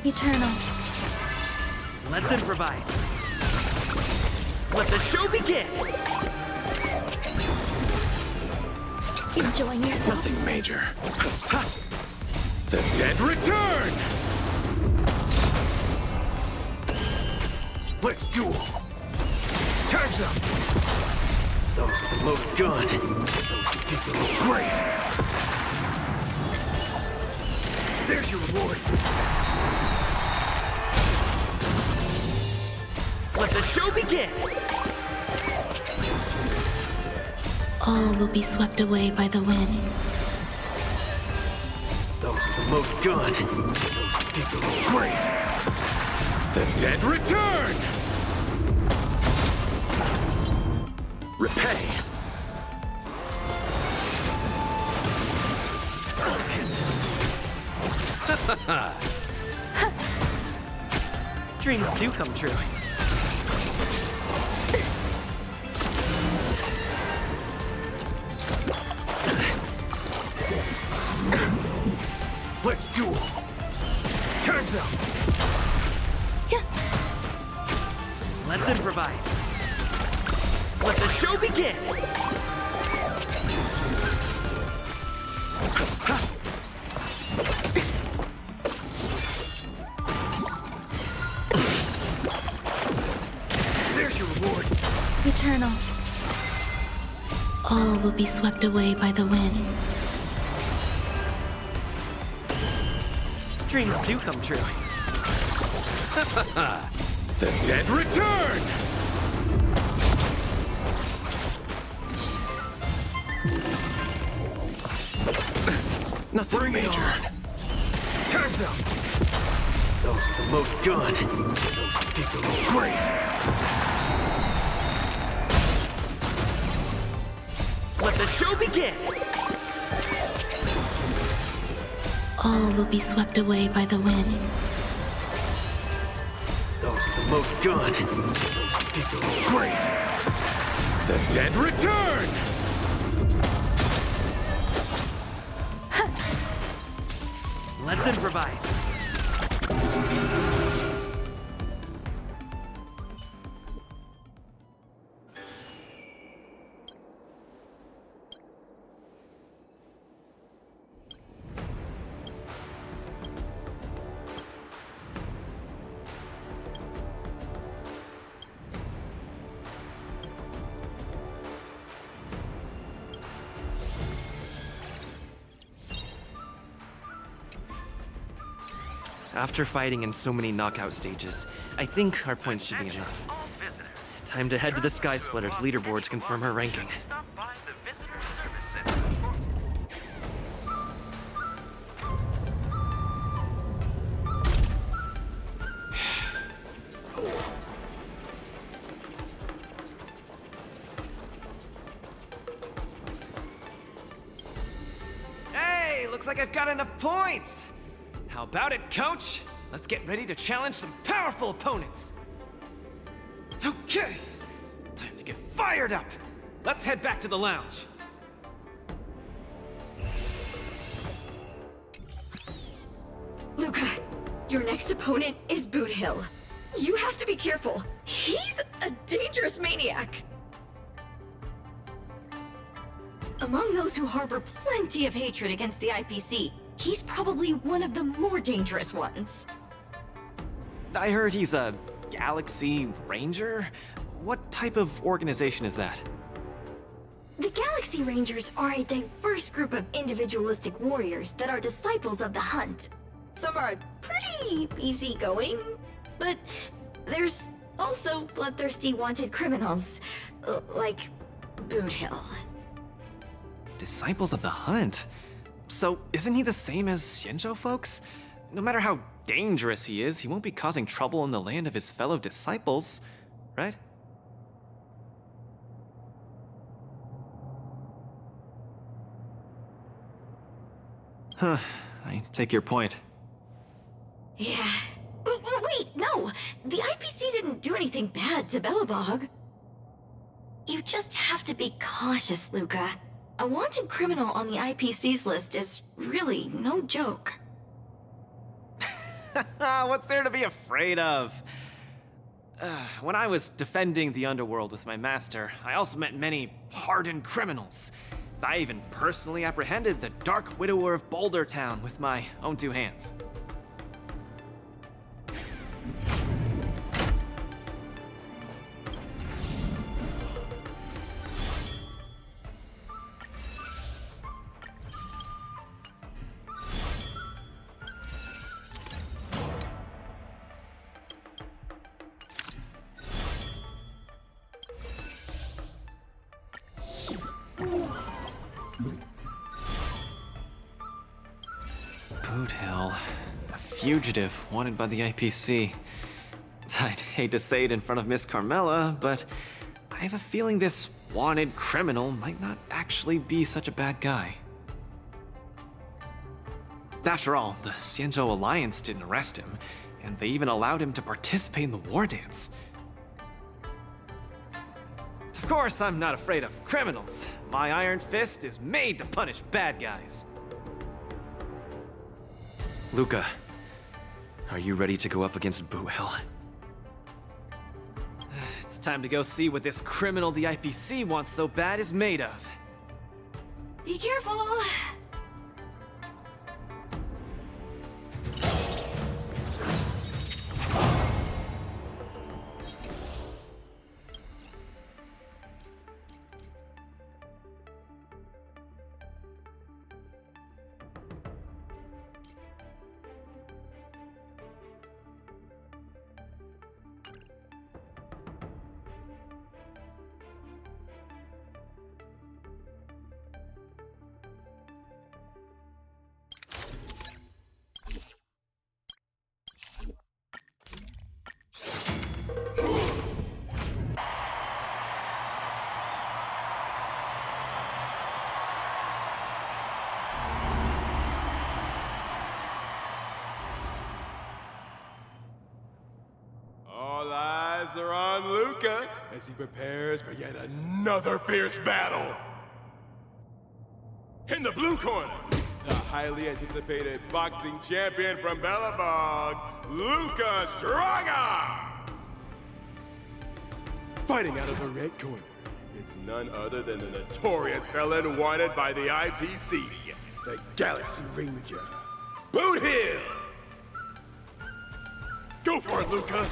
Eternal. Let's improvise. Let the show begin. Enjoying yourself? Nothing major. The dead return! Let's duel. Time's up. Those with the loaded gun. Those who dig their own grave. There's your reward. Let the show begin. All will be swept away by the wind. Those with the loaded gun. Those who dig their own grave. The dead return! Repay. Dreams do come true. Let's duel. Time's up. Let's improvise. Let the show begin. There's your reward. Eternal. All will be swept away by the wind. Dreams do come true. The dead return! Nothing major. Time's up. Those with the loaded gun. Those who dig their own grave. Let the show begin. All will be swept away by the wind. Those with the loaded gun. Those who dig their own grave. The dead return! Let's improvise. After fighting in so many knockout stages, I think our points should be enough. Time to head to the Sky Splitter's leaderboard to confirm her ranking. Hey, looks like I've got enough points! How about it, coach? Let's get ready to challenge some powerful opponents. Okay, time to get fired up. Let's head back to the lounge. Luca, your next opponent is Boot Hill. You have to be careful. He's a dangerous maniac. Among those who harbor plenty of hatred against the IPC, he's probably one of the more dangerous ones. I heard he's a Galaxy Ranger? What type of organization is that? The Galaxy Rangers are a diverse group of individualistic warriors that are disciples of the Hunt. Some are pretty easygoing, but there's also bloodthirsty wanted criminals, like Boot Hill. Disciples of the Hunt? So isn't he the same as Xianzhou folks? No matter how dangerous he is, he won't be causing trouble in the land of his fellow disciples, right? Huh, I take your point. Yeah. Wait, no! The IPC didn't do anything bad to Belobog. You just have to be cautious, Luca. A wanted criminal on the IPC's list is really no joke. What's there to be afraid of? When I was defending the underworld with my master, I also met many hardened criminals. I even personally apprehended the Dark Widower of Boulder Town with my own two hands. Boot Hill, a fugitive wanted by the IPC. I'd hate to say it in front of Miss Carmela, but I have a feeling this wanted criminal might not actually be such a bad guy. After all, the Xianzhou Alliance didn't arrest him, and they even allowed him to participate in the war dance. Of course, I'm not afraid of criminals. My iron fist is made to punish bad guys. Luca, are you ready to go up against Boot Hill? It's time to go see what this criminal the IPC wants so bad is made of. Be careful! All eyes are on Luca as he prepares for yet another fierce battle. In the blue corner, the highly anticipated boxing champion from Belobog, Luca Straga! Fighting out of the red corner, it's none other than the notorious felon wanted by the IPC, the Galaxy Ranger, Boot Hill! Go for it, Luca!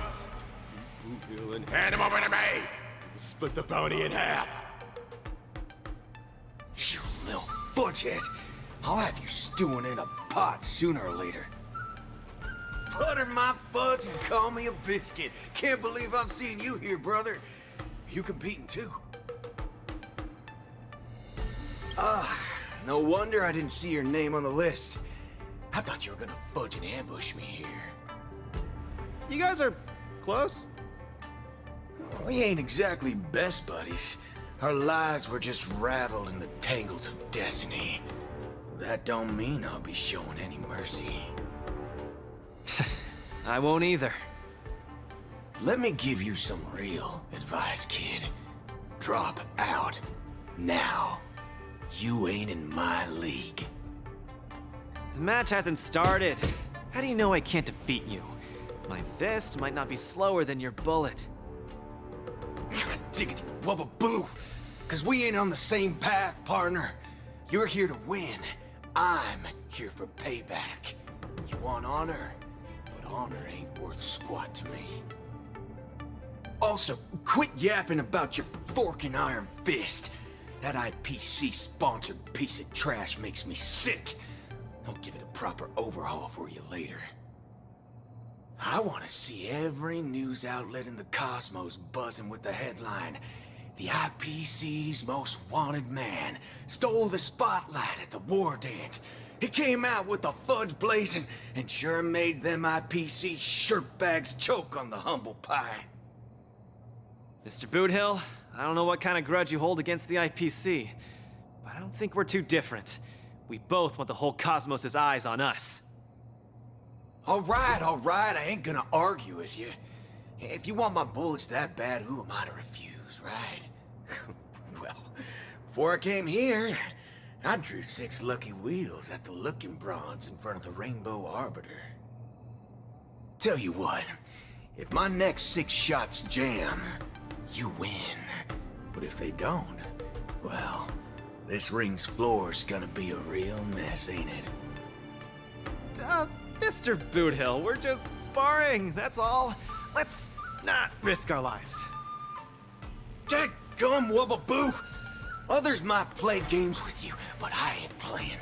Boot Hill and hand him over to me! We'll split the bounty in half! You little fudgehead! I'll have you stewing in a pot sooner or later. Butter my fudge and call me a biscuit. Can't believe I'm seeing you here, brother. You competing too? No wonder I didn't see your name on the list. I thought you were gonna fudge and ambush me here. You guys are close? We ain't exactly best buddies. Our lives were just raveled in the tangles of destiny. That don't mean I'll be showing any mercy. I won't either. Let me give you some real advice, kid. Drop out. Now. You ain't in my league. The match hasn't started. How do you know I can't defeat you? My fist might not be slower than your bullet. Diggity wubba boo! Cause we ain't on the same path, partner. You're here to win. I'm here for payback. You want honor? But honor ain't worth squat to me. Also, quit yapping about your forking iron fist. That IPC-sponsored piece of trash makes me sick. I'll give it a proper overhaul for you later. I want to see every news outlet in the cosmos buzzing with the headline, "The IPC's most wanted man stole the spotlight at the war dance. He came out with the fudge blazing and sure made them IPC shirtbags choke on the humble pie." Mr. Boothill, I don't know what kind of grudge you hold against the IPC, but I don't think we're too different. We both want the whole cosmos' eyes on us. All right, I ain't gonna argue with you. If you want my bullets that bad, who am I to refuse, right? Well, Before I came here, I drew 6 lucky wheels at the Looking Bronze in front of the Rainbow Arbiter. Tell you what, if my next 6 shots jam, you win. But if they don't, well, this ring's floor's gonna be a real mess, ain't it? Mr. Boothill, we're just sparring, that's all. Let's not risk our lives. Dadgum Wubbaboo! Others might play games with you, but I ain't playing.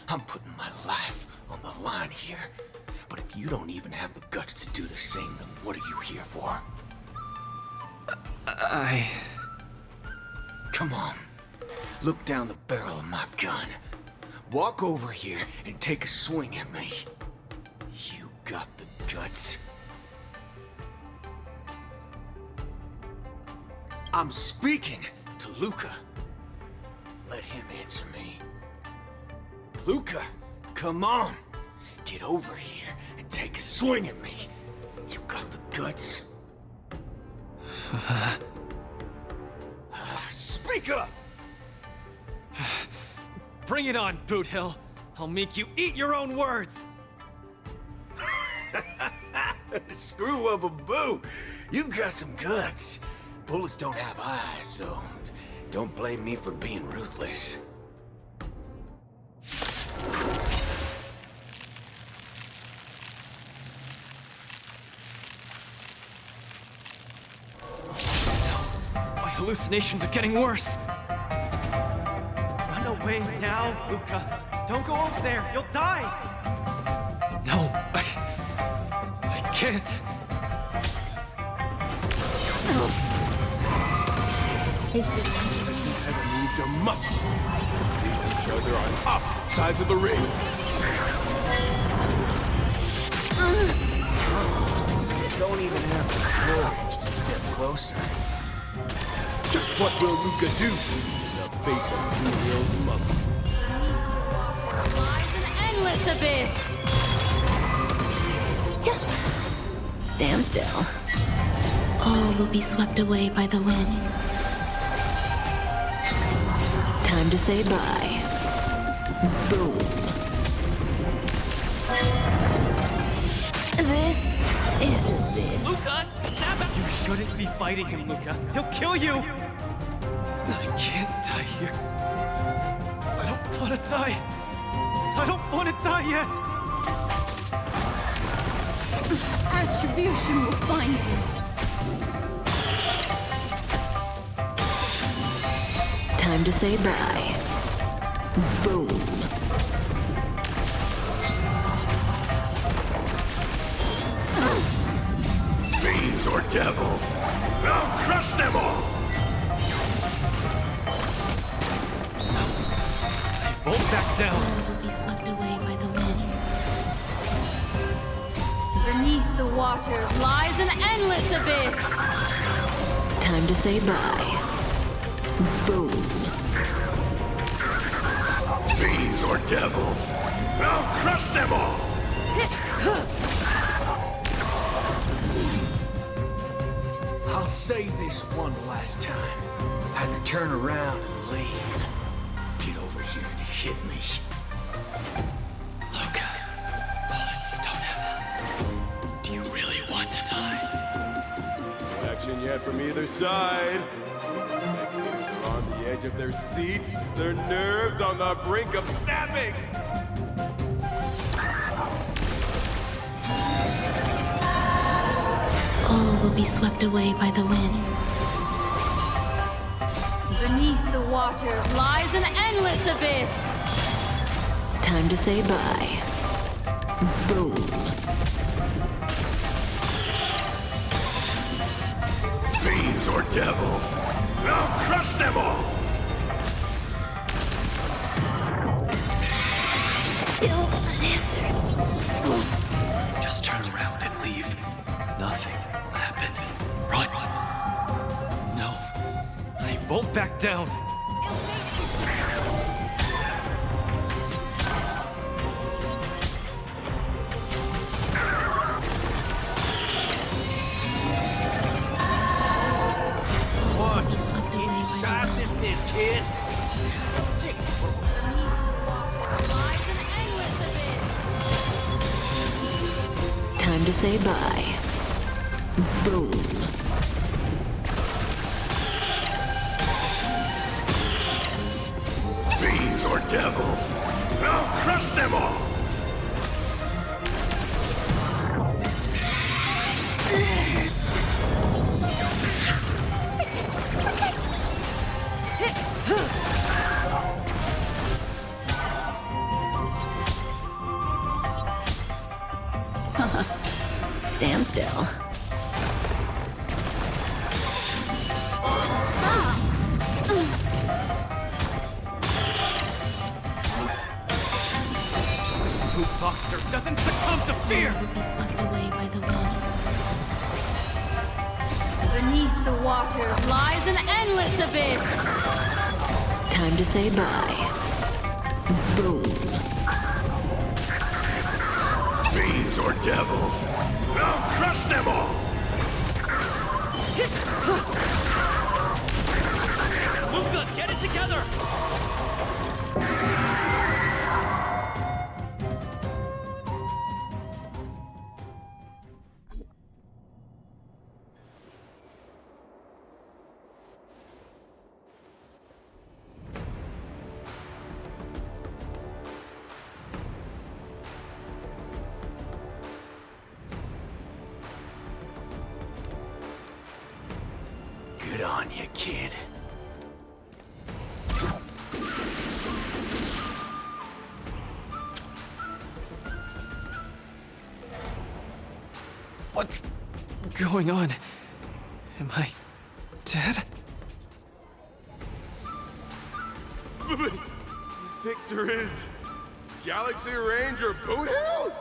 I'm putting my life on the line here. But if you don't even have the guts to do the same, then what are you here for? Come on. Look down the barrel of my gun. Walk over here and take a swing at me. You got the guts. I'm speaking to Luca. Let him answer me. Luca, come on. Get over here and take a swing at me. You got the guts. Speak up! Bring it on, Boothill. I'll make you eat your own words. Screw up a boo. You've got some guts. Bullets don't have eyes, so don't blame me for being ruthless. My hallucinations are getting worse. Run away now, Luca. Don't go over there. You'll die. No, I can't. Ever moved a muscle? Face each other on opposite sides of the ring. Don't even have the courage to step closer. Just what will Luca do in the face of Bootill's muscle? Lies an endless abyss! Stand still. All will be swept away by the wind. Time to say bye. Boom. This isn't it. Lucas! You shouldn't be fighting him, Luca. He'll kill you! I can't die here. I don't want to die. I don't want to die yet. Attribution will find you. Time to say bye. Boom. Fiends or devils, I'll crush them all! I won't back down. All will be swept away by the wind. Beneath the waters lies an endless abyss! Time to say bye. Boom. Fiends or devils, I'll crush them all! I'll say this one last time. Either turn around and leave. Get over here and hit me. Luca, bullets don't have. Do you really want to die? No action yet from either side. Spectators are on the edge of their seats, their nerves on the brink of snapping. All will be swept away by the wind. Beneath the waters lies an endless abyss! Time to say bye. Boom. Fiends or devils, I'll crush them all! Still unanswered. Just turn around and leave. Nothing will happen. Run. No, I won't back down. What? Indecisiveness, kid? Time to say bye. Boom. Fiends or devils, I'll crush them all! Stand still. Who boxer doesn't succumb to fear! Will be swept away by the wind. Beneath the waters lies an endless abyss. Time to say bye. Boom. Fiends or devils, I'll crush them all! Luca, get it together! Good on you, kid. What's going on? Am I dead? Victor is Galaxy Ranger Boothill?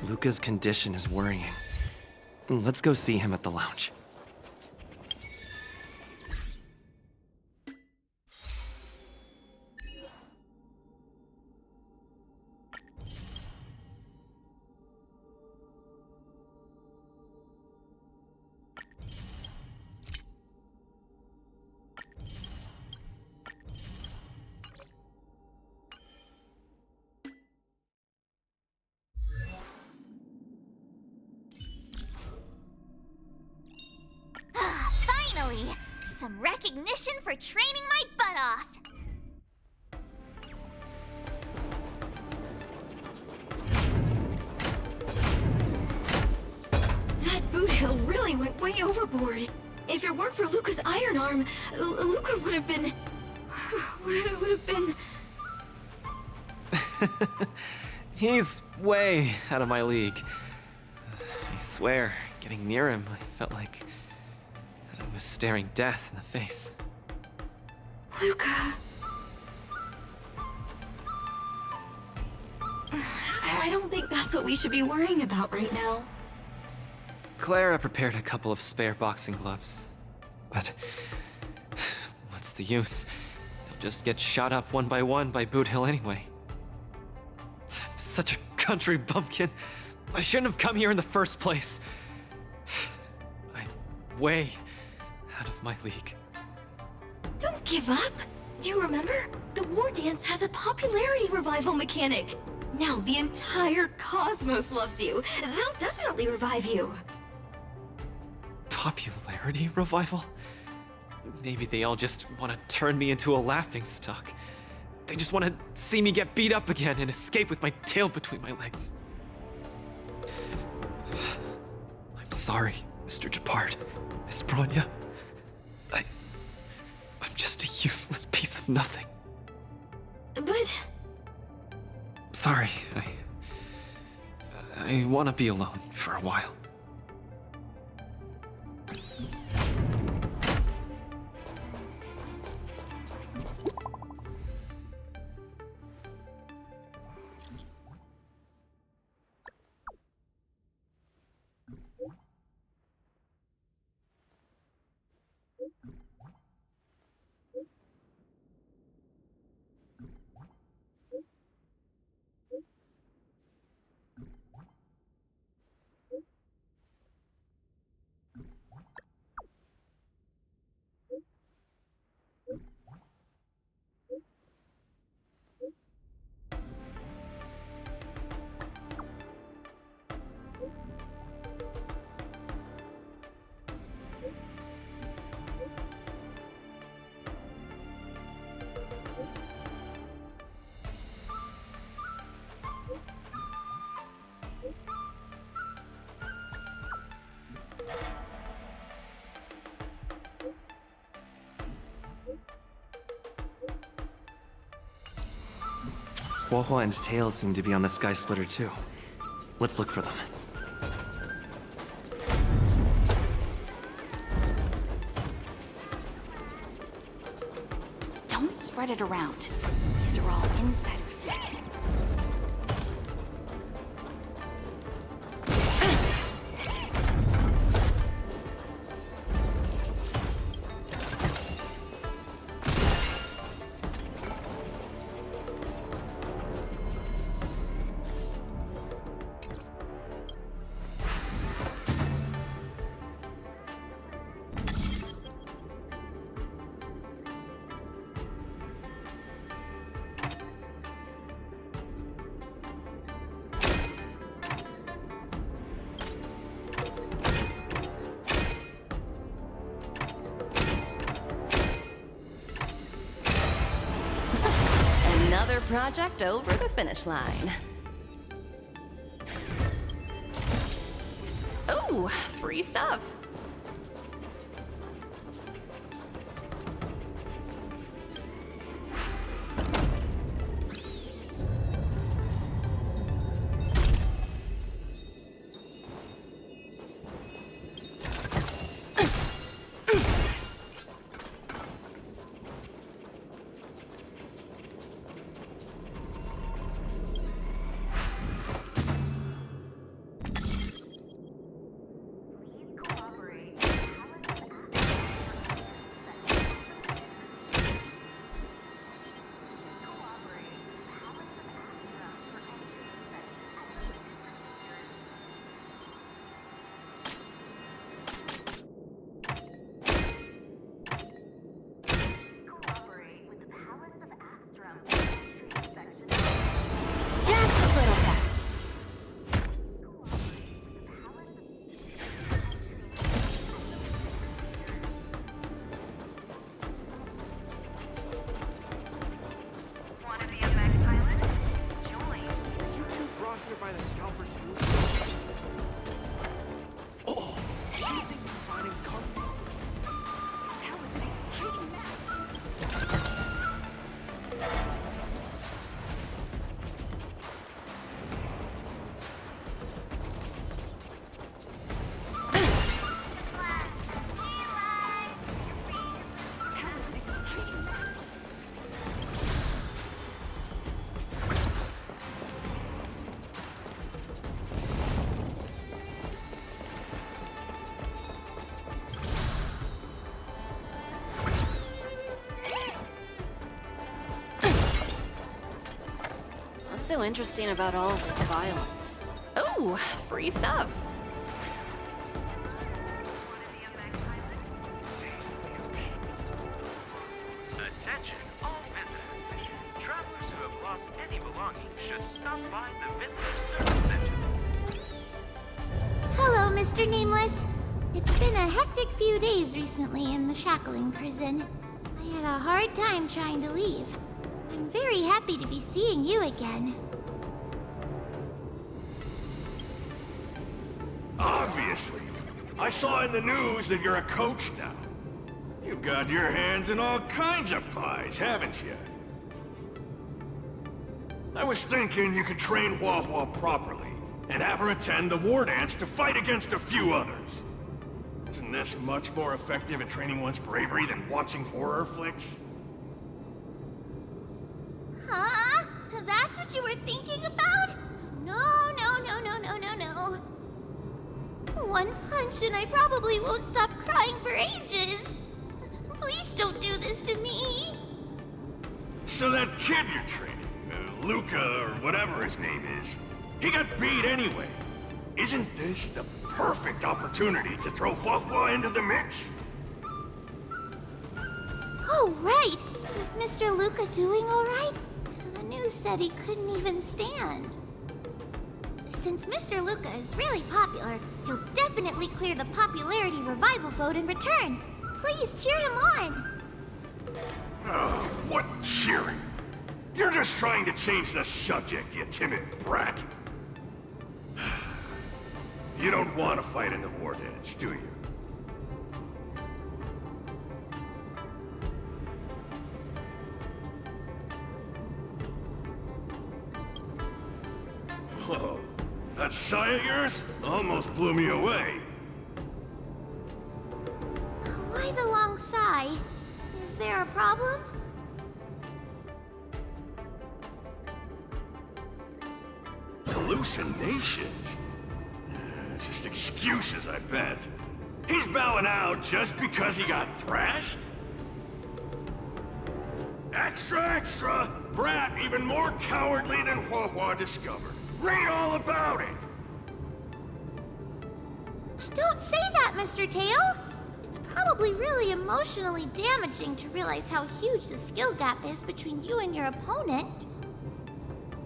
Luca's condition is worrying. Let's go see him at the lounge. Finally! Some recognition for training my butt off! That boot hill really went way overboard. If it weren't for Luca's iron arm, Luca would have been... He's way out of my league. I swear, getting near him, I felt like I was staring death in the face. Luca... I don't think that's what we should be worrying about right now. Clara prepared a couple of spare boxing gloves. But what's the use? They'll just get shot up one by Boot Hill anyway. I'm such a country bumpkin. I shouldn't have come here in the first place. I'm way out of my league. Don't give up! Do you remember? The War Dance has a popularity revival mechanic. Now the entire cosmos loves you. They'll definitely revive you. Popularity revival? Maybe they all just want to turn me into a laughingstock. They just want to see me get beat up again and escape with my tail between my legs. I'm sorry, Mr. Japard, Miss Bronya. I'm just a useless piece of nothing. But... Sorry, I want to be alone for a while. Huohua and Tails seem to be on the Sky Splitter too. Let's look for them. Don't spread it around. These are all insider secrets. Another project over the finish line. Oh, free stuff. her by the scalper too? Oh! Do you think you're finding comfort? That was an exciting match. What's so interesting about all of this violence? Oh, free stuff. Attention, all visitors. Travelers who have lost any belongings should stop by the Visitor Service Center. Hello, Mr. Nameless. It's been a hectic few days recently in the shackling prison. I had a hard time trying to leave. I'm very happy to be seeing you again. Obviously. I saw in the news that you're a coach now. You've got your hands in all kinds of pies, haven't you? I was thinking you could train Hua Hua properly, and have her attend the war dance to fight against a few others. Isn't this much more effective at training one's bravery than watching horror flicks? Huh? That's what you were thinking about? No. One punch and I probably won't stop crying for ages. Please don't do this to me. So that kid you're training, Luca or whatever his name is, he got beat anyway. Isn't this the perfect opportunity to throw Hua Hua into the mix? Oh, right. Is Mr. Luca doing all right? The news said he couldn't even stand. Since Mr. Luca is really popular, he'll definitely clear the popularity revival vote in return. Please cheer him on. Oh, what cheering? You're just trying to change the subject, you timid brat. You don't want to fight in the war dance, do you? Whoa, that sigh of yours almost blew me away. Why the long sigh? Is there a problem? Hallucinations? Just excuses, I bet. He's bowing out just because he got thrashed? Extra, extra! Brat even more cowardly than Hua Hua discovered. Read all about it! Don't say that, Mr. Tail! It's probably really emotionally damaging to realize how huge the skill gap is between you and your opponent.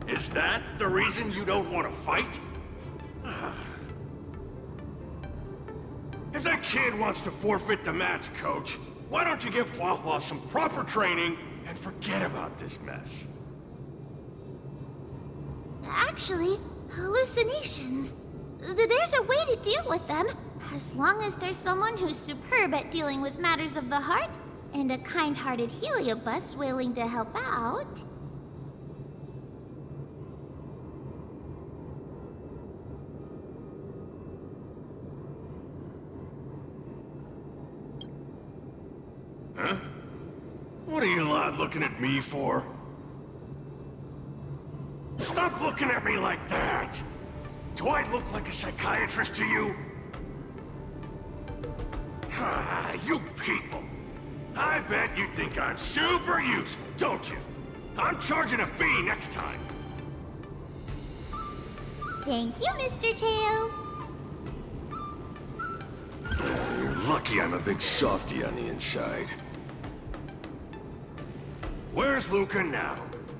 Is that the reason you don't want to fight? If that kid wants to forfeit the match, Coach, why don't you give Hua Hua some proper training and forget about this mess? Actually, hallucinations. There's a way to deal with them, as long as there's someone who's superb at dealing with matters of the heart, and a kind-hearted Heliobus willing to help out. Huh? What are you lot looking at me for? Stop looking at me like that! Do I look like a psychiatrist to you? You people! I bet you think I'm super useful, don't you? I'm charging a fee next time. Thank you, Mr. Tail. You're lucky I'm a big softy on the inside. Where's Luca now?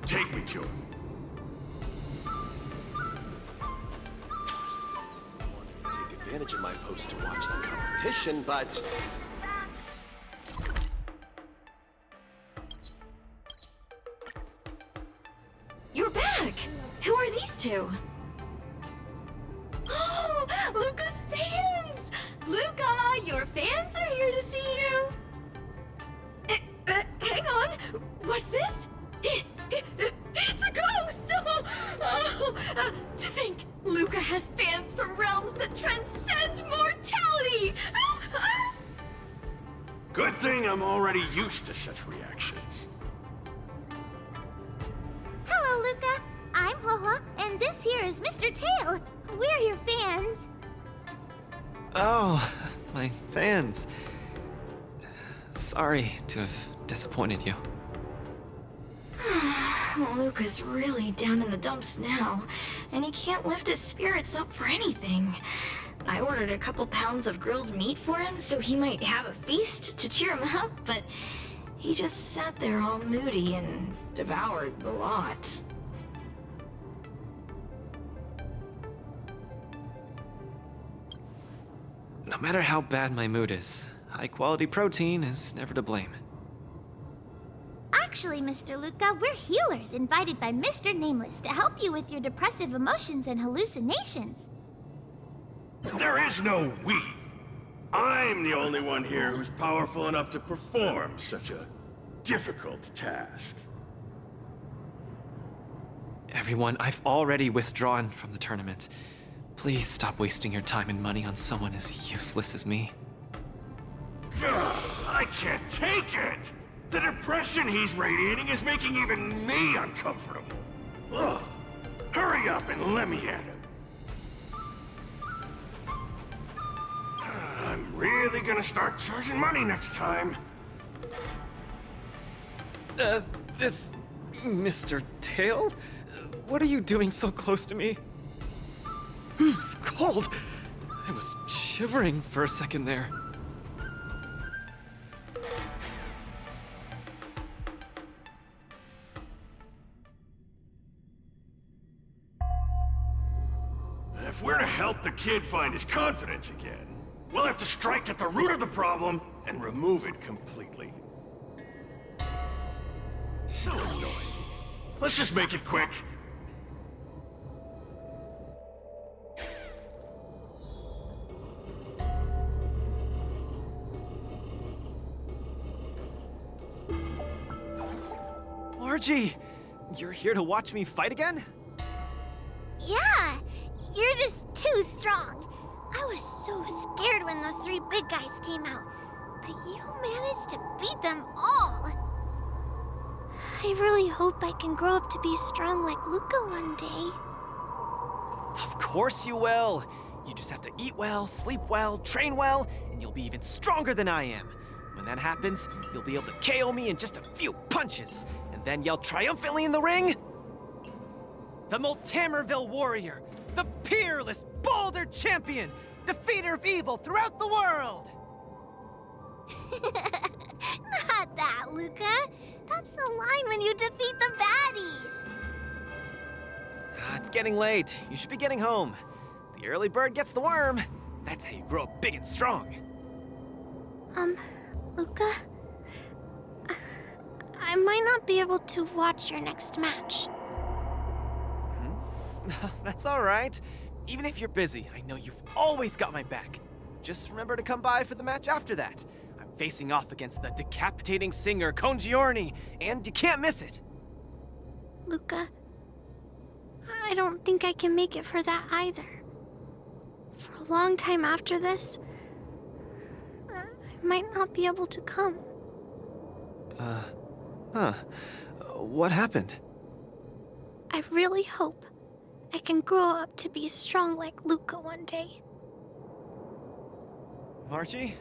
Take me to him. Take advantage of my post to watch the competition, but... You're back! Who are these two? Luca's fans! Luca, your fans are here to see you! Hang on, what's this? It's a ghost! To think, Luca has fans from realms that transcend mortality! Good thing I'm already used to such reactions. Hello, Luca. I'm Hoha, and this here is Mr. Tail. We're your fans. Oh, my fans. Sorry to have disappointed you. Luca's really down in the dumps now, and he can't lift his spirits up for anything. I ordered a couple pounds of grilled meat for him so he might have a feast to cheer him up, but he just sat there all moody and devoured a lot. No matter how bad my mood is, high-quality protein is never to blame. Actually, Mr. Luca, we're healers invited by Mr. Nameless to help you with your depressive emotions and hallucinations. There is no we. I'm the only one here who's powerful enough to perform such a difficult task. Everyone, I've already withdrawn from the tournament. Please stop wasting your time and money on someone as useless as me. God, I can't take it! The depression he's radiating is making even me uncomfortable. Ugh. Hurry up and let me at him. I'm really gonna start charging money next time. This... Mr. Tail? What are you doing so close to me? Cold! I was shivering for a second there. If we're to help the kid find his confidence again, we'll have to strike at the root of the problem and remove it completely. So annoying. Let's just make it quick. Margie! You're here to watch me fight again? Yeah, you're just too strong. I was so scared when those 3 big guys came out, but you managed to beat them all. I really hope I can grow up to be strong like Luca one day. Of course you will! You just have to eat well, sleep well, train well, and you'll be even stronger than I am. When that happens, you'll be able to KO me in just a few punches, and then yell triumphantly in the ring, "The Multamerville Warrior, the peerless Boulder Champion, defeater of evil throughout the world!" Not that, Luca. That's the line when you defeat the baddies. It's getting late. You should be getting home. The early bird gets the worm. That's how you grow up big and strong. Luca? I might not be able to watch your next match. That's all right. Even if you're busy, I know you've always got my back. Just remember to come by for the match after that. I'm facing off against the decapitating singer Congiorni, and you can't miss it. Luca, I don't think I can make it for that either. For a long time after this, I might not be able to come. What happened? I really hope I can grow up to be strong like Luca one day. Margie?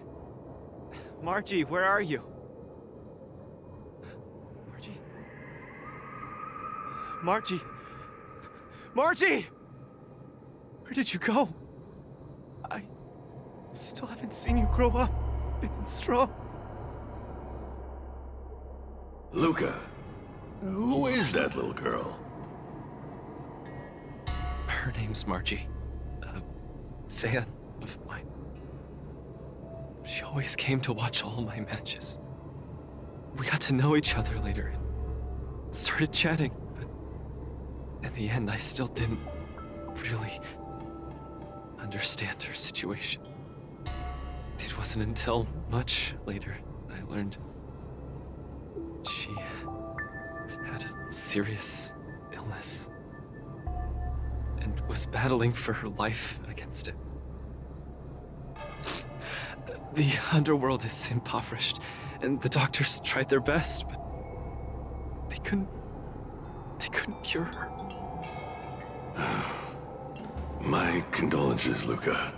Margie, where are you? Margie? Margie? Margie! Where did you go? I still haven't seen you grow up big and strong. Luca, who is that little girl? Her name's Margie. A fan of mine. She always came to watch all my matches. We got to know each other later and started chatting, but in the end, I still didn't really understand her situation. It wasn't until much later that I learned she had a serious illness and was battling for her life against it. The underworld is impoverished, and the doctors tried their best, but they couldn't cure her. My condolences, Luca.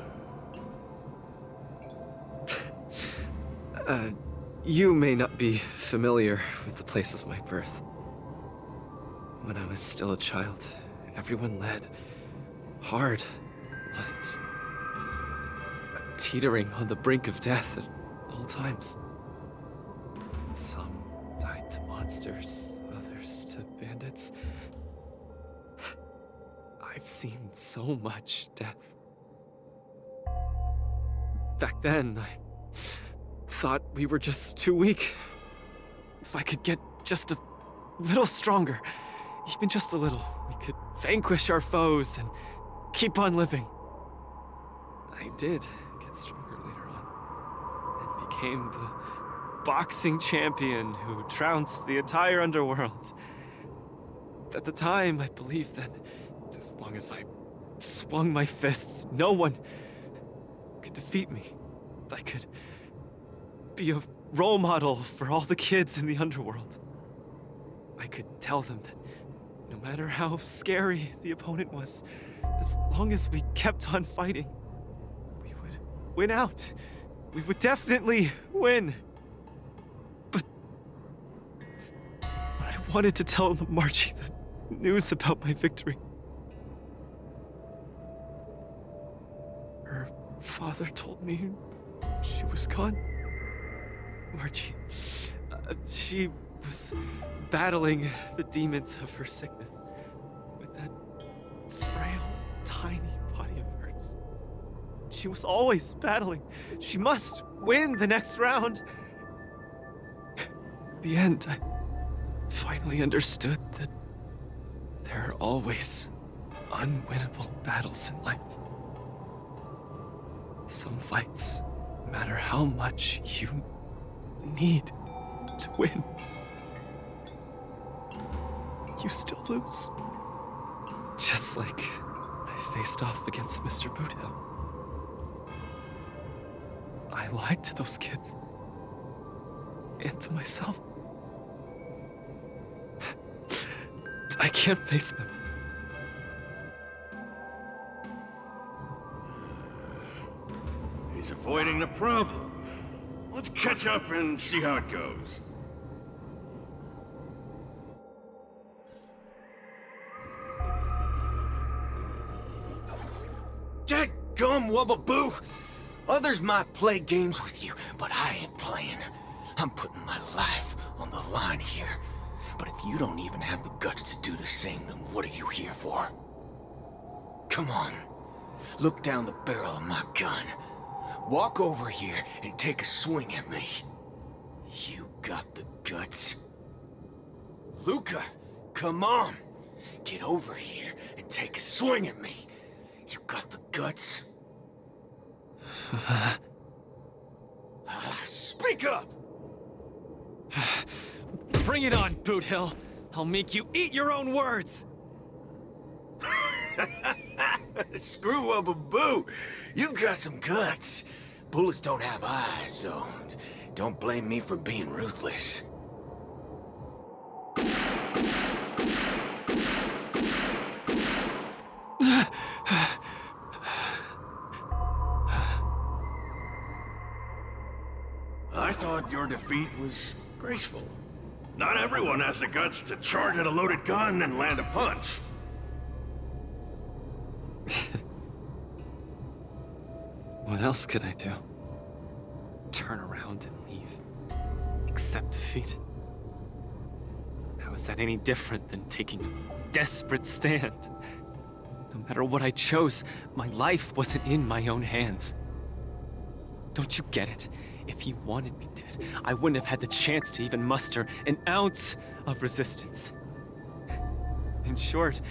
You may not be familiar with the place of my birth. When I was still a child, everyone led hard lives, teetering on the brink of death at all times. Some died to monsters, others to bandits. I've seen so much death. Back then, I thought we were just too weak. If I could get just a little stronger, even just a little, we could vanquish our foes and keep on living. I did get stronger later on, and became the boxing champion who trounced the entire underworld. At the time, I believed that as long as I swung my fists, no one could defeat me. I could be a role model for all the kids in the underworld. I could tell them that no matter how scary the opponent was, as long as we kept on fighting, we would win out. We would definitely win. But when I wanted to tell Margie the news about my victory, her father told me she was gone. Margie, she was battling the demons of her sickness with that frail, tiny body of hers. She was always battling. She must win the next round. In the end, I finally understood that there are always unwinnable battles in life. Some fights, no matter how much you need to win, you still lose. Just like I faced off against Mr. Boothill. I lied to those kids. And to myself. I can't face them. He's avoiding the problem. Let's catch up and see how it goes. Dadgum Wubbaboo! Others might play games with you, but I ain't playing. I'm putting my life on the line here. But if you don't even have the guts to do the same, then what are you here for? Come on. Look down the barrel of my gun. Walk over here and take a swing at me. You got the guts? Luca, come on. Get over here and take a swing at me. You got the guts? Speak up! Bring it on, Boothill. I'll make you eat your own words. Screw up a boo. You've got some guts. Bullets don't have eyes, so don't blame me for being ruthless. I thought your defeat was graceful. Not everyone has the guts to charge at a loaded gun and land a punch. What else could I do? Turn around and leave? Accept defeat? How is that any different than taking a desperate stand? No matter what I chose, my life wasn't in my own hands. Don't you get it? If he wanted me dead, I wouldn't have had the chance to even muster an ounce of resistance. In short,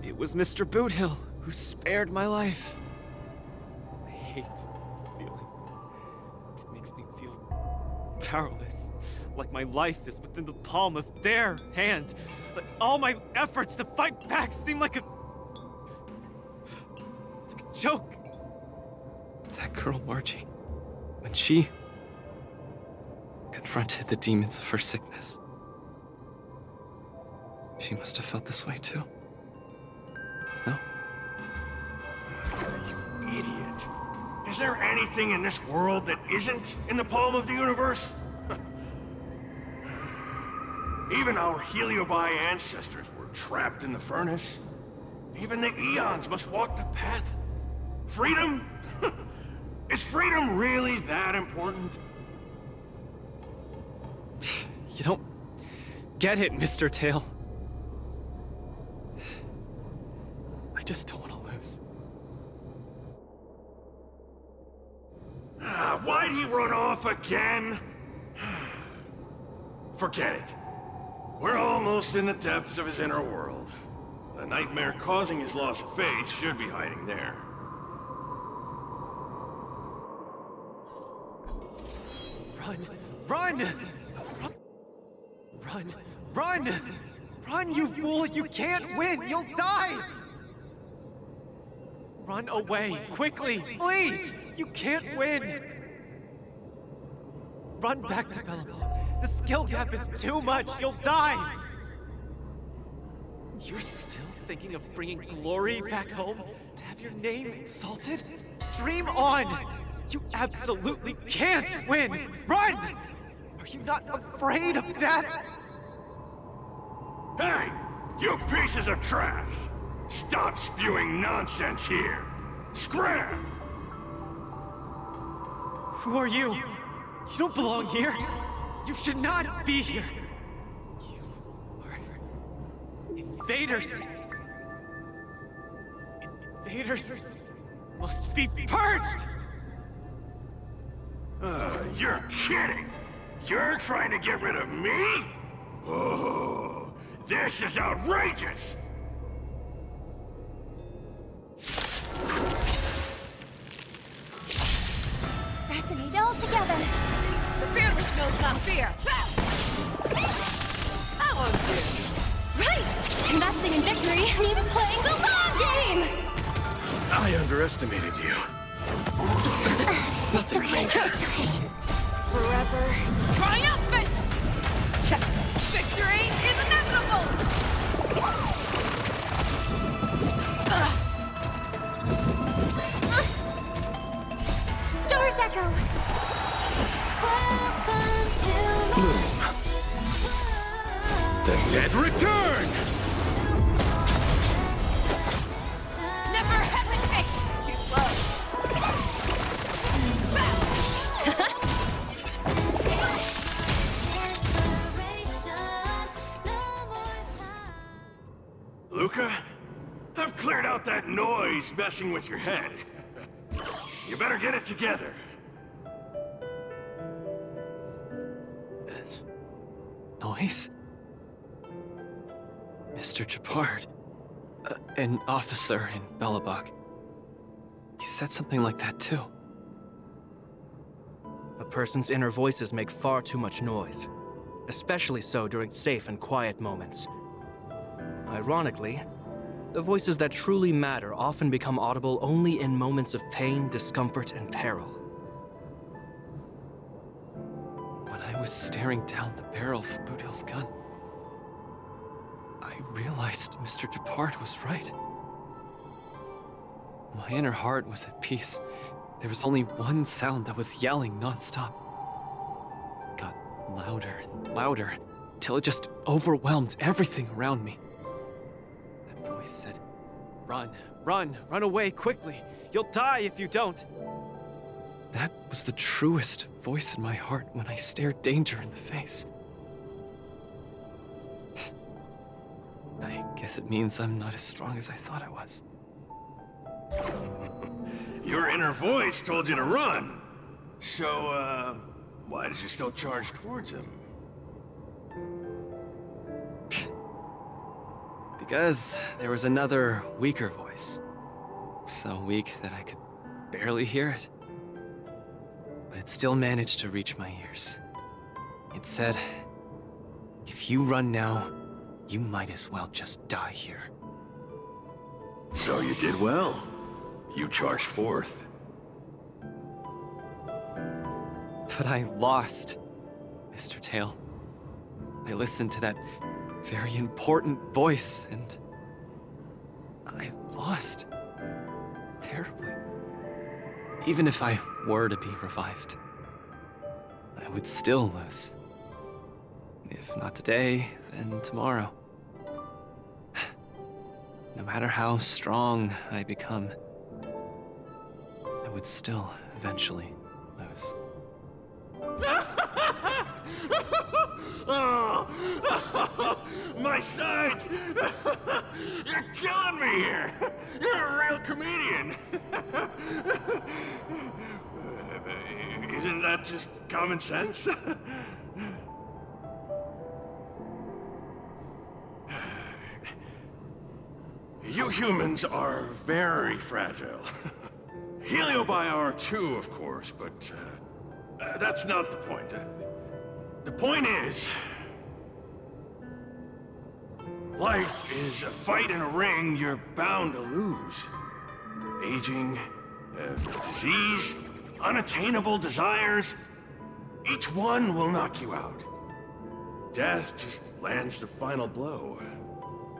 it was Mr. Boothill who spared my life. hate this feeling. It makes me feel powerless, like my life is within the palm of their hand. Like all my efforts to fight back seem like a joke. That girl Margie, when she confronted the demons of her sickness, she must have felt this way too. No? You idiot. Is there anything in this world that isn't in the palm of the universe? Even our Heliobi ancestors were trapped in the furnace. Even the eons must walk the path. Freedom? Is freedom really that important? You don't get it, Mr. Tail. I just don't want to lose. Why'd he run off again? Forget it. We're almost in the depths of his inner world. The nightmare causing his loss of faith should be hiding there. Run! Run! Run! Run! Run, you fool! You can't win! You'll die! Run away! Quickly! Flee! You can't win! Run back to Bellabog. The skill gap is too much! You'll die! You're still thinking of bringing glory back home? To have your name exalted? Dream on! You absolutely can't win! Run! Are you not afraid of death? Hey! You pieces of trash! Stop spewing nonsense here! Scram! Who are you? You don't belong here! You should not be here! You are invaders! Invaders must be purged! You're kidding! You're trying to get rid of me? Oh, this is outrageous! Fascinate all together. The fearless knows not fear. I won't fear. Right! Investing in victory means playing the long game! I underestimated you. It's okay. It's okay. Forever triumphant! Victory is inevitable! Stars echo. Welcome to my... The dead return! Never hesitate! Too slow. Luca, I've cleared out that noise messing with your head. You better get it together. Noise? Mr. Japard. An officer in Bellabog. He said something like that too. A person's inner voices make far too much noise, especially so during safe and quiet moments. Ironically, the voices that truly matter often become audible only in moments of pain, discomfort, and peril. When I was staring down the barrel of Boudhill's gun, I realized Mr. Japard was right. My inner heart was at peace. There was only one sound that was yelling nonstop. It got louder and louder, till it just overwhelmed everything around me. That voice said, "Run, run, run away quickly! You'll die if you don't!" That was the truest voice in my heart when I stared danger in the face. I guess it means I'm not as strong as I thought I was. Your inner voice told you to run. So, why did you still charge towards him? Because there was another weaker voice. So weak that I could barely hear it. But it still managed to reach my ears. It said, "If you run now, you might as well just die here." So you did well. You charged forth. But I lost, Mr. Tail. I listened to that very important voice, and I lost. Terribly. Even if I were to be revived, I would still lose. If not today, then tomorrow. No matter how strong I become, I would still eventually lose. Oh, my sight! You're killing me here! You're a real comedian! Isn't that just common sense? You humans are very fragile. Heliobi are too, of course, but that's not the point. The point is, life is a fight in a ring you're bound to lose. Aging, disease, unattainable desires, each one will knock you out. Death just lands the final blow,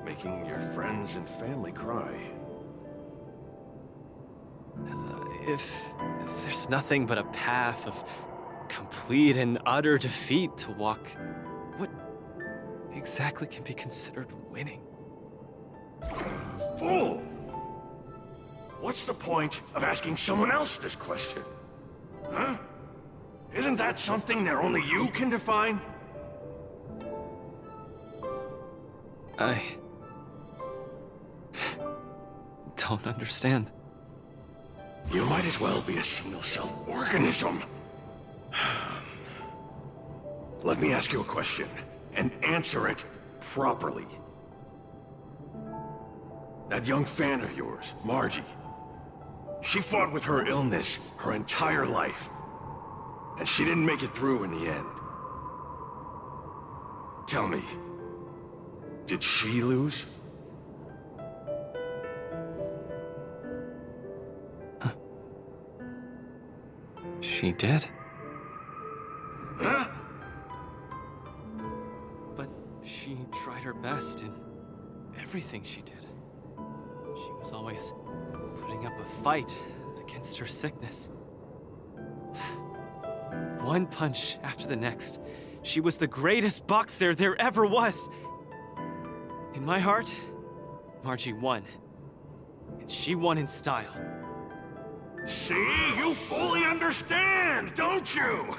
making your friends and family cry. If there's nothing but a path of complete and utter defeat to walk, what exactly can be considered winning? Fool! What's the point of asking someone else this question? Huh? Isn't that something that only you can define? I don't understand. You might as well be a single-celled organism. Let me ask you a question, and answer it properly. That young fan of yours, Margie, she fought with her illness her entire life, and she didn't make it through in the end. Tell me, did she lose? She did. Huh? But she tried her best in everything she did. She was always putting up a fight against her sickness. One punch after the next, she was the greatest boxer there ever was. In my heart, Margie won. And she won in style. See? You fully understand, don't you?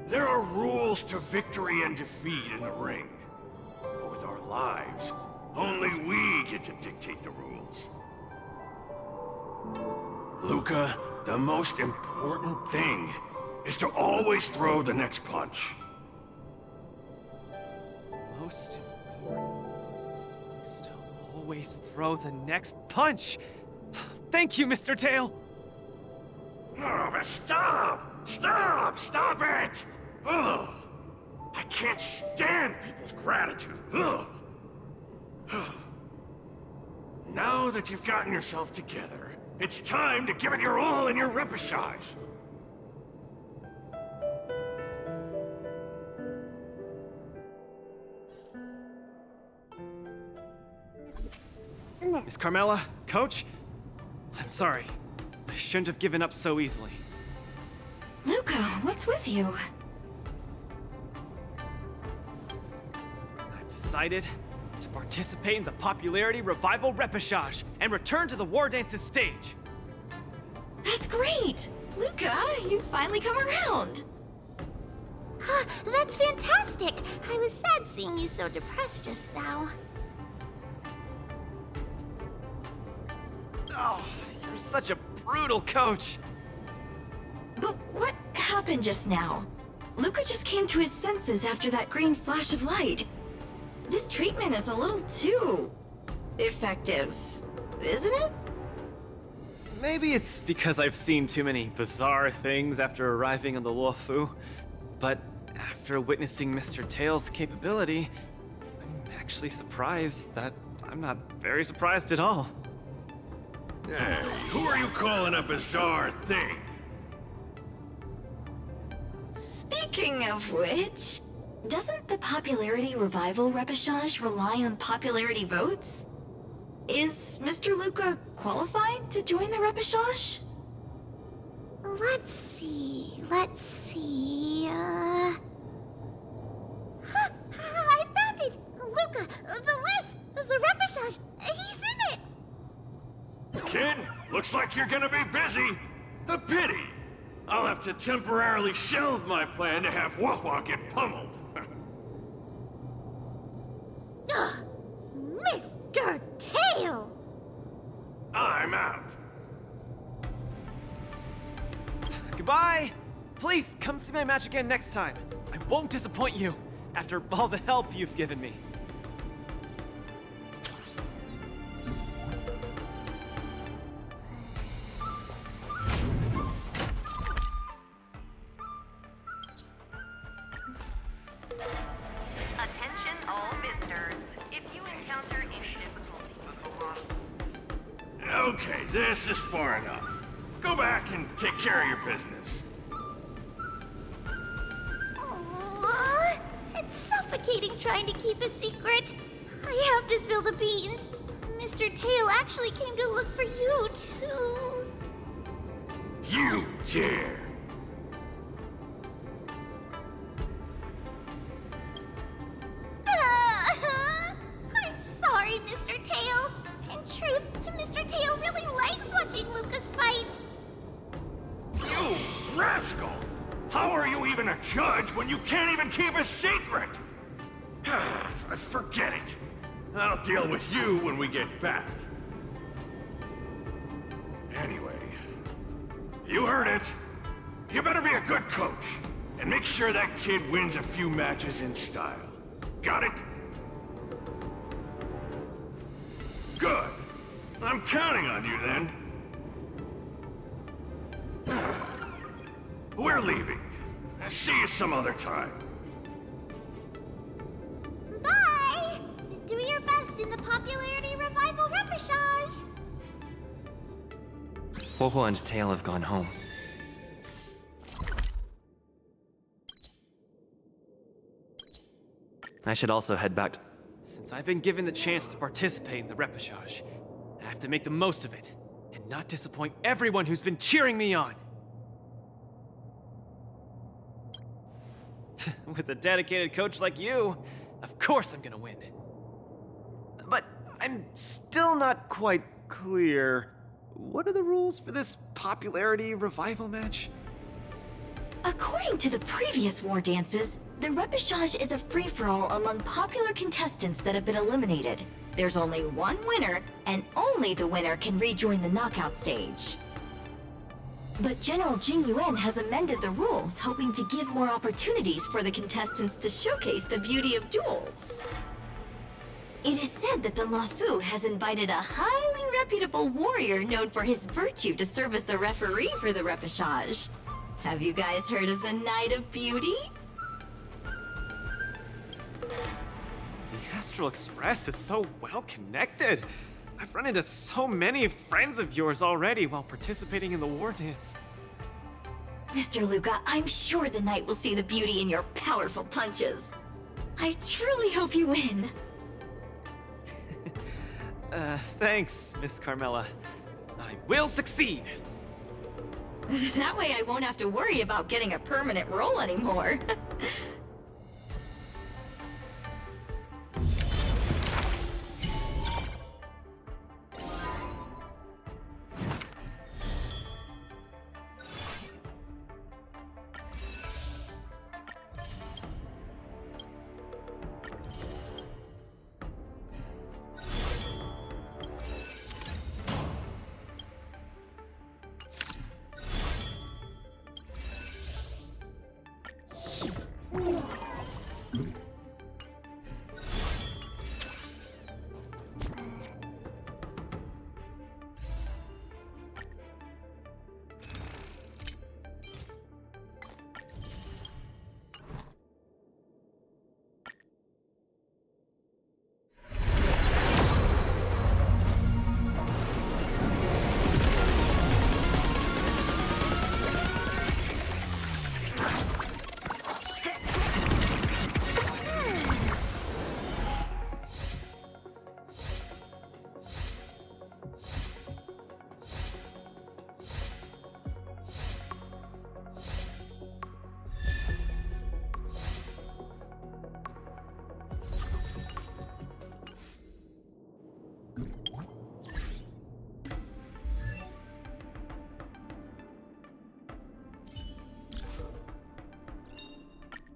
There are rules to victory and defeat in the ring. But with our lives, only we get to dictate the rules. Luca, the most important thing is to always throw the next punch. Most important is to always throw the next punch. Thank you, Mr. Tail! Oh, but stop! Stop! Stop it! Ugh. I can't stand people's gratitude. Ugh. Now that you've gotten yourself together, it's time to give it your all in your repechage. Miss Carmela, Coach? I'm sorry. I shouldn't have given up so easily. Luca, what's with you? I've decided to participate in the Popularity Revival Repechage and return to the War Dance's stage. That's great! Luca, you've finally come around! That's fantastic! I was sad seeing you so depressed just now. Oh, you're such a brutal coach! But what happened just now? Luca just came to his senses after that green flash of light. This treatment is a little too effective, isn't it? Maybe it's because I've seen too many bizarre things after arriving on the Luofu, but after witnessing Mr. Tail's capability, I'm actually surprised that I'm not very surprised at all. Hey, who are you calling a bizarre thing? Speaking of which, doesn't the popularity revival repechage rely on popularity votes? Is Mr. Luca qualified to join the repechage? Let's see. Huh, I found it! Luca, the list, the repechage, he's in it! Kid, looks like you're gonna be busy. A pity. I'll have to temporarily shelve my plan to have Wawa get pummeled. Mr. Tail! I'm out. Goodbye! Please, come see my match again next time. I won't disappoint you, after all the help you've given me. Attention all visitors. If you encounter any difficulties with the water... Okay, this is far enough. Go back and take care of your business. Aw, it's suffocating trying to keep a secret. I have to spill the beans. Mr. Tail actually came to look for you, too. You dare! I'm sorry, Mr. Tail. In truth, Mr. Tail really likes watching Lucas fights. You rascal! How are you even a judge when you can't even keep a secret? Forget it. I'll deal with you when we get back. Anyway, you heard it. You better be a good coach and make sure that kid wins a few matches in style. Got it? Good. I'm counting on you then. We're leaving. See you some other time. Bye! Do your best in the popularity revival repechage. Woho and Tail have gone home. I should also head back to... Since I've been given the chance to participate in the repechage, I have to make the most of it, and not disappoint everyone who's been cheering me on. With a dedicated coach like you, of course I'm gonna win. But I'm still not quite clear. What are the rules for this popularity revival match? According to the previous war dances, the repechage is a free-for-all among popular contestants that have been eliminated. There's only one winner, and only the winner can rejoin the knockout stage. But General Jing Yuan has amended the rules, hoping to give more opportunities for the contestants to showcase the beauty of duels. It is said that the Luofu has invited a highly reputable warrior known for his virtue to serve as the referee for the repechage. Have you guys heard of the Night of Beauty? The Astral Express is so well connected. I've run into so many friends of yours already while participating in the war dance. Mr. Luca, I'm sure the night will see the beauty in your powerful punches. I truly hope you win. Thanks, Miss Carmela. I will succeed. That way I won't have to worry about getting a permanent role anymore.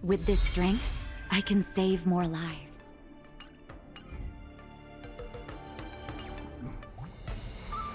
With this strength, I can save more lives.